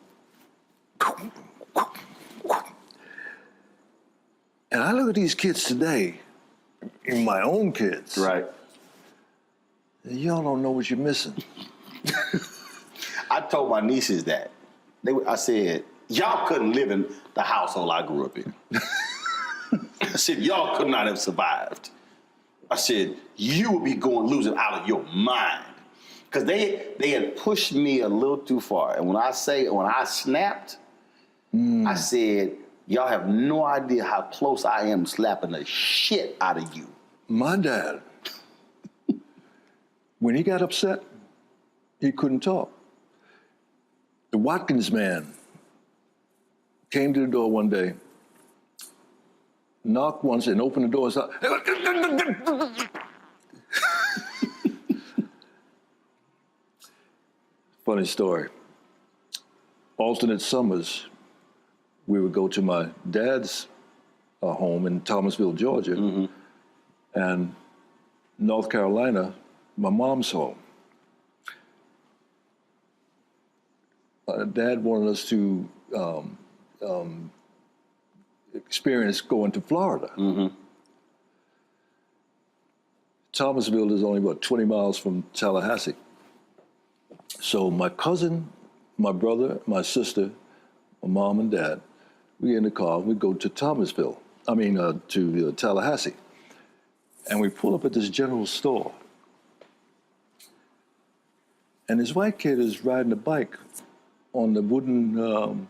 And I look at these kids today, and my own kids. Right. Y'all don't know what you're missing. I told my nieces that. I said, y'all couldn't live in the household I grew up in. I said, y'all could not have survived. I said, you would be losing out of your mind. Because they had pushed me a little too far. And when I snapped, I said, y'all have no idea how close I am slapping the shit out of you. My dad, when he got upset, he couldn't talk. The Watkins man came to the door one day, knocked once and opened the door and said, funny story. Alternate summers, we would go to my dad's home in Thomasville, Georgia, and North Carolina, my mom's home. Dad wanted us to experience going to Florida. Thomasville is only about 20 miles from Tallahassee. So my cousin, my brother, my sister, my mom and dad, we get in the car, we go to Thomasville, to Tallahassee. And we pull up at this general store. And this white kid is riding a bike on the wooden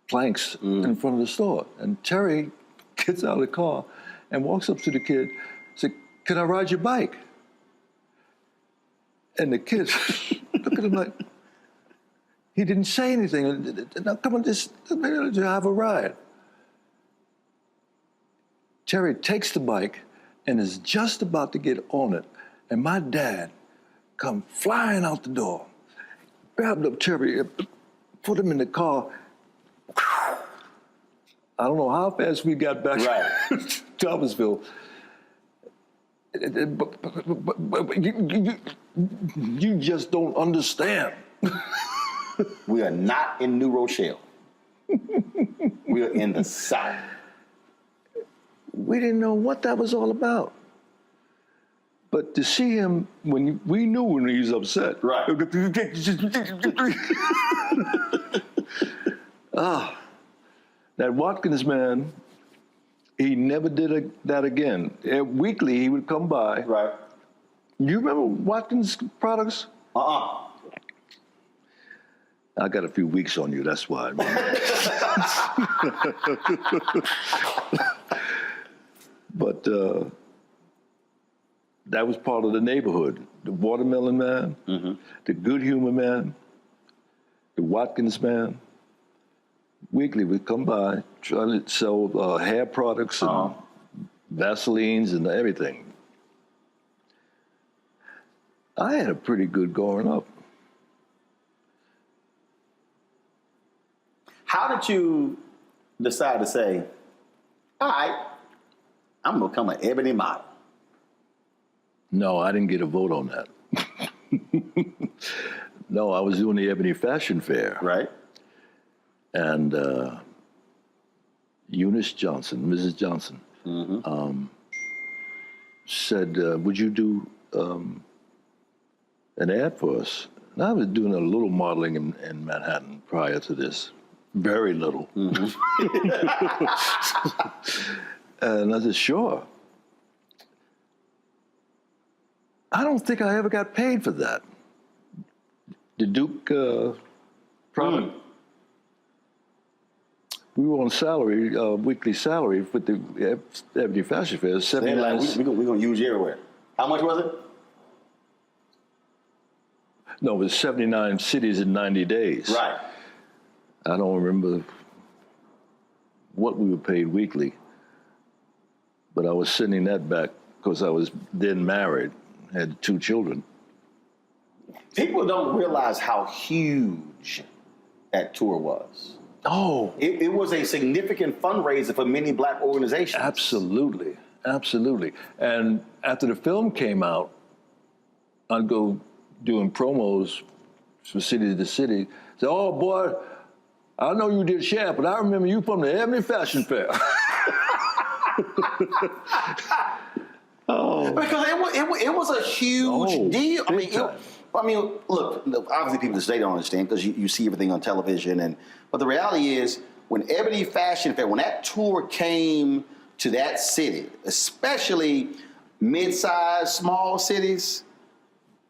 planks in front of the store. And Terry gets out of the car and walks up to the kid, said, "Can I ride your bike?" And the kid look at him like, he didn't say anything. "Now come on, just have a ride." Terry takes the bike and is just about to get on it. And my dad come flying out the door, grabbed up Terry, put him in the car. I don't know how fast we got back to Thomasville. But you just don't understand. We are not in New Rochelle. We are in the South. We didn't know what that was all about. But to see him, we knew when he was upset. Right. That Watkins man, he never did that again. Weekly, he would come by. Right. You remember Watkins products? I got a few weeks on you, that's why. But that was part of the neighborhood. The Watermelon Man, the Good Humor Man, the Watkins Man. Weekly would come by trying to sell hair products and Vaselines and everything. I had a pretty good growing up. How did you decide to say, all right, I'm going to become an ebony model? No, I didn't get a vote on that. No, I was doing the Ebony Fashion Fair. Right. And Eunice Johnson, Mrs. Johnson, said, would you do an ad for us? And I was doing a little modeling in Manhattan prior to this. Very little. And I said, sure. I don't think I ever got paid for that. The Duke product. We were on salary, weekly salary with the Ebony Fashion Fair. 79. We're going to use you everywhere. How much was it? No, it was 79 cities in 90 days. Right. I don't remember what we were paid weekly, but I was sending that back because I was then married, had 2 children. People don't realize how huge that tour was. Oh. It was a significant fundraiser for many black organizations. Absolutely, absolutely. And after the film came out, I'd go doing promos from city to city. Say, oh boy, I know you did Shaft, but I remember you from the Ebony Fashion Fair. Because it was a huge deal. I mean, look, obviously people today don't understand because you see everything on television. But the reality is, when Ebony Fashion Fair, when that tour came to that city, especially mid-sized, small cities,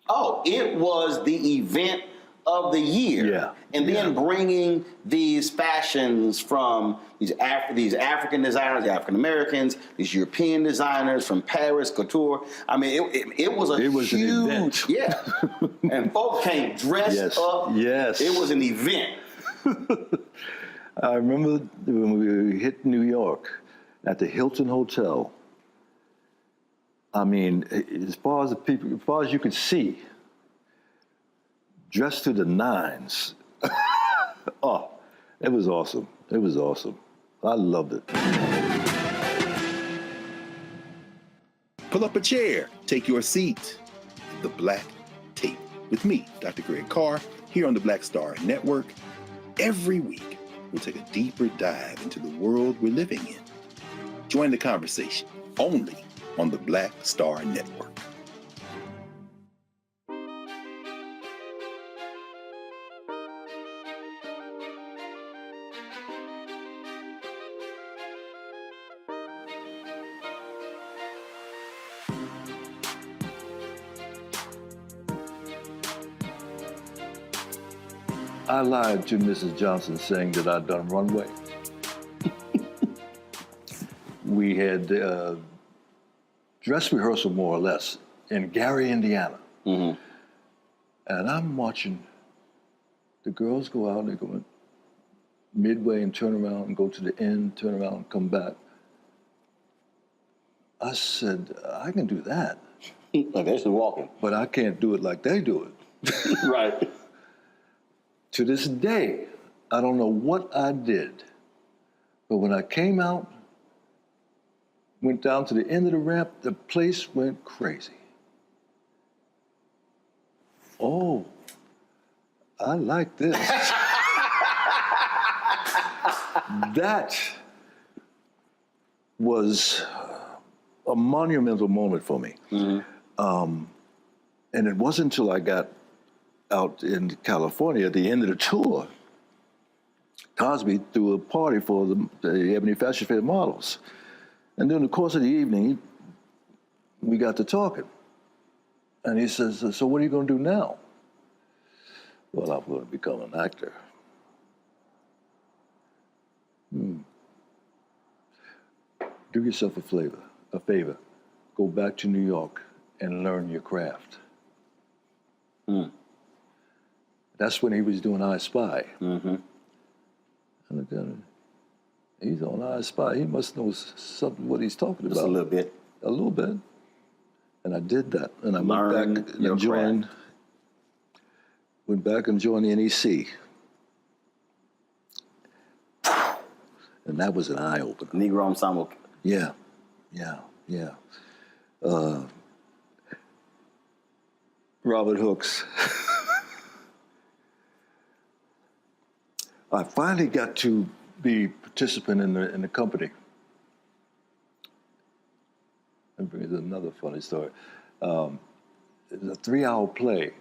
it was the event of the year. Yeah. And then bringing these fashions from these African designers, the African Americans, these European designers from Paris, couture. I mean, it was a huge event. Yeah. And folks came dressed up. Yes. It was an event. I remember when we hit New York at the Hilton Hotel. I mean, as far as you could see, dressed to the nines. It was awesome. It was awesome. I loved it. Pull up a chair, take your seat. The Black Tape with me, Dr. Greg Carr, here on the Black Star Network. Every week, we'll take a deeper dive into the world we're living in. Join the conversation only on the Black Star Network. I lied to Mrs. Johnson saying that I'd done runway. We had dress rehearsal, more or less, in Gary, Indiana. And I'm watching the girls go out, and they go midway and turn around and go to the end, turn around and come back. I said, I can do that. Like they're still walking. But I can't do it like they do it. Right. To this day, I don't know what I did, but when I came out, went down to the end of the ramp, the place went crazy. Oh, I like this. That was a monumental moment for me. And it wasn't until I got out in California at the end of the tour, Cosby threw a party for the Ebony Fashion Fair models. And during the course of the evening, we got to talking. And he says, so what are you going to do now? Well, I'm going to become an actor. Do yourself a favor. Go back to New York and learn your craft. That's when he was doing I Spy. And again, he's on I Spy. He must know something what he's talking about. Just a little bit. A little bit. And I did that. And I went back and joined the NEC. And that was an eye-opener. Negro Ensemble. Yeah. Robert Hooks. I finally got to be a participant in the company. That brings another funny story. It was a 3-hour play,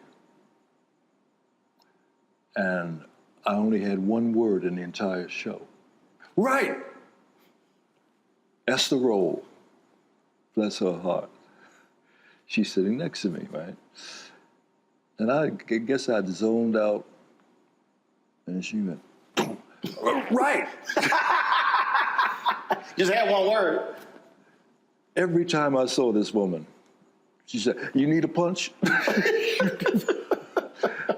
and I only had one word in the entire show. Right! Esther Roll, bless her heart. She's sitting next to me, right? And I guess I'd zoned out, and she went, right! Just had one word. Every time I saw this woman, she said, you need a punch?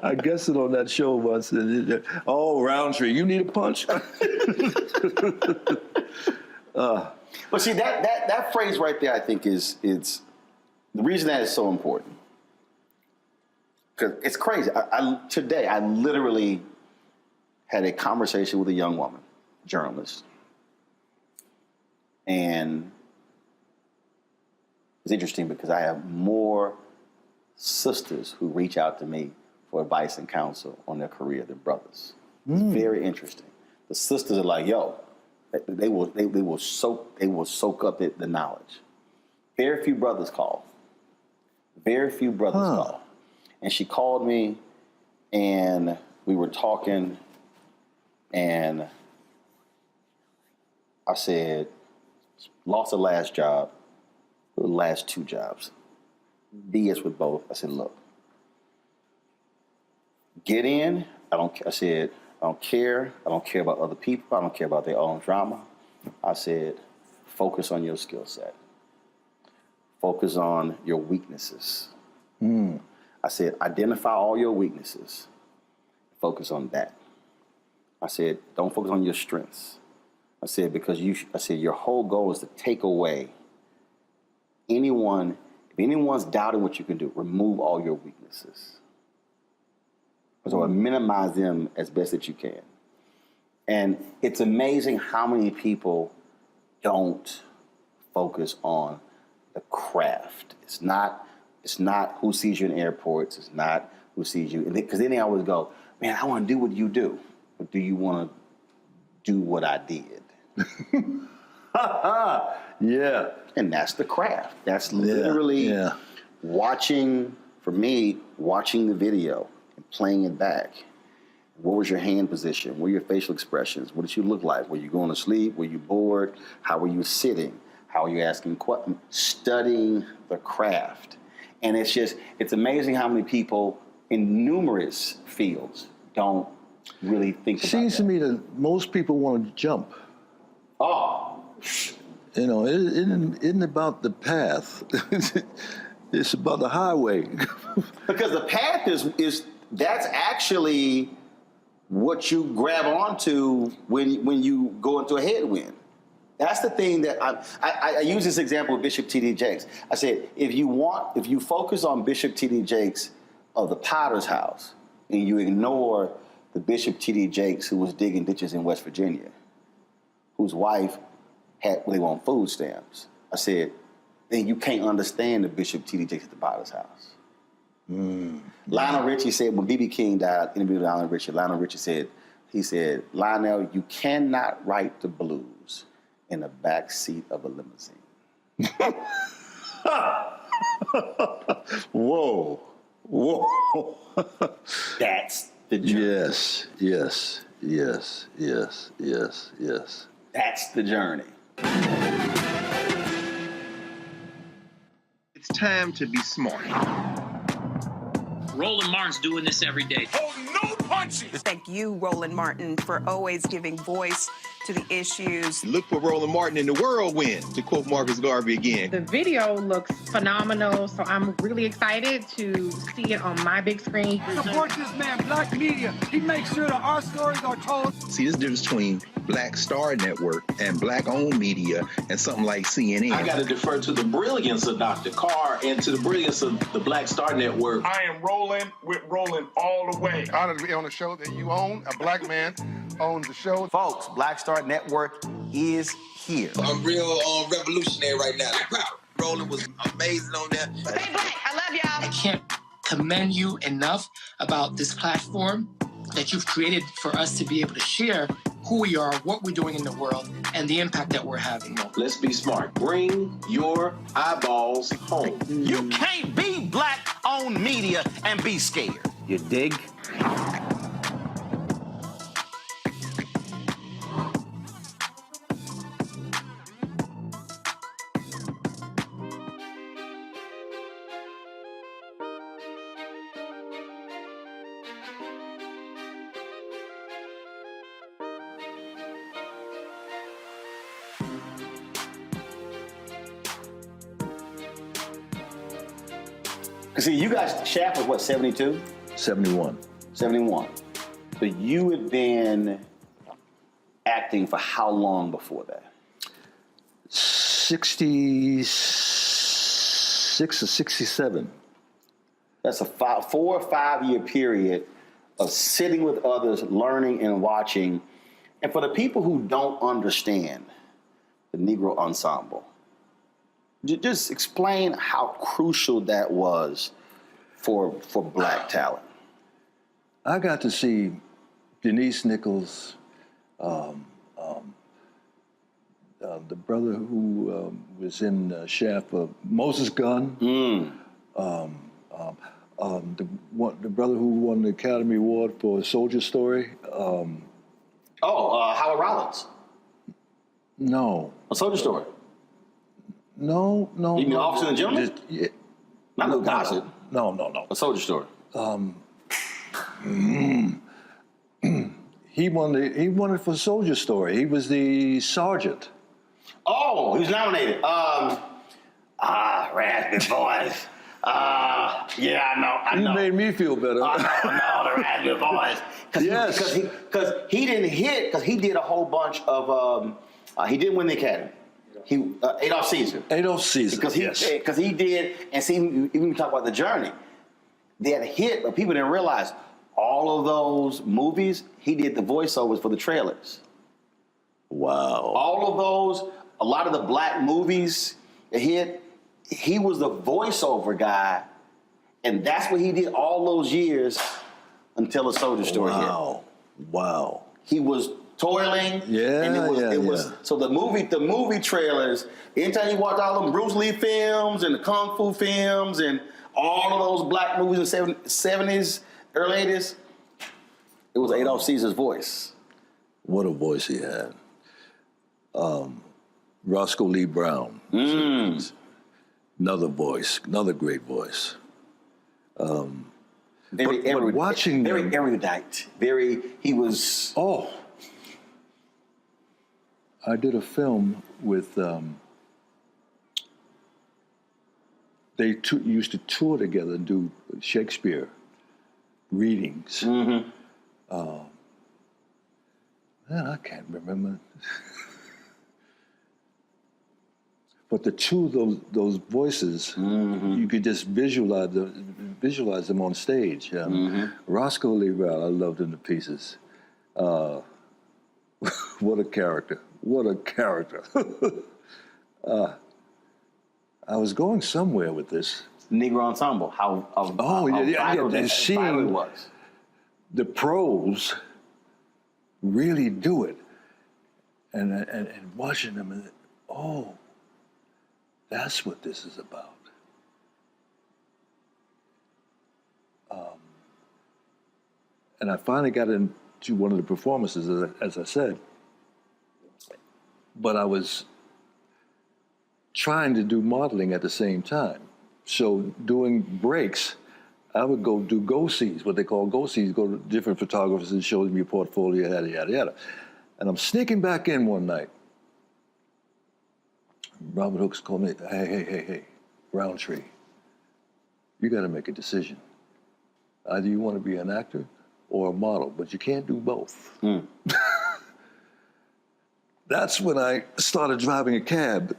I guessed it on that show once. Oh, Roundtree, you need a punch? But see, that phrase right there, I think, is the reason that is so important. Because it's crazy. Today, I literally had a conversation with a young woman, journalist. And it's interesting because I have more sisters who reach out to me for advice and counsel on their career than brothers. It's very interesting. The sisters are like, yo, they will soak up the knowledge. Very few brothers call. And she called me, and we were talking, and I said, lost the last job, the last 2 jobs. BS with both. I said, look, get in. I don't care. I don't care about other people. I don't care about their own drama. I said, focus on your skill set. Focus on your weaknesses. I said, identify all your weaknesses. Focus on that. I said, don't focus on your strengths. I said, because your whole goal is to take away if anyone's doubting what you can do, remove all your weaknesses. So minimize them as best that you can. And it's amazing how many people don't focus on the craft. It's not who sees you in airports. It's not who sees you. Because then they always go, man, I want to do what you do. But do you want to do what I did? Yeah. And that's the craft. That's literally watching, for me, watching the video and playing it back. What was your hand position? What were your facial expressions? What did you look like? Were you going to sleep? Were you bored? How were you sitting? How are you asking questions? Studying the craft. And it's amazing how many people in numerous fields don't really think about that. Seems to me that most people want to jump. Oh. You know, it isn't about the path. It's about the highway. Because the path that's actually what you grab onto when you go into a headwind. That's the thing that I use this example of Bishop T.D. Jakes. I said, if you focus on Bishop T.D. Jakes of the Potter's House and you ignore the Bishop T.D. Jakes who was digging ditches in West Virginia, whose wife they want food stamps, I said, then you can't understand the Bishop T.D. Jakes at the Potter's House. Lionel Richie said, when B.B. King died, interviewed Lionel Richie said, Lionel, you cannot write the blues in the back seat of a limousine. Whoa. That's the journey. Yes. That's the journey. It's time to be smart. Roland Martin's doing this every day. Oh, no punches! Thank you, Roland Martin, for always giving voice to the issues. Look for Roland Martin in the whirlwind, to quote Marcus Garvey again. The video looks phenomenal, so I'm really excited to see it on my big screen. Support this man, Black Media. He makes sure that our stories are told. See, this difference between Black Star Network and Black-owned media and something like CNN. I got to defer to the brilliance of Dr. Carr and to the brilliance of the Black Star Network. I am rolling with Roland all the way. Honored to be on a show that you own. A black man owns the show. Folks, Black Star Network is here. I'm real revolutionary right now. Roland was amazing on that. Stay black. I love y'all. I can't commend you enough about this platform that you've created for us to be able to share who we are, what we're doing in the world, and the impact that we're having. Let's be smart. Bring your eyeballs home. You can't be Black-owned media and be scared. You dig? See, you guys, Shaft was what, 72? 71. 71. So you had been acting for how long before that? 66 or 67. That's a 4 or 5 year period of sitting with others, learning and watching. And for the people who don't understand the Negro Ensemble, just explain how crucial that was for Black talent. I got to see Denise Nichols, the brother who was in Shaft, Moses Gunn, the brother who won the Academy Award for Soldier Story. Howard Rollins. No. A Soldier Story. No. You mean Officer and Gentleman? Not no Gossip. No. A Soldier Story. He won it for Soldier Story. He was the sergeant. Oh, he was nominated. Raspy Boys. Yeah, I know. You made me feel better. No, the Raspy Boys. Yes. Because he didn't hit, because he did a whole bunch of, he didn't win the Academy. Adolph Caesar. Because he did, and see, even when we talk about The Journey, that hit, but people didn't realize all of those movies, he did the voiceovers for the trailers. Wow. All of those, a lot of the Black movies that hit, he was the voiceover guy, And that's what he did all those years until the Soldier Story hit. Wow. He was toiling. Yeah, and it was yeah. so the movie trailers, anytime you watch all them Bruce Lee films and the Kung Fu films and all of those black movies in the 70s, early 80s, it was Adolph Caesar's voice. What a voice he had. Roscoe Lee Brown. Another voice, another great voice. Very erudite. He was... Oh. I did a film with, they used to tour together and do Shakespeare readings. Man, I can't remember. But the two of those voices, you could just visualize them on stage. Roscoe Lee Brown, I loved him to pieces. What a character! What a character! I was going somewhere with this. Negro Ensemble. How vital it was. The pros really do it, and watching them, and that's what this is about. And I finally got into one of the performances, as I said, but I was trying to do modeling at the same time. So doing breaks, I would go do go-sees, what they call go-sees, go to different photographers and show them your portfolio, yada, yada, yada. And I'm sneaking back in one night. Robert Hooks called me, hey, Roundtree, you got to make a decision. Either you want to be an actor or a model, but you can't do both. That's when I started driving a cab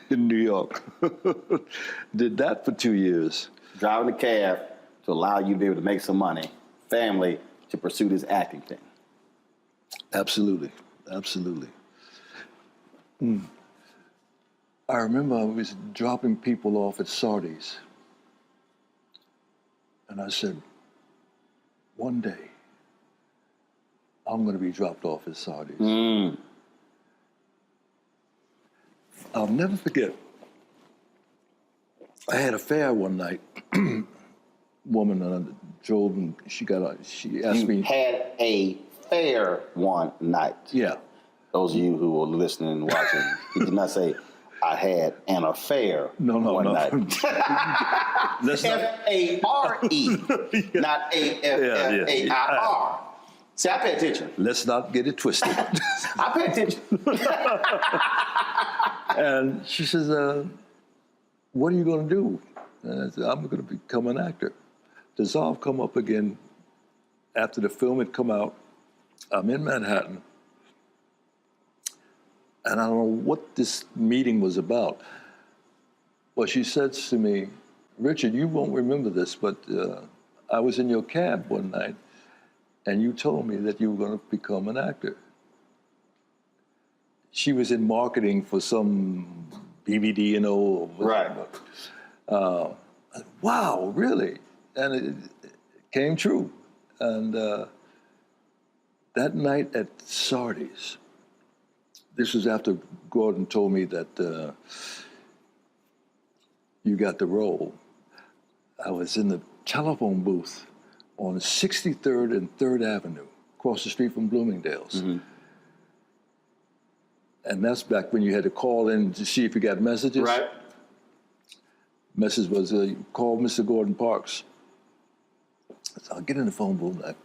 in New York. Did that for 2 years. Driving a cab to allow you to be able to make some money, family to pursue this acting thing. Absolutely, absolutely. I remember I was dropping people off at Sardi's. And I said, one day, I'm going to be dropped off at Sardi's. I'll never forget. I had a fare one night. Woman drove and she asked me. You had a fare one night. Yeah. Those of you who are listening and watching, he did not say, I had an affair one night. F-A-R-E, not A-F-F-A-I-R. See, I pay attention. Let's not get it twisted. I pay attention. And she says, what are you going to do? And I said, I'm going to become an actor. Dissolve come up again after the film had come out. I'm in Manhattan. And I don't know what this meeting was about. But she says to me, Richard, you won't remember this, but I was in your cab one night and you told me that you were going to become an actor. She was in marketing for some BBD, or whatever. Right. Wow, really? And it came true. And that night at Sardi's, this was after Gordon told me that you got the role. I was in the telephone booth on 63rd and 3rd Avenue, across the street from Bloomingdale's. And that's back when you had to call in to see if you got messages. Right. Message was, call Mr. Gordon Parks. So I'll get in the phone booth and I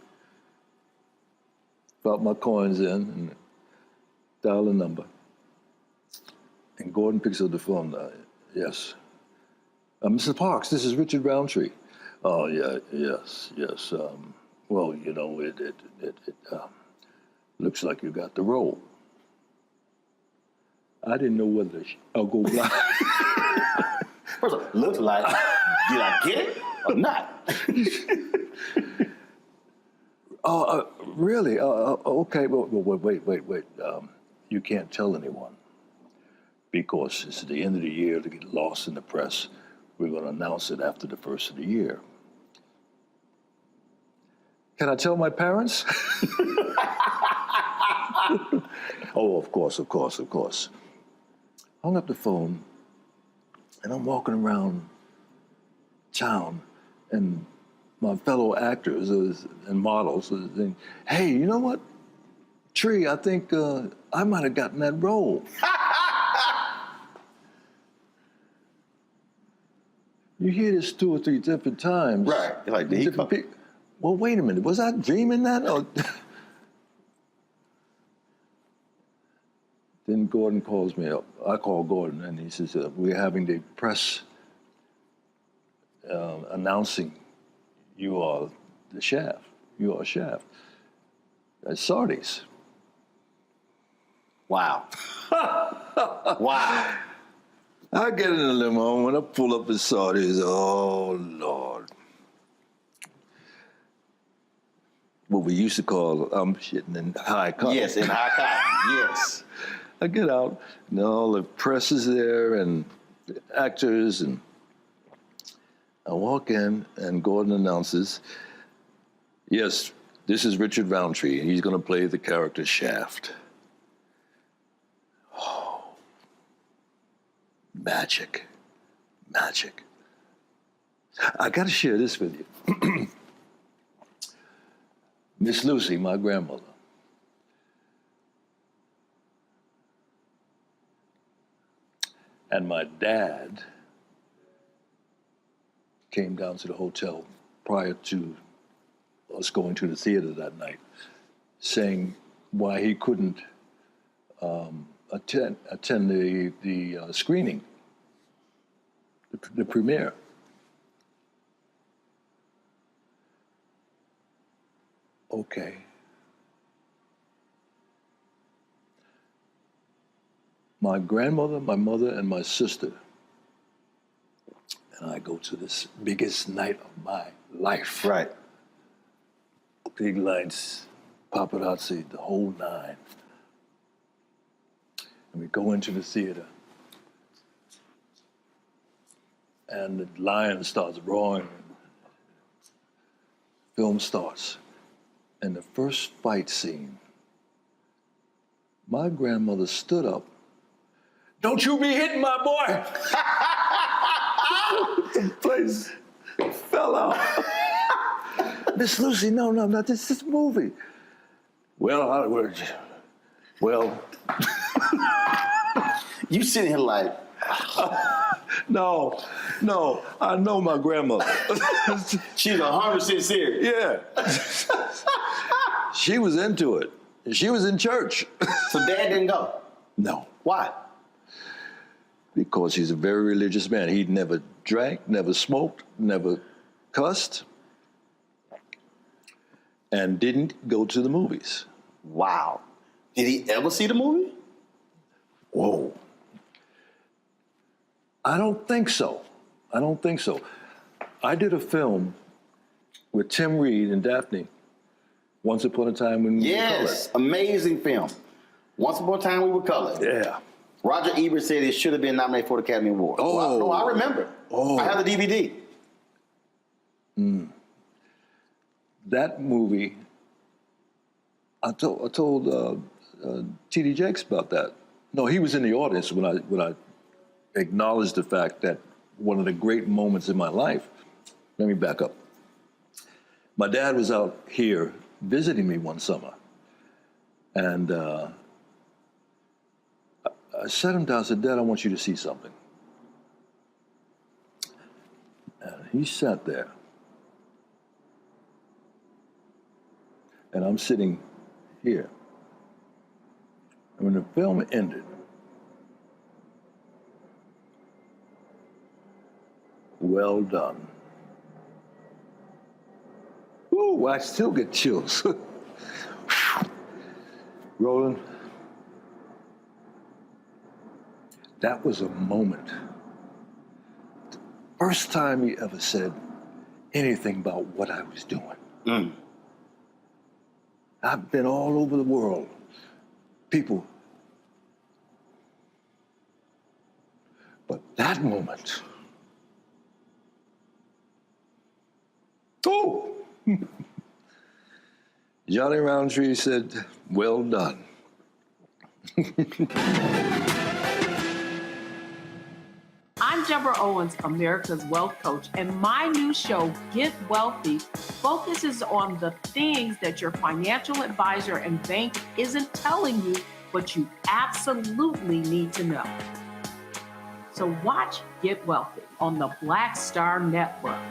drop my coins in and dial a number. And Gordon picks up the phone. Yes. Mr. Parks, this is Richard Roundtree. Oh, yeah, yes. Well, you know, it looks like you got the role. I didn't know whether I'll go blind. First of all, looks like, did I get it or not? Really? Okay, wait. You can't tell anyone because it's the end of the year to get lost in the press. we're going to announce it after the first of the year. Can I tell my parents? Oh, of course. Hung up the phone, and I'm walking around town, and my fellow actors and models are saying, hey, you know what? Tree, I think I might have gotten that role. You hear this 2 or 3 different times. Right. You're like, did he come? Well, wait a minute. Was I dreaming that? Or then Gordon calls me up. I call Gordon, and he says, we're having the press announcing you are the Shaft. You are Shaft. At Sardi's. Wow. Wow. I get in the limo, and when I pull up at Sardi's, oh, Lord. What we used to call, I'm shitting in high cotton. Yes, in high cotton, yes. I get out, and all the press is there, and the actors, and I walk in, and Gordon announces, yes, this is Richard Roundtree, and he's going to play the character Shaft. Oh, magic. I got to share this with you. Miss Lucy, my grandmother, and my dad came down to the hotel prior to us going to the theater that night, saying why he couldn't attend the screening, the premiere. Okay. My grandmother, my mother, and my sister and I go to this biggest night of my life. Right. Big lights, paparazzi, the whole 9. And we go into the theater. And the lion starts roaring. Film starts. And the first fight scene, my grandmother stood up. Don't you be hitting my boy! The place fell out. Miss Lucy, no, not this movie. Well, you sitting here like, no, I know my grandmother. She's 100% serious. Yeah. She was into it. She was in church. So Dad didn't go? No. Why? Because he's a very religious man. He never drank, never smoked, never cussed, and didn't go to the movies. Wow. Did he ever see the movie? Whoa. I don't think so. I did a film with Tim Reed and Daphne, Once Upon a Time When We Were Colored. Yes, amazing film. Once Upon a Time We Were Colored. Yeah. Roger Ebert said it should have been nominated for the Academy Award. Oh. Well, no, I remember. Oh. I have the DVD. That movie, I told T.D. Jakes about that. No, he was in the audience when I acknowledged the fact that one of the great moments in my life. Let me back up. My dad was out here visiting me one summer, and I sat him down and said, Dad, I want you to see something. And he sat there. And I'm sitting here. And when the film ended, well done. Ooh, I still get chills. Roland, that was a moment. The first time he ever said anything about what I was doing. I've been all over the world. People. But that moment, Oh! Johnny Roundtree said, well done. I'm Deborah Owens, America's Wealth Coach, and my new show, Get Wealthy, focuses on the things that your financial advisor and bank isn't telling you, but you absolutely need to know. So watch Get Wealthy on the Black Star Network.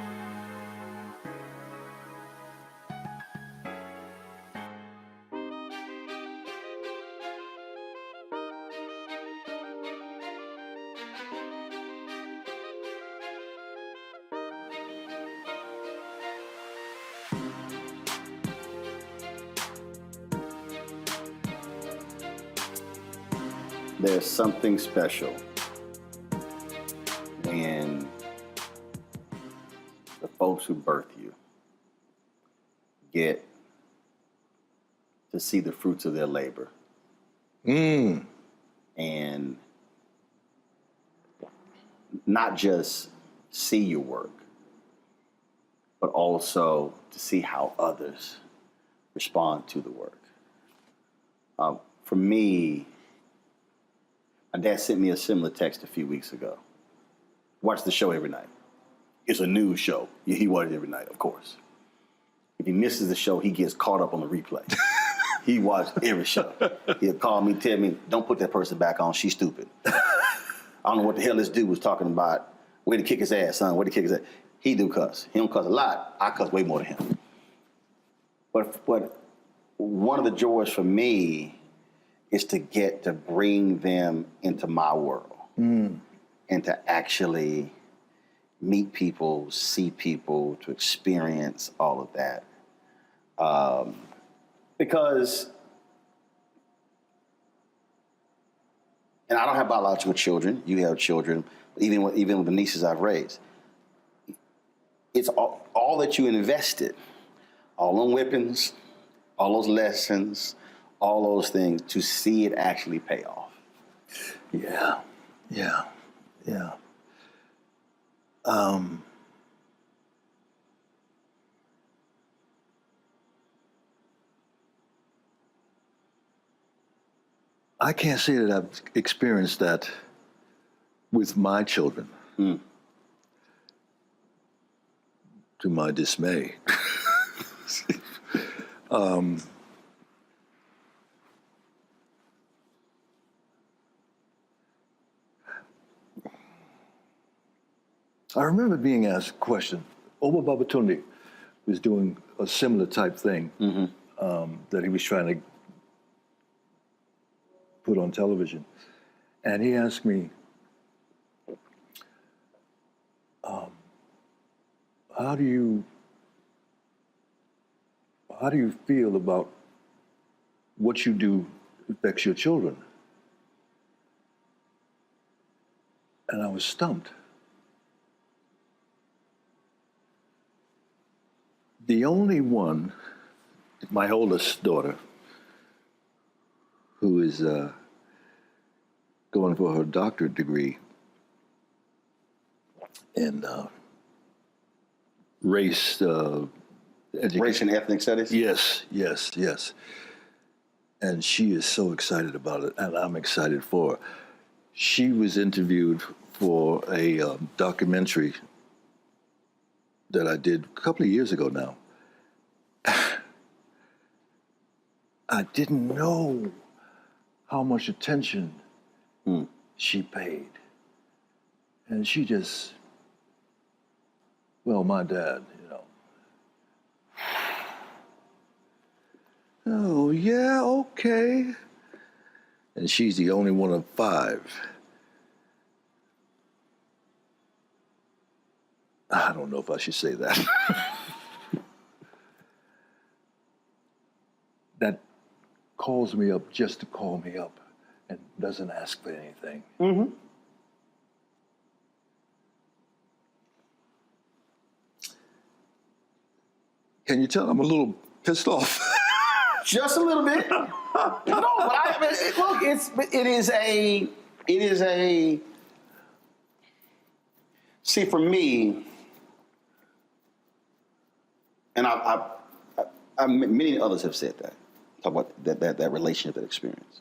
There's something special when the folks who birth you get to see the fruits of their labor. And not just see your work, but also to see how others respond to the work. For me, my dad sent me a similar text a few weeks ago. Watch the show every night. It's a news show. He watches it every night, of course. If he misses the show, he gets caught up on the replay. He watched every show. He'll call me, tell me, don't put that person back on, she's stupid. I don't know what the hell this dude was talking about. Way to kick his ass, son, way to kick his ass. He do cuss. He don't cuss a lot. I cuss way more than him. But one of the joys for me is to get to bring them into my world and to actually meet people, see people, to experience all of that. Because, and I don't have biological children, you have children, even with the nieces I've raised. It's all that you invested, all them whippings, all those lessons, all those things, to see it actually pay off. Yeah. I can't say that I've experienced that with my children. To my dismay. I remember being asked a question. Oba Babatunde was doing a similar type thing that he was trying to put on television. And he asked me, how do you feel about what you do affects your children? And I was stumped. The only one, my oldest daughter, who is going for her doctorate degree in race and ethnic studies? Yes. And she is so excited about it, and I'm excited for her. She was interviewed for a documentary that I did a couple of years ago now. I didn't know how much attention she paid. And she just, well, my dad, oh, yeah, okay. And she's the only one of 5. I don't know if I should say that. That calls me up just to call me up and doesn't ask for anything. Can you tell I'm a little pissed off? Just a little bit. No, but look, it is a. See, for me, And many others have said that. Talk about that relationship, that experience.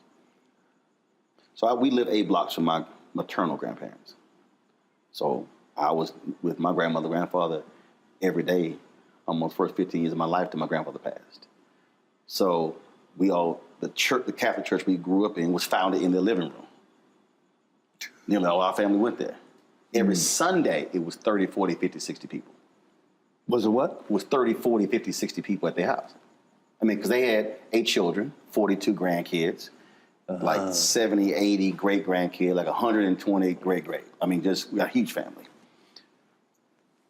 So we lived 8 blocks from my maternal grandparents. So I was with my grandmother, grandfather every day, almost first 15 years of my life till my grandfather passed. So the Catholic church we grew up in was founded in their living room. Nearly all our family went there. Every Sunday, it was 30, 40, 50, 60 people. Was it what? It was 30, 40, 50, 60 people at their house. I mean, because they had 8 children, 42 grandkids, like 70, 80 great-grandkids, like 120 great-great. I mean, just a huge family.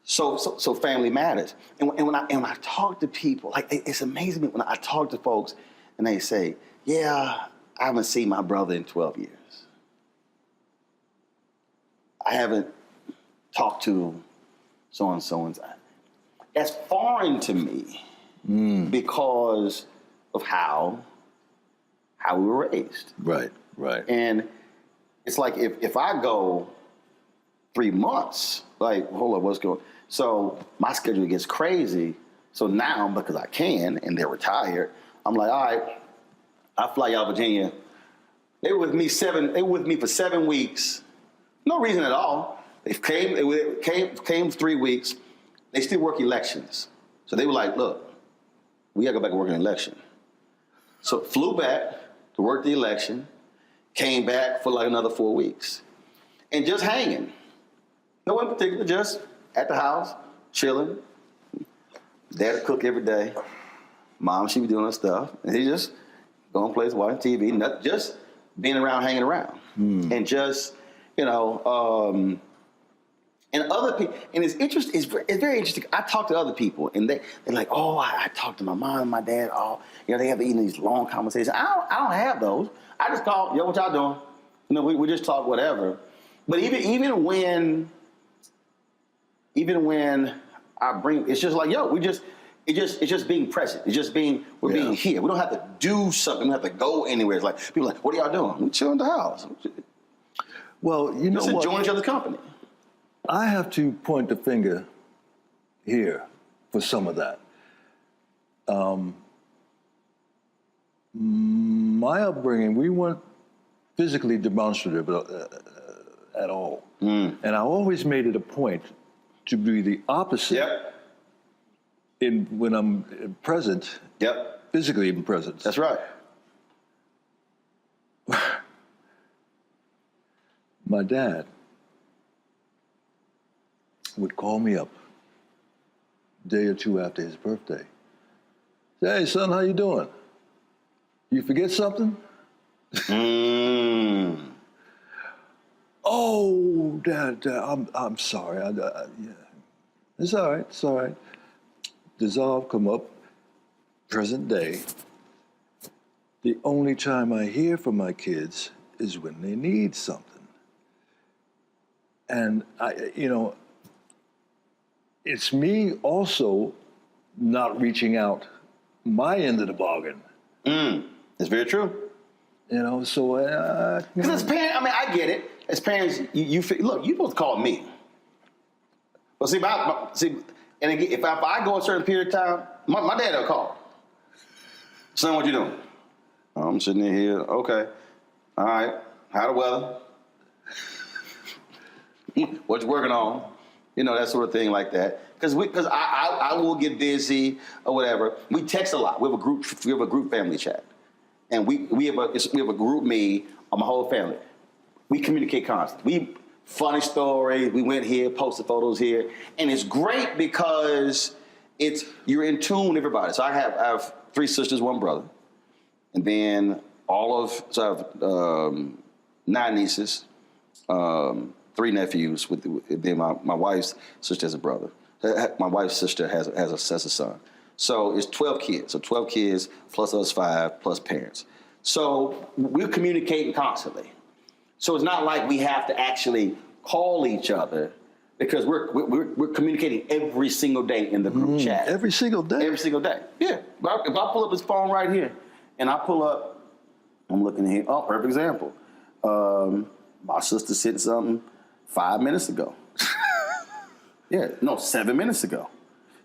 So family matters. And when I talk to people, like it's amazing when I talk to folks and they say, yeah, I haven't seen my brother in 12 years. I haven't talked to so-and-so. That's foreign to me because of how we were raised. Right. And it's like if I go 3 months, like, hold on, what's going on? So my schedule gets crazy. So now, because I can, and they're retired, I'm like, all right, I fly out of Virginia. They were with me for 7 weeks. No reason at all. They came 3 weeks. They still work elections. So they were like, look, we gotta go back and work an election. So flew back to work the election, came back for like another 4 weeks. And just hanging. No one in particular, just at the house, chilling. Dad would cook every day. Mom, she was doing her stuff. And he just going places, watching TV, just being around, hanging around. And just, and other people, and it's interesting, it's very interesting. I talk to other people, and they're like, oh, I talk to my mom and my dad, they have these long conversations. I don't have those. I just call, yo, what y'all doing? We just talk whatever. But even when I bring, it's just like, yo, it's just being present. It's just being here. We don't have to do something. We don't have to go anywhere. It's like, people are like, what are y'all doing? We chill in the house. Well, you know just what? enjoying each other's company. I have to point the finger here for some of that. My upbringing, we weren't physically demonstrative at all. And I always made it a point to be the opposite when I'm present, physically even present. That's right. My dad would call me up a day or two after his birthday. Say, hey, son, how you doing? You forget something? Oh, Dad, I'm sorry. Yeah. It's all right. Dissolve, come up, present day. The only time I hear from my kids is when they need something. And it's me also not reaching out my end of the bargain. It's very true. So because as parents, I get it. As parents, you look, you're supposed to call me. But and again, if I go a certain period of time, my dad will call. Son, what you doing? Oh, I'm sitting in here. Okay. All right. How the weather? What you working on? That sort of thing like that. Because I will get busy or whatever. We text a lot. We have a group family chat, and we have a group me on my whole family. We communicate constantly. Funny stories. We went here, posted photos here, and it's great because you're in tune with everybody. So I have 3 sisters, 1 brother, and then I have 9 nieces. 3 nephews. Then my wife's sister has a brother. My wife's sister has a son. So it's 12 kids. So 12 kids plus us 5 plus parents. So we're communicating constantly. So it's not like we have to actually call each other because we're communicating every single day in the group chat. Every single day? Every single day. Yeah. If I pull up this phone right here and I pull up, I'm looking here. Oh, perfect example. My sister said something 5 minutes ago. 7 minutes ago.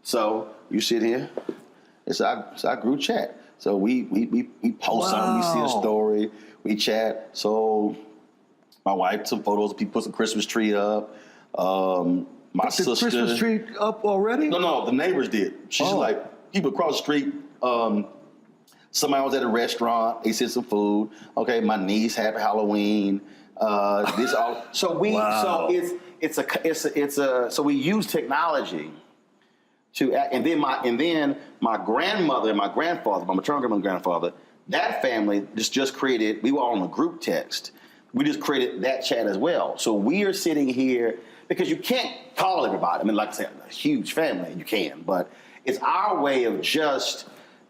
So you sit here. It's our group chat. So we post something. We see a story. We chat. So my wife took photos. People put some Christmas tree up. My sister. The Christmas tree up already? No, the neighbors did. She's like, people across the street. Somebody was at a restaurant. They sent some food. Okay, my niece, happy Halloween. This all. So we. Wow. So so we use technology to act, and then my grandmother and my grandfather, my maternal grandmother and grandfather, that family just created. We were on a group text. We just created that chat as well. So we are sitting here because you can't call everybody. I mean, like I said, a huge family, you can, but it's our way of just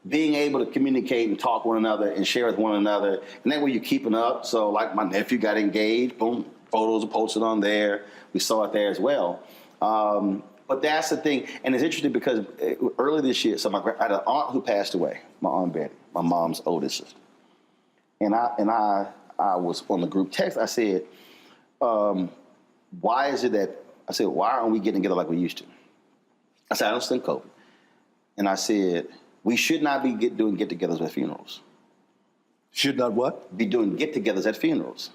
being able to communicate and talk with one another and share with one another. And that way you're keeping up. So like my nephew got engaged, boom, photos are posted on there. We saw it there as well. But that's the thing. And it's interesting because early this year, so I had an aunt who passed away, my Aunt Betty, my mom's oldest sister. And I was on the group text. I said, why aren't we getting together like we used to? I said, I understand COVID. And I said, we should not be doing get-togethers at funerals. Should not what? Be doing get-togethers at funerals.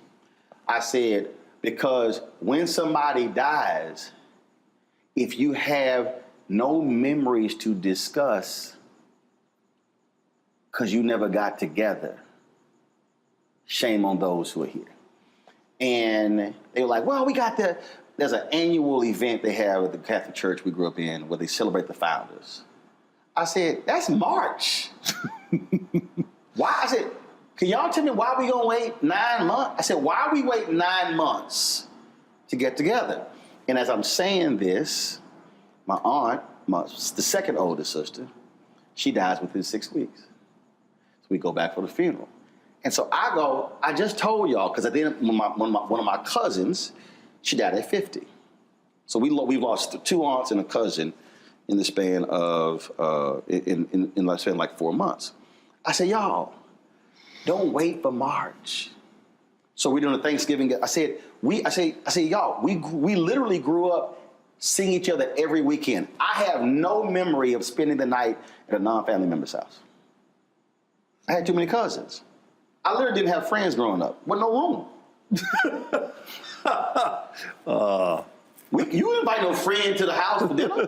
I said, because when somebody dies, if you have no memories to discuss because you never got together, shame on those who are here. And they were like, well, there's an annual event they have at the Catholic Church we grew up in where they celebrate the founders. I said, that's March. Why? I said, can y'all tell me why we gonna wait 9 months? I said, why are we waiting 9 months to get together? And as I'm saying this, my aunt, the second oldest sister, she dies within 6 weeks. So we go back for the funeral. And so I just told y'all, because at the end, one of my cousins, she died at 50. So we've lost 2 aunts and a cousin in the span of, like 4 months. I said, y'all, don't wait for March. So we're doing a Thanksgiving. I said, y'all, we literally grew up seeing each other every weekend. I have no memory of spending the night at a non-family member's house. I had too many cousins. I literally didn't have friends growing up. Wasn't no room. You invite no friend to the house for dinner.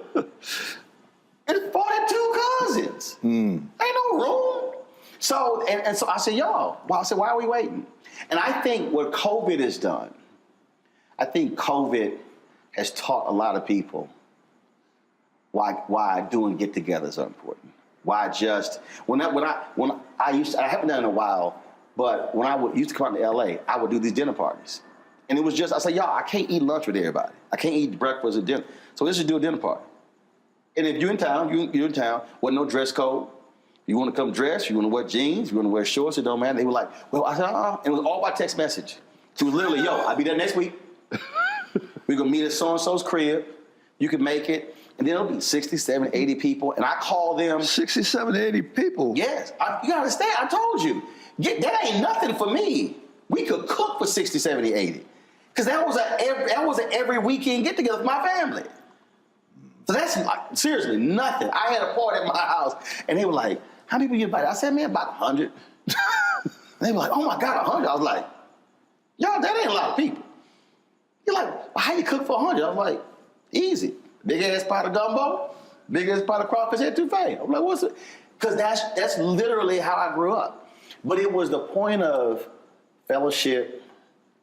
It's 42 cousins. Ain't no room. So, and so I said, y'all, why are we waiting? And I think what COVID has done, I think COVID has taught a lot of people why doing get-togethers are important. Why just, I haven't done it in a while, but when I used to come out to LA, I would do these dinner parties. And it was just, I said, y'all, I can't eat lunch with everybody. I can't eat breakfast or dinner. So let's just do a dinner party. And if you're in town, wasn't no dress code. You want to come dress, you want to wear jeans, you want to wear shorts, it don't matter. They were like, well, I said, and it was all by text message. So it was literally, yo, I'll be there next week. We're going to meet at so-and-so's crib. You can make it. And then it'll be 60, 70, 80 people. And I call them. 60, 70, 80 people? Yes. You got to understand, I told you. That ain't nothing for me. We could cook for 60, 70, 80. Because that was an every weekend get-together with my family. So that's like, seriously, nothing. I had a party at my house, and they were like, how many people you invited? I said, man, about 100. They were like, oh my God, 100. I was like, y'all, that ain't a lot of people. You're like, well, how you cook for 100? I was like, easy. Big ass pot of gumbo, big ass pot of crawfish etouffee. I'm like, what's it? Because that's literally how I grew up. But it was the point of fellowship,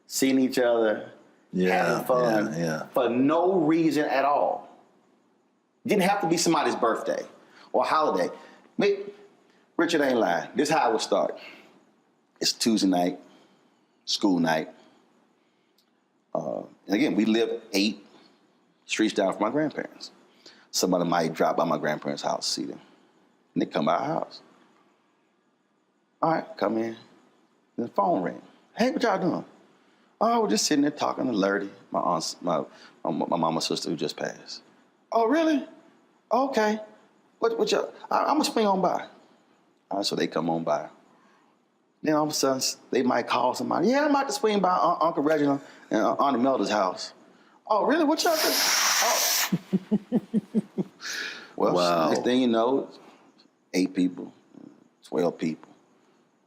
seeing each other, having fun, for no reason at all. Didn't have to be somebody's birthday or holiday. Richard ain't lying. This is how it would start. It's Tuesday night, school night. And again, we live 8 streets down from my grandparents. Somebody might drop by my grandparents' house, see them. And they come by our house. All right, come in. The phone ring. Hey, what y'all doing? Oh, we're just sitting there talking to Lurdy, my aunt's, my mama's sister who just passed. Oh, really? Okay. What y'all? I'm gonna swing on by. All right, so they come on by. Then all of a sudden, they might call somebody. Yeah, I'm about to swing by Uncle Reginald and Auntie Melda's house. Oh, really? What y'all doing? Oh. Well, Wow. next thing you know, 8 people, 12 people,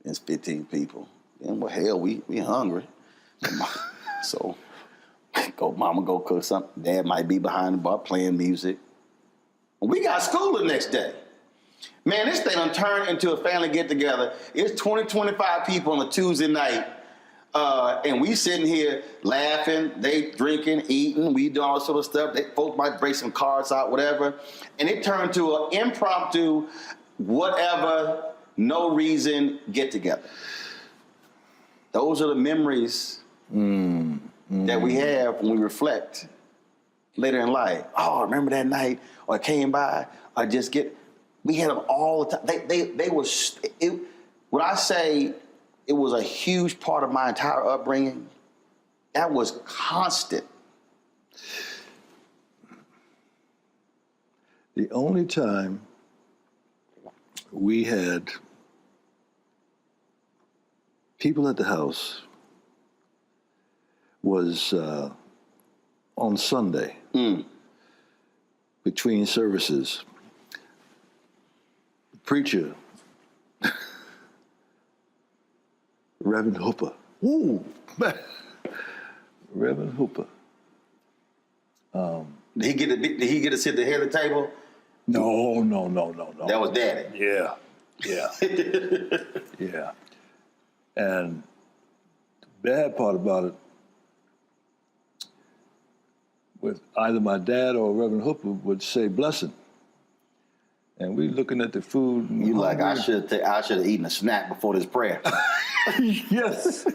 it's 15 people. Then, well, hell, we hungry. So, mama go cook something. Dad might be behind the bar playing music. We got school the next day. Man, this thing done turned into a family get-together. It's 20, 25 people on a Tuesday night. And we sitting here laughing, they drinking, eating, we do all sort of stuff. Folks might break some cards out, whatever. And it turned to an impromptu, whatever, no reason get-together. Those are the memories that we have when we reflect later in life. Oh, remember that night? Or I came by, or we had them all the time. They were, when I say it was a huge part of my entire upbringing, that was constant. The only time we had people at the house was on Sunday between services. The preacher, Reverend Hooper. Ooh, Reverend Hooper. Did he get to sit at the head of the table? No. That was Daddy. Yeah. Yeah. And the bad part about it, with either my dad or Reverend Hooper would say blessing. And we looking at the food. And you like, I should have eaten a snack before this prayer. Yes.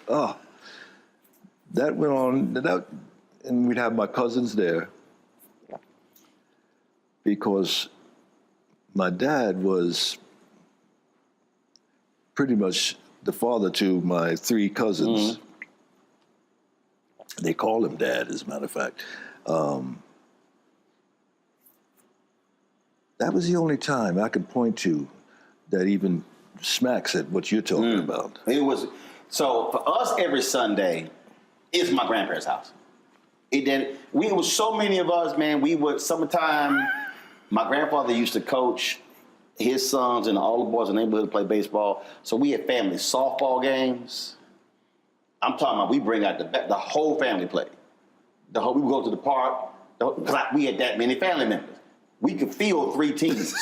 Oh, that went on. And we'd have my cousins there because my dad was pretty much the father to my 3 cousins. They call him Dad, as a matter of fact. That was the only time I could point to that even smacks at what you're talking about. It was, so for us every Sunday, it's my grandparents' house. It was so many of us, man, summertime, my grandfather used to coach his sons and all the boys in the neighborhood to play baseball. So we had family softball games. I'm talking about we bring out the whole family play. We would go to the park, because we had that many family members. We could field 3 teams.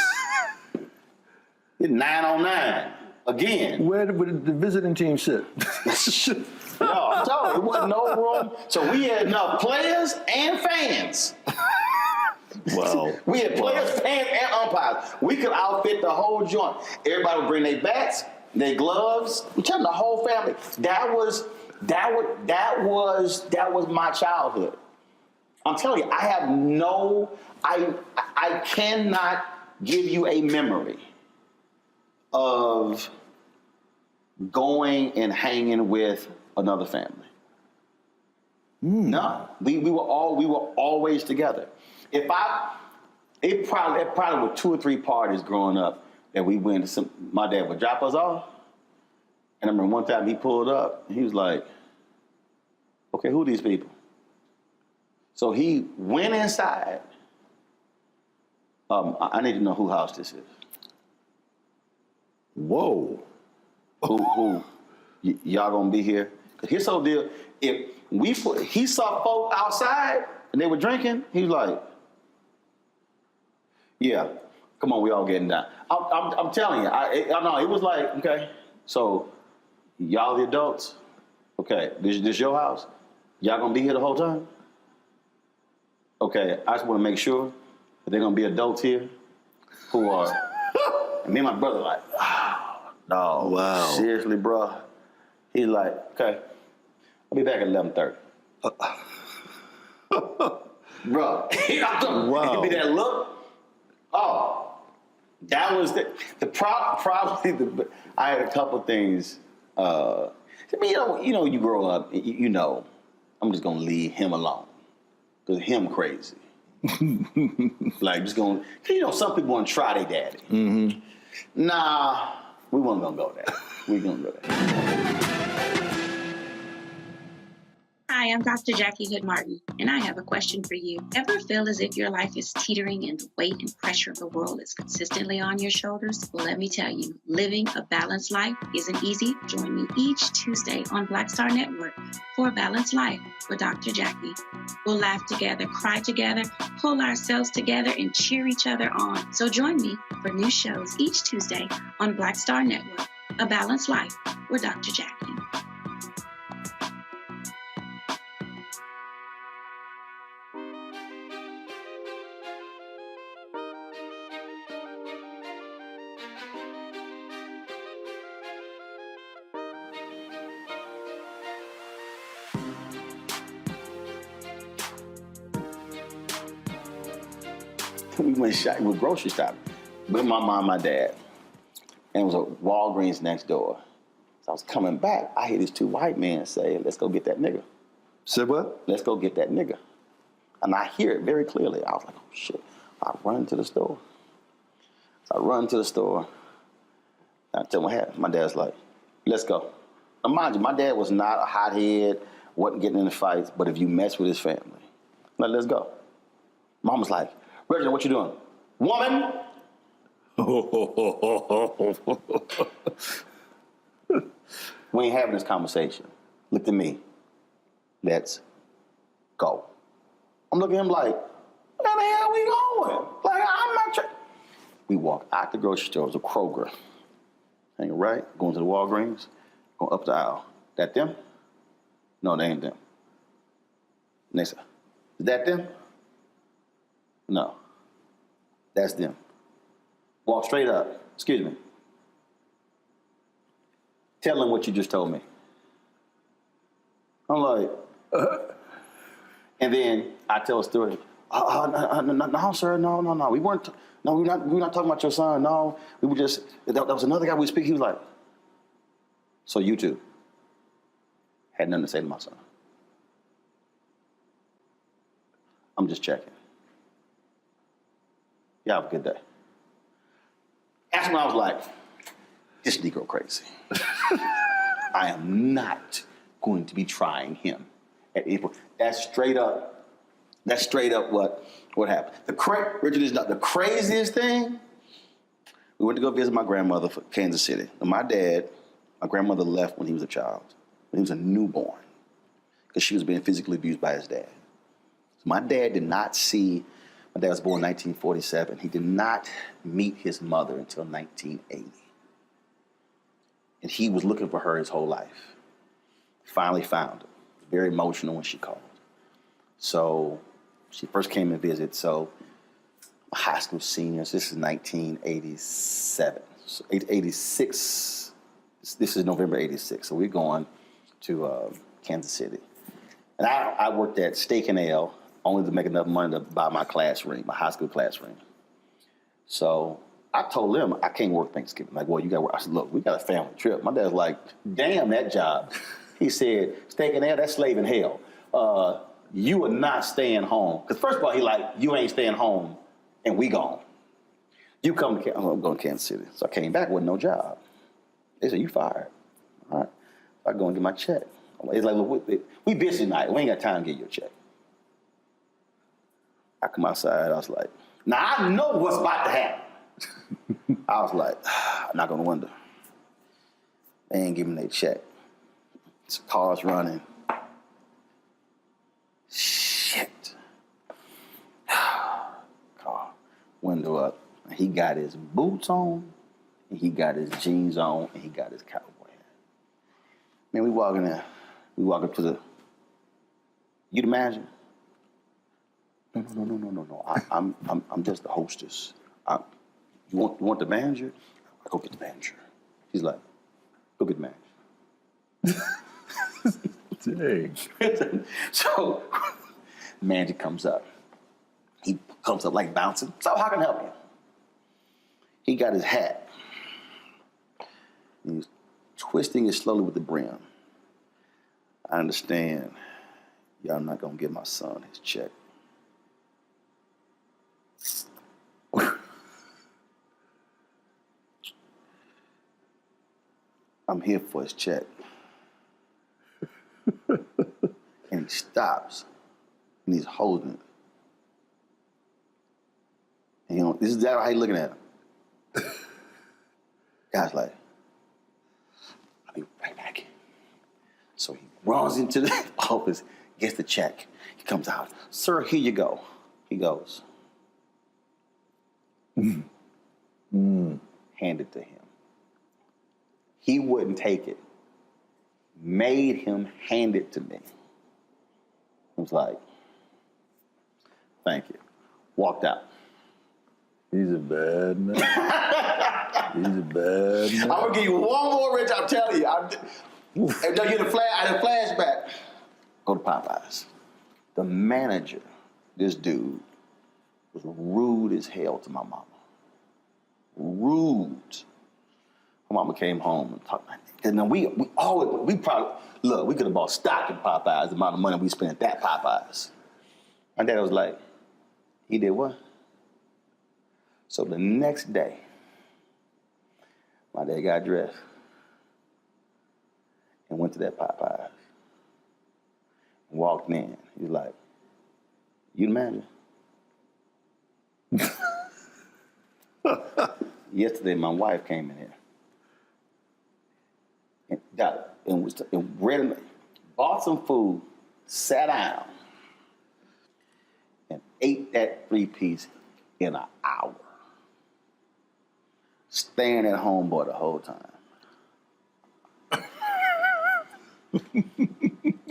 It's 9-on-9 again. Where would the visiting team sit? No, I'm telling you, it wasn't no room. So we had enough players and fans. Wow. We had players, fans, and umpires. We could outfit the whole joint. Everybody would bring their bats, their gloves. I'm telling you, the whole family. That was my childhood. I'm telling you, I cannot give you a memory of going and hanging with another family. No, we were always together. It probably were 2 or 3 parties growing up that we went to. My dad would drop us off, and I remember one time he pulled up, and he was like, "Okay, who are these people?" So he went inside. I need to know whose house this is. Whoa. Who? Y'all gonna be here? Cause here's the whole deal. He saw folk outside and they were drinking, he was like, "Yeah, come on, we all getting down." I'm telling you, I know it was like, okay, so y'all the adults, okay, this your house? Y'all gonna be here the whole time? Okay, I just want to make sure that they're gonna be adults here who are. And me and my brother like, oh, no, wow, seriously, bro. He's like, okay, I'll be back at 11:30. Bro, wow. Give me that look. Oh, that was probably I had a couple things. I mean, you grow up, you know, I'm just gonna leave him alone. Because him crazy. Like, just going, some people want to try their daddy. Mm-hmm. Nah, we wasn't going to go there. We going to go there. Hi, Hi, I'm Dr. Jackie Hood Martin, and I have a question for you. Ever feel as if your life is teetering and the weight and pressure of the world is consistently on your shoulders? Well, let me tell you, living a balanced life isn't easy. Join me each Tuesday on Black Star Network for A Balanced Life with Dr. Jackie. We'll laugh together, cry together, pull ourselves together, and cheer each other on. So join me for new shows each Tuesday on Black Star Network, A Balanced Life with Dr. Jackie. We went grocery shopping with my mom and my dad. And it was a Walgreens next door. So I was coming back. I hear these two white men say, let's go get that nigga. Said what? Let's go get that nigga. And I hear it very clearly. I was like, oh shit. I run to the store. So I run to the store. And I tell my dad, my dad's like, let's go. Now mind you, my dad was not a hothead, wasn't getting into fights, but if you mess with his family, like, let's go. Mom was like, Reginald, what you doing? Woman! We ain't having this conversation. Look at me. Let's go. I'm looking at him like, where the hell we going? Like, I'm not trying. We walk out the grocery store. It was a Kroger. Hanging right, going to the Walgreens, going up the aisle. That them? No, they ain't them. Next, is that them? No. That's them. Walk straight up. Excuse me. Tell them what you just told me. I'm like, And then I tell a story. No, sir, no. We weren't talking about your son. No, we were just, that was another guy we speak. He was like, so you two had nothing to say to my son. I'm just checking. Y'all have a good day. That's when I was like, this Negro crazy. I am not going to be trying him at April. That's straight up what happened. Richard, is not the craziest thing. We went to go visit my grandmother for Kansas City. And my grandmother left when he was a child, when he was a newborn, because she was being physically abused by his dad. So my dad was born in 1947. He did not meet his mother until 1980. And he was looking for her his whole life. Finally found her. Very emotional when she called. So she first came to visit. So high school seniors, this is 1987. So 86, this is November 86. So we're going to Kansas City. And I worked at Steak and Ale, only to make enough money to buy my class ring, my high school class ring. So I told them I can't work Thanksgiving. Like, well, you got to work. I said, look, we got a family trip. My dad's like, damn that job. He said, Steak and Ale, that's slave in hell. You are not staying home. Because first of all, he like, you ain't staying home and we gone. You come to I'm going to Kansas City. So I came back with no job. They said, you fired. All right. So I go and get my check. It's like, look, we busy tonight. We ain't got time to get your check. I come outside, I was like, now I know what's about to happen. I was like, I'm not gonna wonder. They ain't giving their check. Cars running. Shit. Car, window up. He got his boots on, and he got his jeans on, and he got his cowboy hat. Man, we walk in there. We walk up to the, you'd imagine? No. I'm just the hostess. You want the manager? I go get the manager. He's like, go get the manager. Dang. So, manager comes up. He comes up like bouncing. So how can I help you? He got his hat. He's twisting it slowly with the brim. I understand y'all not gonna give my son his check. I'm here for his check. And he stops and he's holding it. And this is how he's looking at him. Guy's like, I'll be right back. So he runs into the office, gets the check. He comes out, sir, here you go. He goes, hand it to him. He wouldn't take it. Made him hand it to me. I was like, thank you. Walked out. He's a bad man. He's a bad man. I'm gonna give you one more, Rich. I'm telling you. I had a flashback. Go to Popeyes. The manager, this dude, was rude as hell to my mama. Rude. My mama came home and talked. And then we could have bought stock in Popeyes, the amount of money we spent at that Popeyes. My dad was like, he did what? So the next day, my dad got dressed and went to that Popeyes. Walked in. He was like, you the manager? Yesterday, my wife came in here and bought some food, sat down, and ate that 3-piece in an hour. Staying at homeboy the whole time.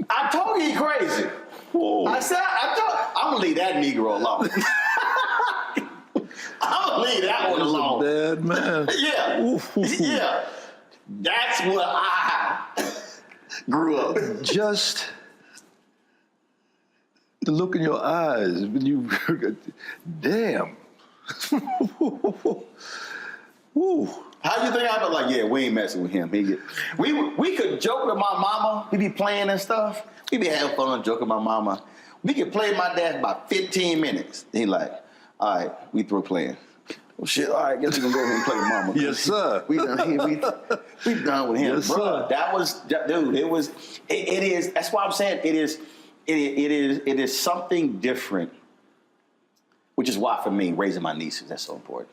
I told you he crazy. Whoa. I said, I'm gonna leave that Negro alone. I'm gonna leave that one alone. Bad man. Yeah. Yeah. That's where I grew up. Just the look in your eyes when you, damn. Woo. How you think I was like, yeah, we ain't messing with him. We could joke with my mama. We be playing and stuff. We be having fun joking with my mama. We could play my dad for about 15 minutes. He like, all right, we through playing. Well, shit, all right, guess we gonna go ahead and play with mama. Yes, sir. We done with him, yes, bro. Sir. That was, dude. It is. That's why I'm saying it is something different. Which is why, for me, raising my nieces, that's so important.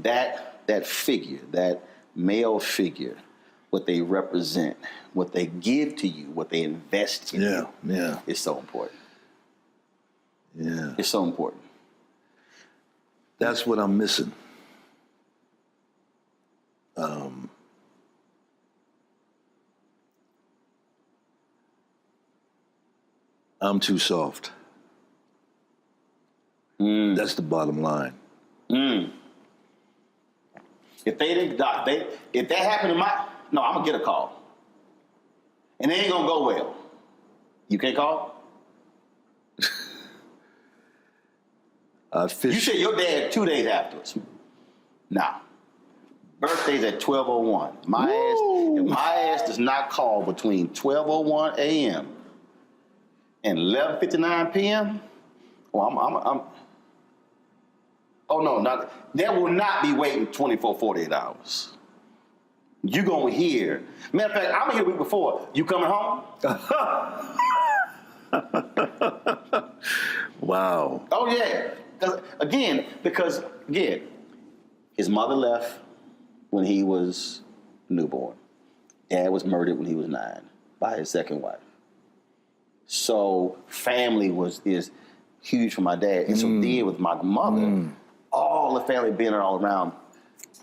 That figure, that male figure, what they represent, what they give to you, what they invest in you, is so important. Yeah. It's so important. That's what I'm missing. I'm too soft. That's the bottom line. If that happened to I'm gonna get a call. And it ain't gonna go well. You can't call? You said your dad 2 days afterwards. Nah. Birthday's at 12:01. If my ass does not call between 12:01 a.m. and 11:59 p.m., there will not be waiting 24, 48 hours. You gonna hear. Matter of fact, I'm gonna hear a week before. You coming home? Wow. Oh yeah. Because his mother left when he was newborn. Dad was murdered when he was 9 by his second wife. So family is huge for my dad. And so then with my mother, all the family being all around,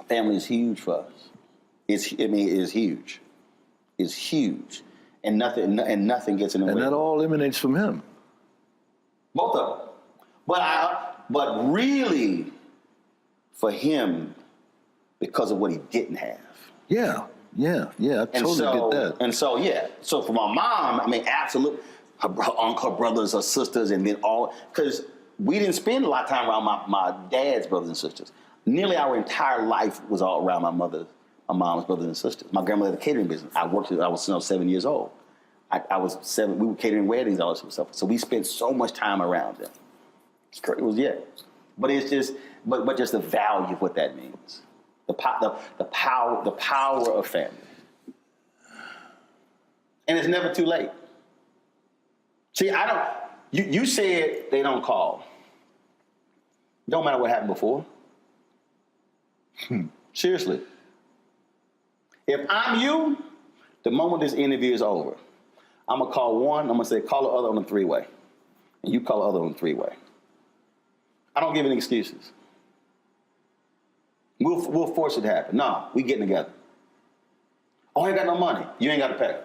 family is huge for us. It is huge. It's huge. And nothing gets in the way. And that all emanates from him. Both of them. But really, for him, because of what he didn't have. Yeah, I totally get that. And so, so for my mom, absolutely, her brothers, her sisters, and then because we didn't spend a lot of time around my dad's brothers and sisters. Nearly our entire life was all around my mom's brothers and sisters. My grandmother had a catering business. I was 7 years old. I was 7. We were catering weddings, all this sort of stuff. So we spent so much time around them. It was but it's just the value of what that means. The power of family. And it's never too late. See, I don't. You said they don't call. Don't matter what happened before. Seriously. If I'm you, the moment this interview is over, I'm gonna call one. I'm gonna say call the other on the three-way, and you call the other on the three-way. I don't give any excuses. We'll force it to happen. No, we getting together. Oh, I ain't got no money. You ain't got to pay.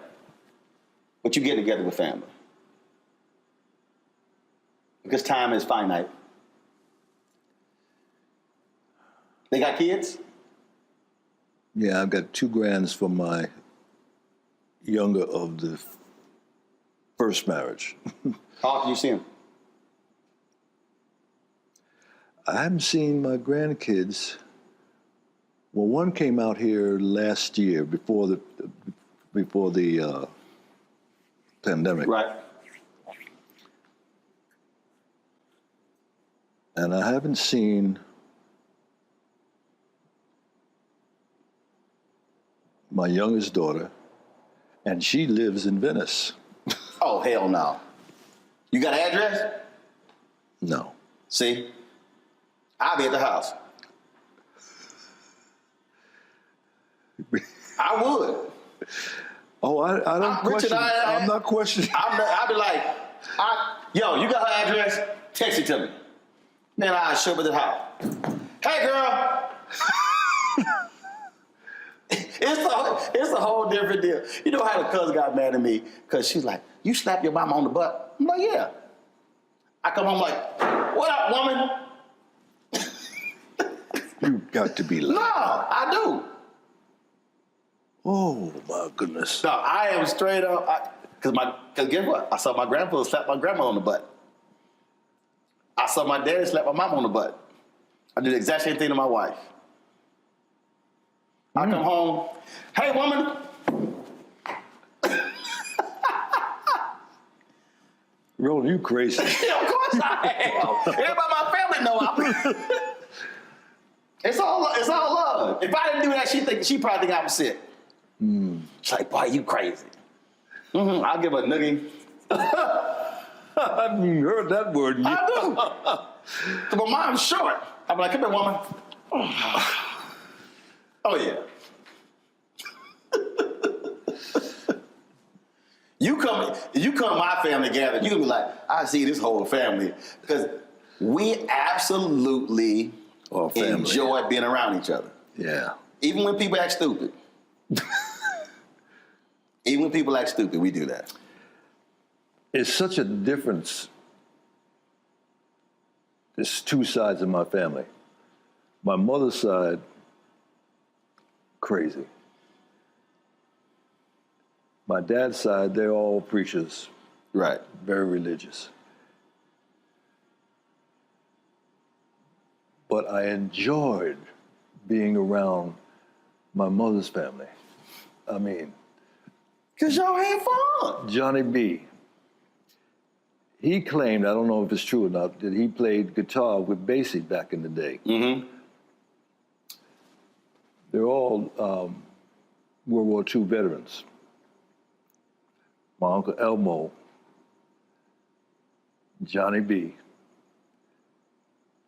But you get together with family. Because time is finite. They got kids? Yeah, I've got 2 grands from my younger of the first marriage. How often you see them? I haven't seen my grandkids. Well, one came out here last year before the pandemic. Right. And I haven't seen my youngest daughter, and she lives in Venice. Oh, hell no. You got an address? No. See? I'll be at the house. I would. Oh, I don't question. Richard, I'm not questioning. I'll be like, yo, you got her address? Text it to me. Then I'll show up at the house. Hey, girl. It's a whole different deal. You know how the cousin got mad at me? Because she's like, you slap your mama on the butt? I'm like, yeah. I come home like, what up, woman? You got to be lying. No, I do. Oh, my goodness. No, I am straight up. Because guess what? I saw my grandfather slap my grandma on the butt. I saw my daddy slap my mom on the butt. I do the exact same thing to my wife. I come home, hey, woman. Roland, you crazy. Yeah, of course I am. Everybody in my family know I'm. It's all love. If I didn't do that, she probably think I'm sick. It's like, boy, you crazy. I'll give a noogie. You heard that word. I do. So my mom's short. I'm like, come here, woman. Oh, yeah. You come my family gathering, you're gonna be like, I see this whole family. Because we absolutely enjoy being around each other. Yeah. Even when people act stupid. Even when people act stupid, we do that. It's such a difference. There's 2 sides of my family. My mother's side, crazy. My dad's side, they're all preachers. Right. Very religious. But I enjoyed being around my mother's family. I mean, because y'all had fun. Johnny B. He claimed, I don't know if it's true or not, that he played guitar with Basie back in the day. Mm-hmm. They're all World War II veterans. My Uncle Elmo, Johnny B.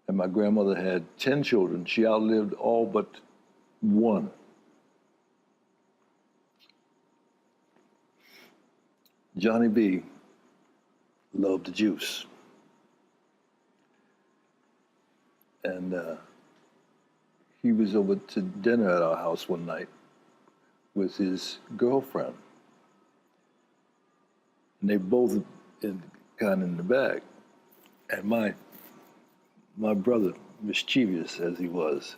And my grandmother had 10 children. She outlived all but 1. Johnny B. loved the juice. And he was over to dinner at our house one night with his girlfriend. And they both got in the bag. And my brother, mischievous as he was,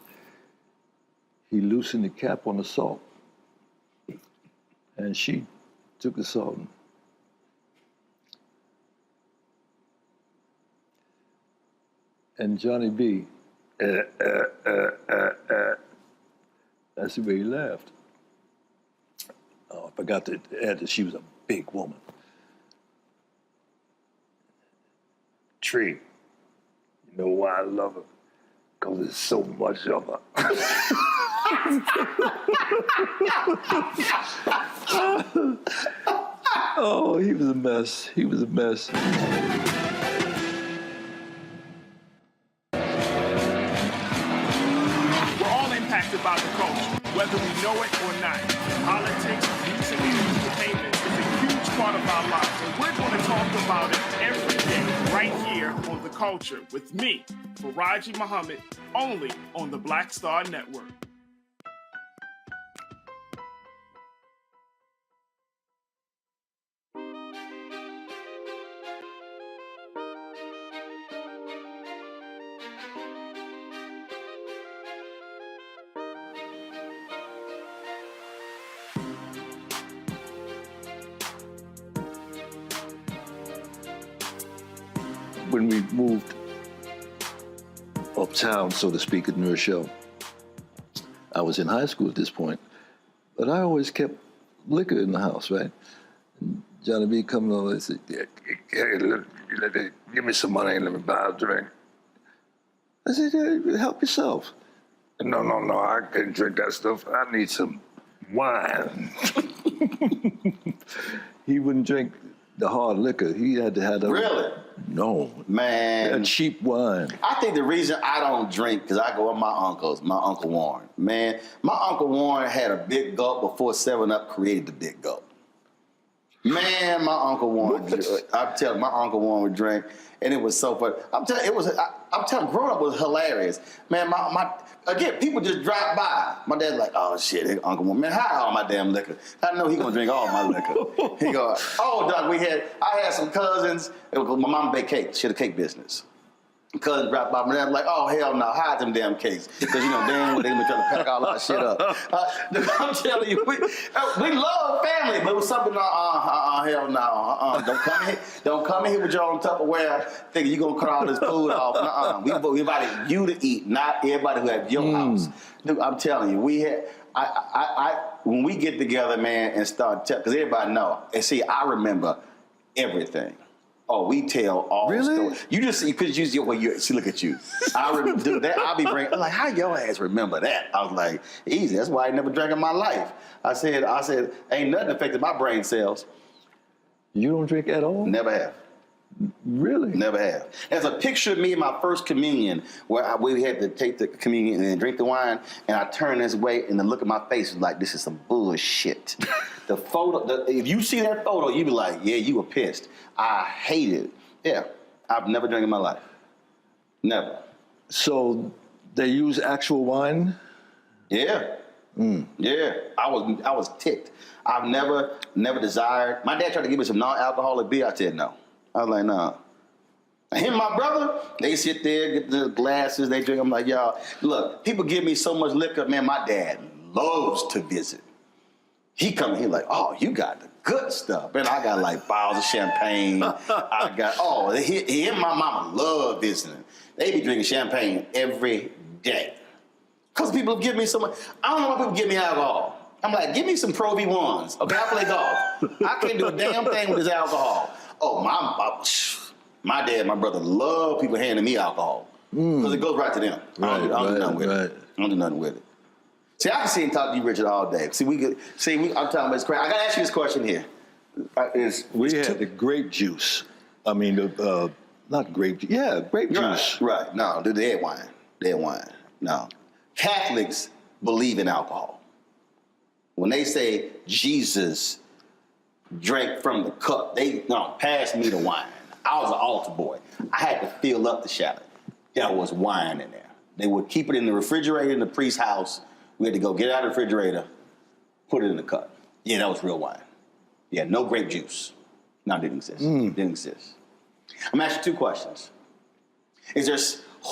he loosened the cap on the salt. And she took the salt and Johnny B, that's the way he laughed. Oh, I forgot to add that she was a big woman. Tree, you know why I love her? Because there's so much of her. Oh, he was a mess. He was a mess. We're all impacted by the culture, whether we know it or not. Politics, music, and entertainment is a huge part of our lives, and we're going to talk about it every day, right here on The Culture, with me, Faraji Muhammad, only on the Black Star Network. When we moved uptown, so to speak, at New Rochelle, I was in high school at this point, but I always kept liquor in the house, right? And Johnny B coming over and said, hey, give me some money and let me buy a drink. I said, yeah, help yourself. No, I can't drink that stuff. I need some wine. He wouldn't drink the hard liquor. He had to have the... Really? No. Man. A cheap wine. I think the reason I don't drink, because I go with my uncles, my Uncle Warren. Man, my Uncle Warren had a big gulp before 7-Up created the big gulp. Man, my Uncle Warren, I'm telling you, my Uncle Warren would drink, and it was so funny. I'm telling you, growing up was hilarious. Man, again, people just drop by. My dad's like, oh shit, Uncle Warren, man, hide all my damn liquor. I know he gonna drink all my liquor. He go, oh, Doc, I had some cousins. My mom baked cakes. She had a cake business. Cousin dropped by, my dad was like, oh, hell no, hide them damn cakes. Because, you know, damn well, they been trying to pack all our shit up. I'm telling you, we love family, but it was something, hell no, don't come in here with your own Tupperware thinking you're going to cut all this food off. We invited you to eat, not everybody who at your house. Dude, I'm telling you, when we get together, man, and start, because everybody know, and see, I remember everything. Oh, we tell all stories. You just see, because you see, look at you. I remember dude, that. I'll be bringing. I'm like, how your ass remember that? I was like, easy. That's why I never drank in my life. I said, ain't nothing affected my brain cells. You don't drink at all? Never have. Really? Never have. There's a picture of me in my first communion where we had to take the communion and then drink the wine, and I turned this way, and the look at my face was like, this is some bullshit. The photo, if you see that photo, you be like, yeah, you were pissed. I hate it. Yeah, I've never drank in my life. Never. So they use actual wine? Yeah. Yeah, I was ticked. I've never desired. My dad tried to give me some non-alcoholic beer. I said no. I was like, no. Him and my brother, they sit there, get the glasses, they drink. I'm like, y'all, look, people give me so much liquor. Man, my dad loves to visit. He come here like, oh, you got the good stuff. And I got like bottles of champagne. I got, he and my mama love visiting. They be drinking champagne every day. Because people give me so much. I don't know why people give me alcohol. I'm like, give me some Pro V1s. Okay, I play golf. I can't do a damn thing with this alcohol. Oh, my dad, my brother love people handing me alcohol. Because it goes right to them. I don't do nothing with it. I don't do nothing with it. See, I can sit and talk to you, Richard, all day. I'm talking about this crap. I got to ask you this question here. We had the grape juice. I mean, not grape juice. Yeah, grape juice. Right. No, they had wine. They had wine. No. Catholics believe in alcohol. When they say Jesus drank from the cup, pass me the wine. I was an altar boy. I had to fill up the shallot. There was wine in there. They would keep it in the refrigerator in the priest's house. We had to go get it out of the refrigerator, put it in the cup. Yeah, that was real wine. Yeah, no grape juice. No, it didn't exist. Didn't exist. I'm asking 2 questions.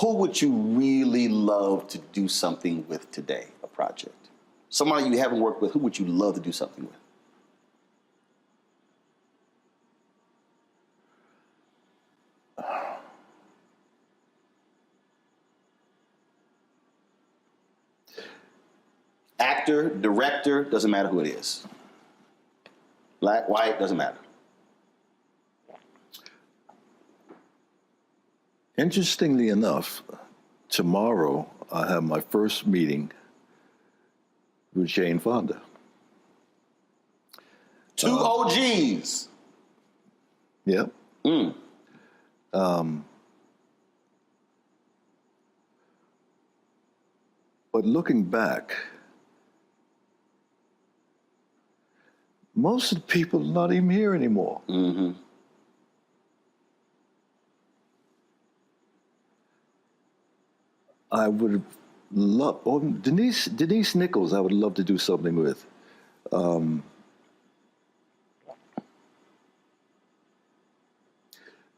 Who would you really love to do something with today, a project? Somebody you haven't worked with, who would you love to do something with? Actor, director, doesn't matter who it is. Black, white, doesn't matter. Interestingly enough, tomorrow I have my first meeting with Jane Fonda. 2 OGs. Yep. But looking back, most of the people are not even here anymore. I would have loved, Denise Nichols, I would love to do something with.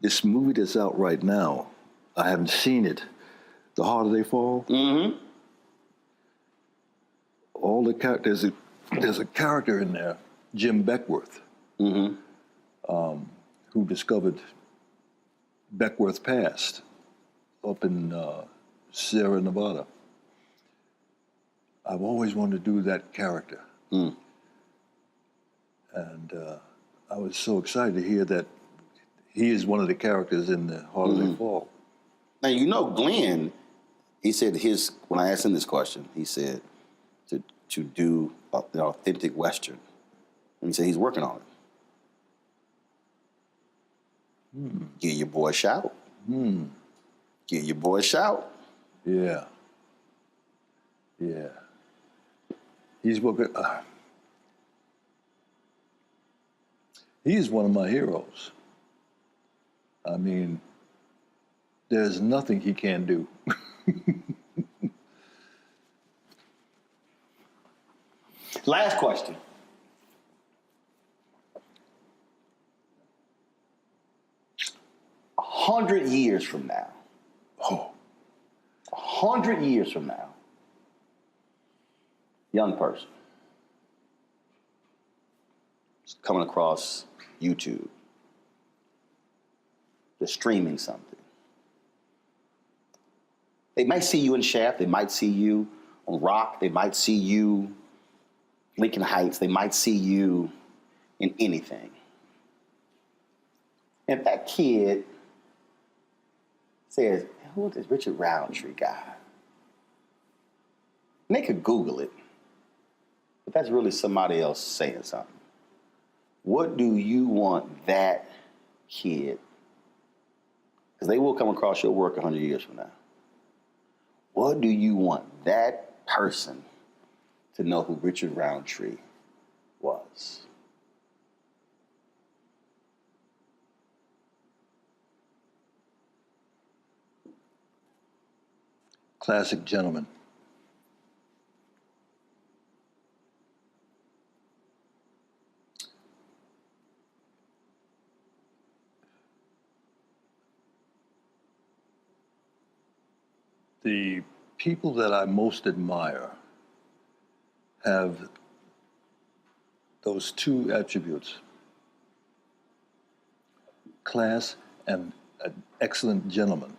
This movie that's out right now, I haven't seen it, The Harder They Fall. All the characters, there's a character in there, Jim Beckworth, who discovered Beckworth Pass up in Sierra Nevada. I've always wanted to do that character. And I was so excited to hear that he is one of the characters in The Harder They Fall. Now, you know, Glenn, he said when I asked him this question, he said to do an authentic Western. And he said he's working on it. Give your boy a shout. Give your boy a shout. Yeah. Yeah. He's working. He is one of my heroes. I mean, there's nothing he can't do. Last question. A 100 years from now. 100 years from now. Young person. It's coming across YouTube. They're streaming something. They might see you in Shaft. They might see you on Rock. They might see you Lincoln Heights. They might see you in anything. And if that kid says, who is this Richard Roundtree guy? And they could Google it. But that's really somebody else saying something. What do you want that kid, because they will come across your work 100 years from now. What do you want that person to know who Richard Roundtree was? Classic gentleman. The people that I most admire have those two attributes: class and an excellent gentleman.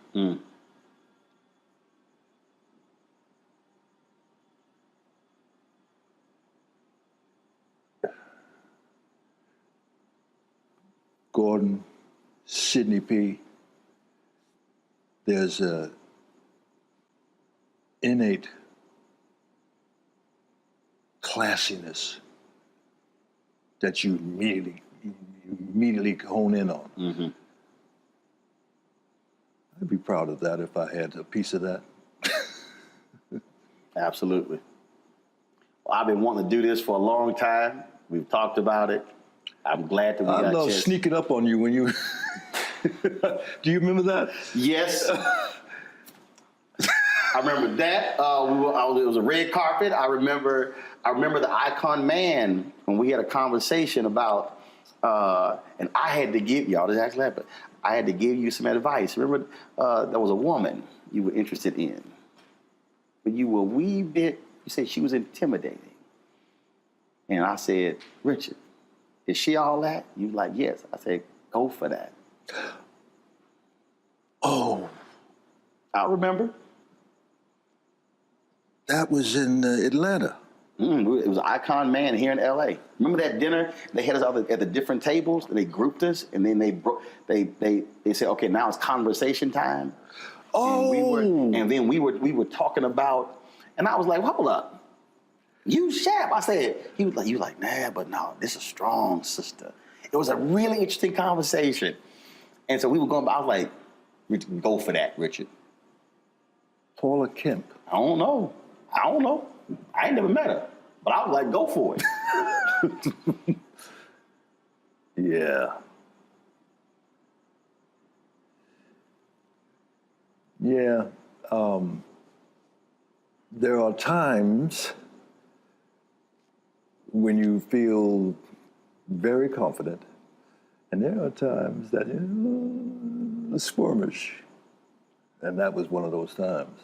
Gordon, Sidney P. There's a innate classiness that you immediately hone in on. I'd be proud of that if I had a piece of that. Absolutely. Well, I've been wanting to do this for a long time. We've talked about it. I'm glad that we got a chance. I love sneaking up on you when you... Do you remember that? Yes. I remember that. It was a red carpet. I remember the Icon Man when we had a conversation about, and I had to give y'all this actually happened. I had to give you some advice. Remember, there was a woman you were interested in, but you were a wee bit. You said she was intimidating, and I said, Richard, is she all that? You were like, yes. I said, go for that. Oh, I remember. That was in Atlanta. It was Icon Man here in L.A. Remember that dinner? They had us all at the different tables. They grouped us, and then they said, "Okay, now it's conversation time." Oh, and then we were talking about, and I was like, "Hold up, you Shap?" I said, "You like, nah, but no, this is a strong sister." It was a really interesting conversation. And so we were going, I was like, Richard, go for that, Richard. Paula Kemp. I don't know. I ain't never met her. But I was like, go for it. Yeah. Yeah. There are times when you feel very confident, and there are times that you're squirmish. And that was one of those times.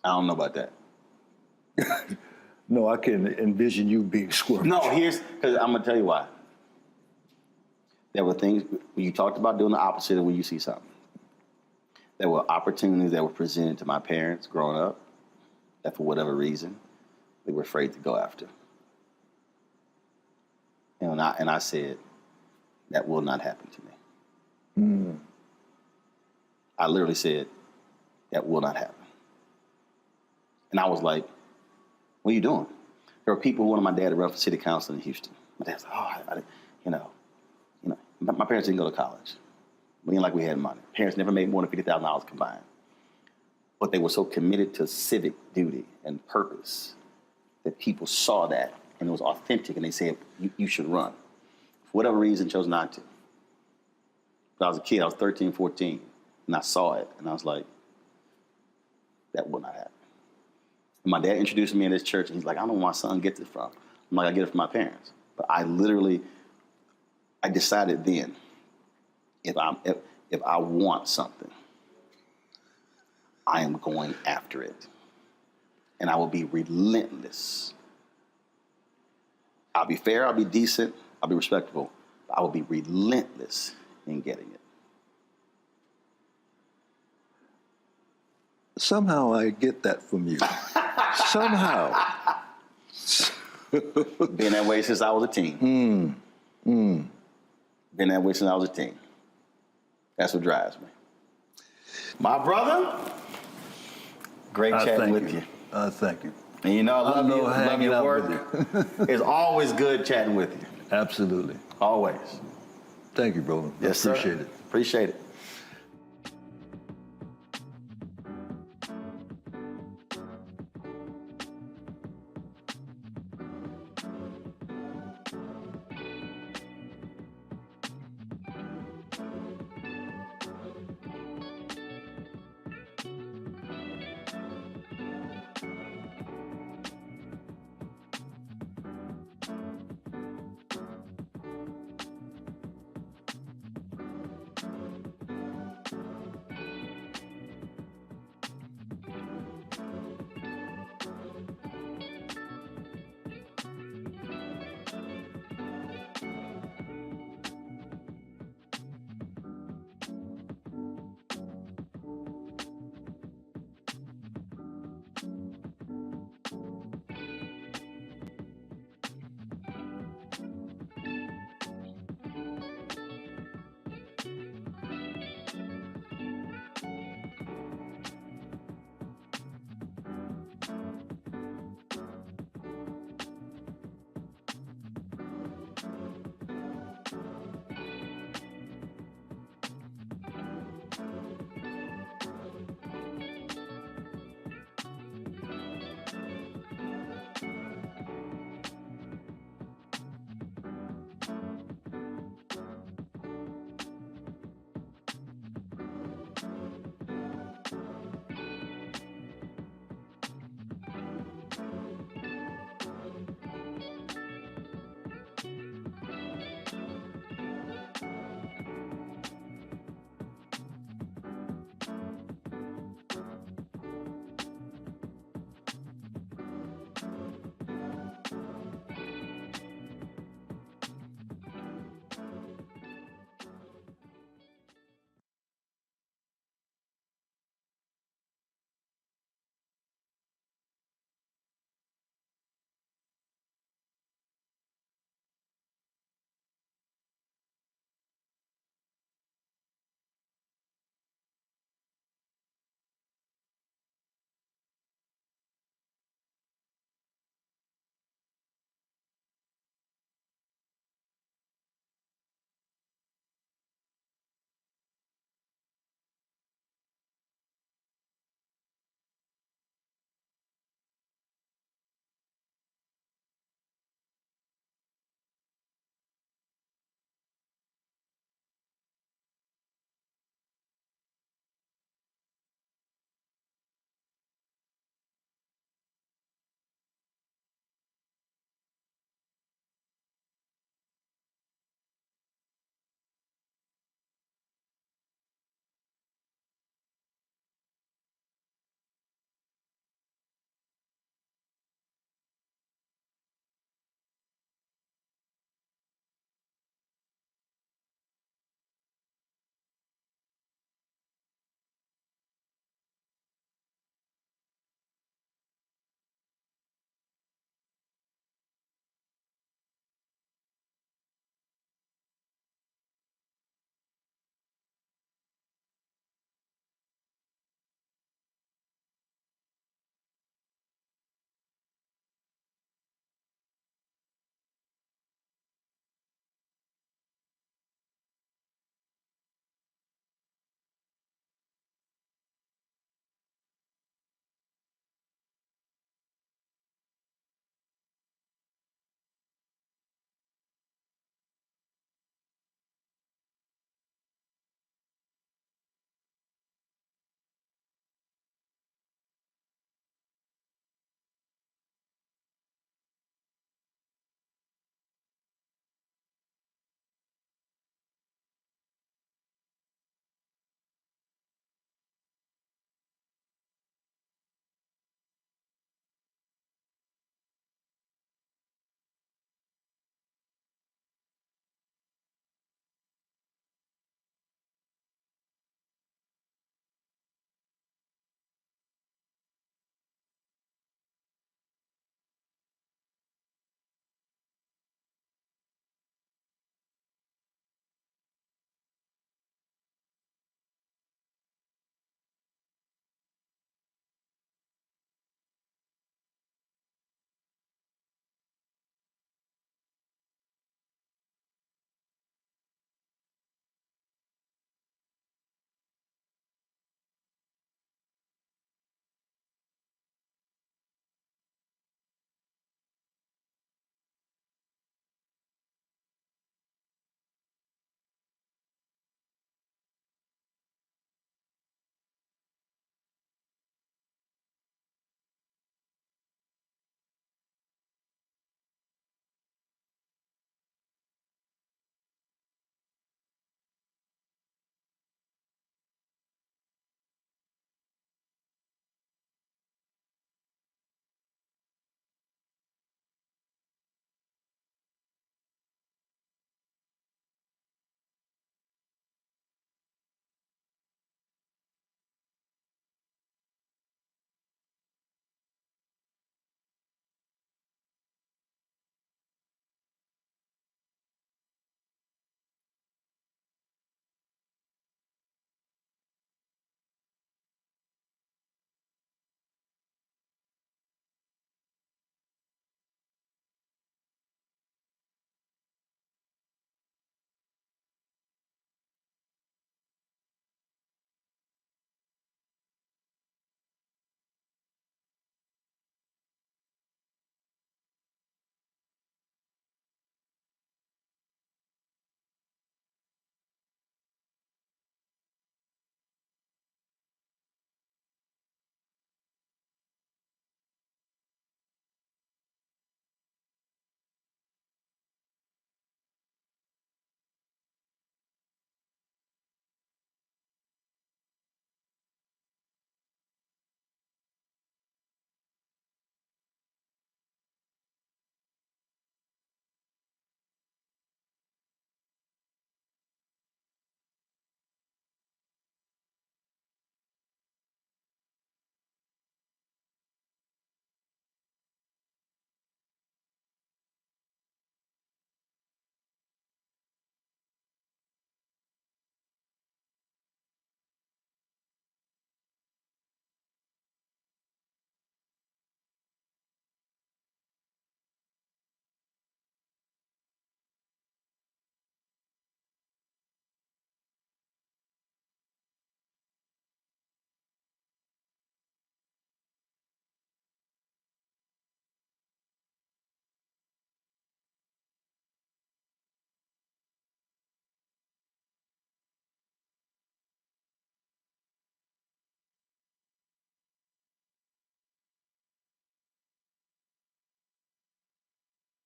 I don't know about that. No, I can envision you being squirmish. No, because I'm going to tell you why. There were things, when you talked about doing the opposite of when you see something. There were opportunities that were presented to my parents growing up that for whatever reason, they were afraid to go after. And I said, that will not happen to me. Mm. I literally said, that will not happen. And I was like, what are you doing? There were people who wanted my dad to run for city council in Houston. My dad's like, my parents didn't go to college. We didn't like we had money. Parents never made more than $50,000 combined. But they were so committed to civic duty and purpose that people saw that and it was authentic and they said, you should run. For whatever reason, chose not to. When I was a kid, I was 13, 14, and I saw it and I was like, that will not happen. And my dad introduced me in this church and he's like, I don't know where my son gets it from. I'm like, I get it from my parents. But I decided then, if I want something, I am going after it. And I will be relentless. I'll be fair, I'll be decent, I'll be respectable, but I will be relentless in getting it. Somehow I get that from you. Somehow. Been that way since I was a teen. Been that way since I was a teen. That's what drives me. My brother, great chatting with you. Thank you. And you know, I love your work. It's always good chatting with you. Absolutely. Always. Thank you, brother. Yes, Appreciate sir. it. Appreciate it.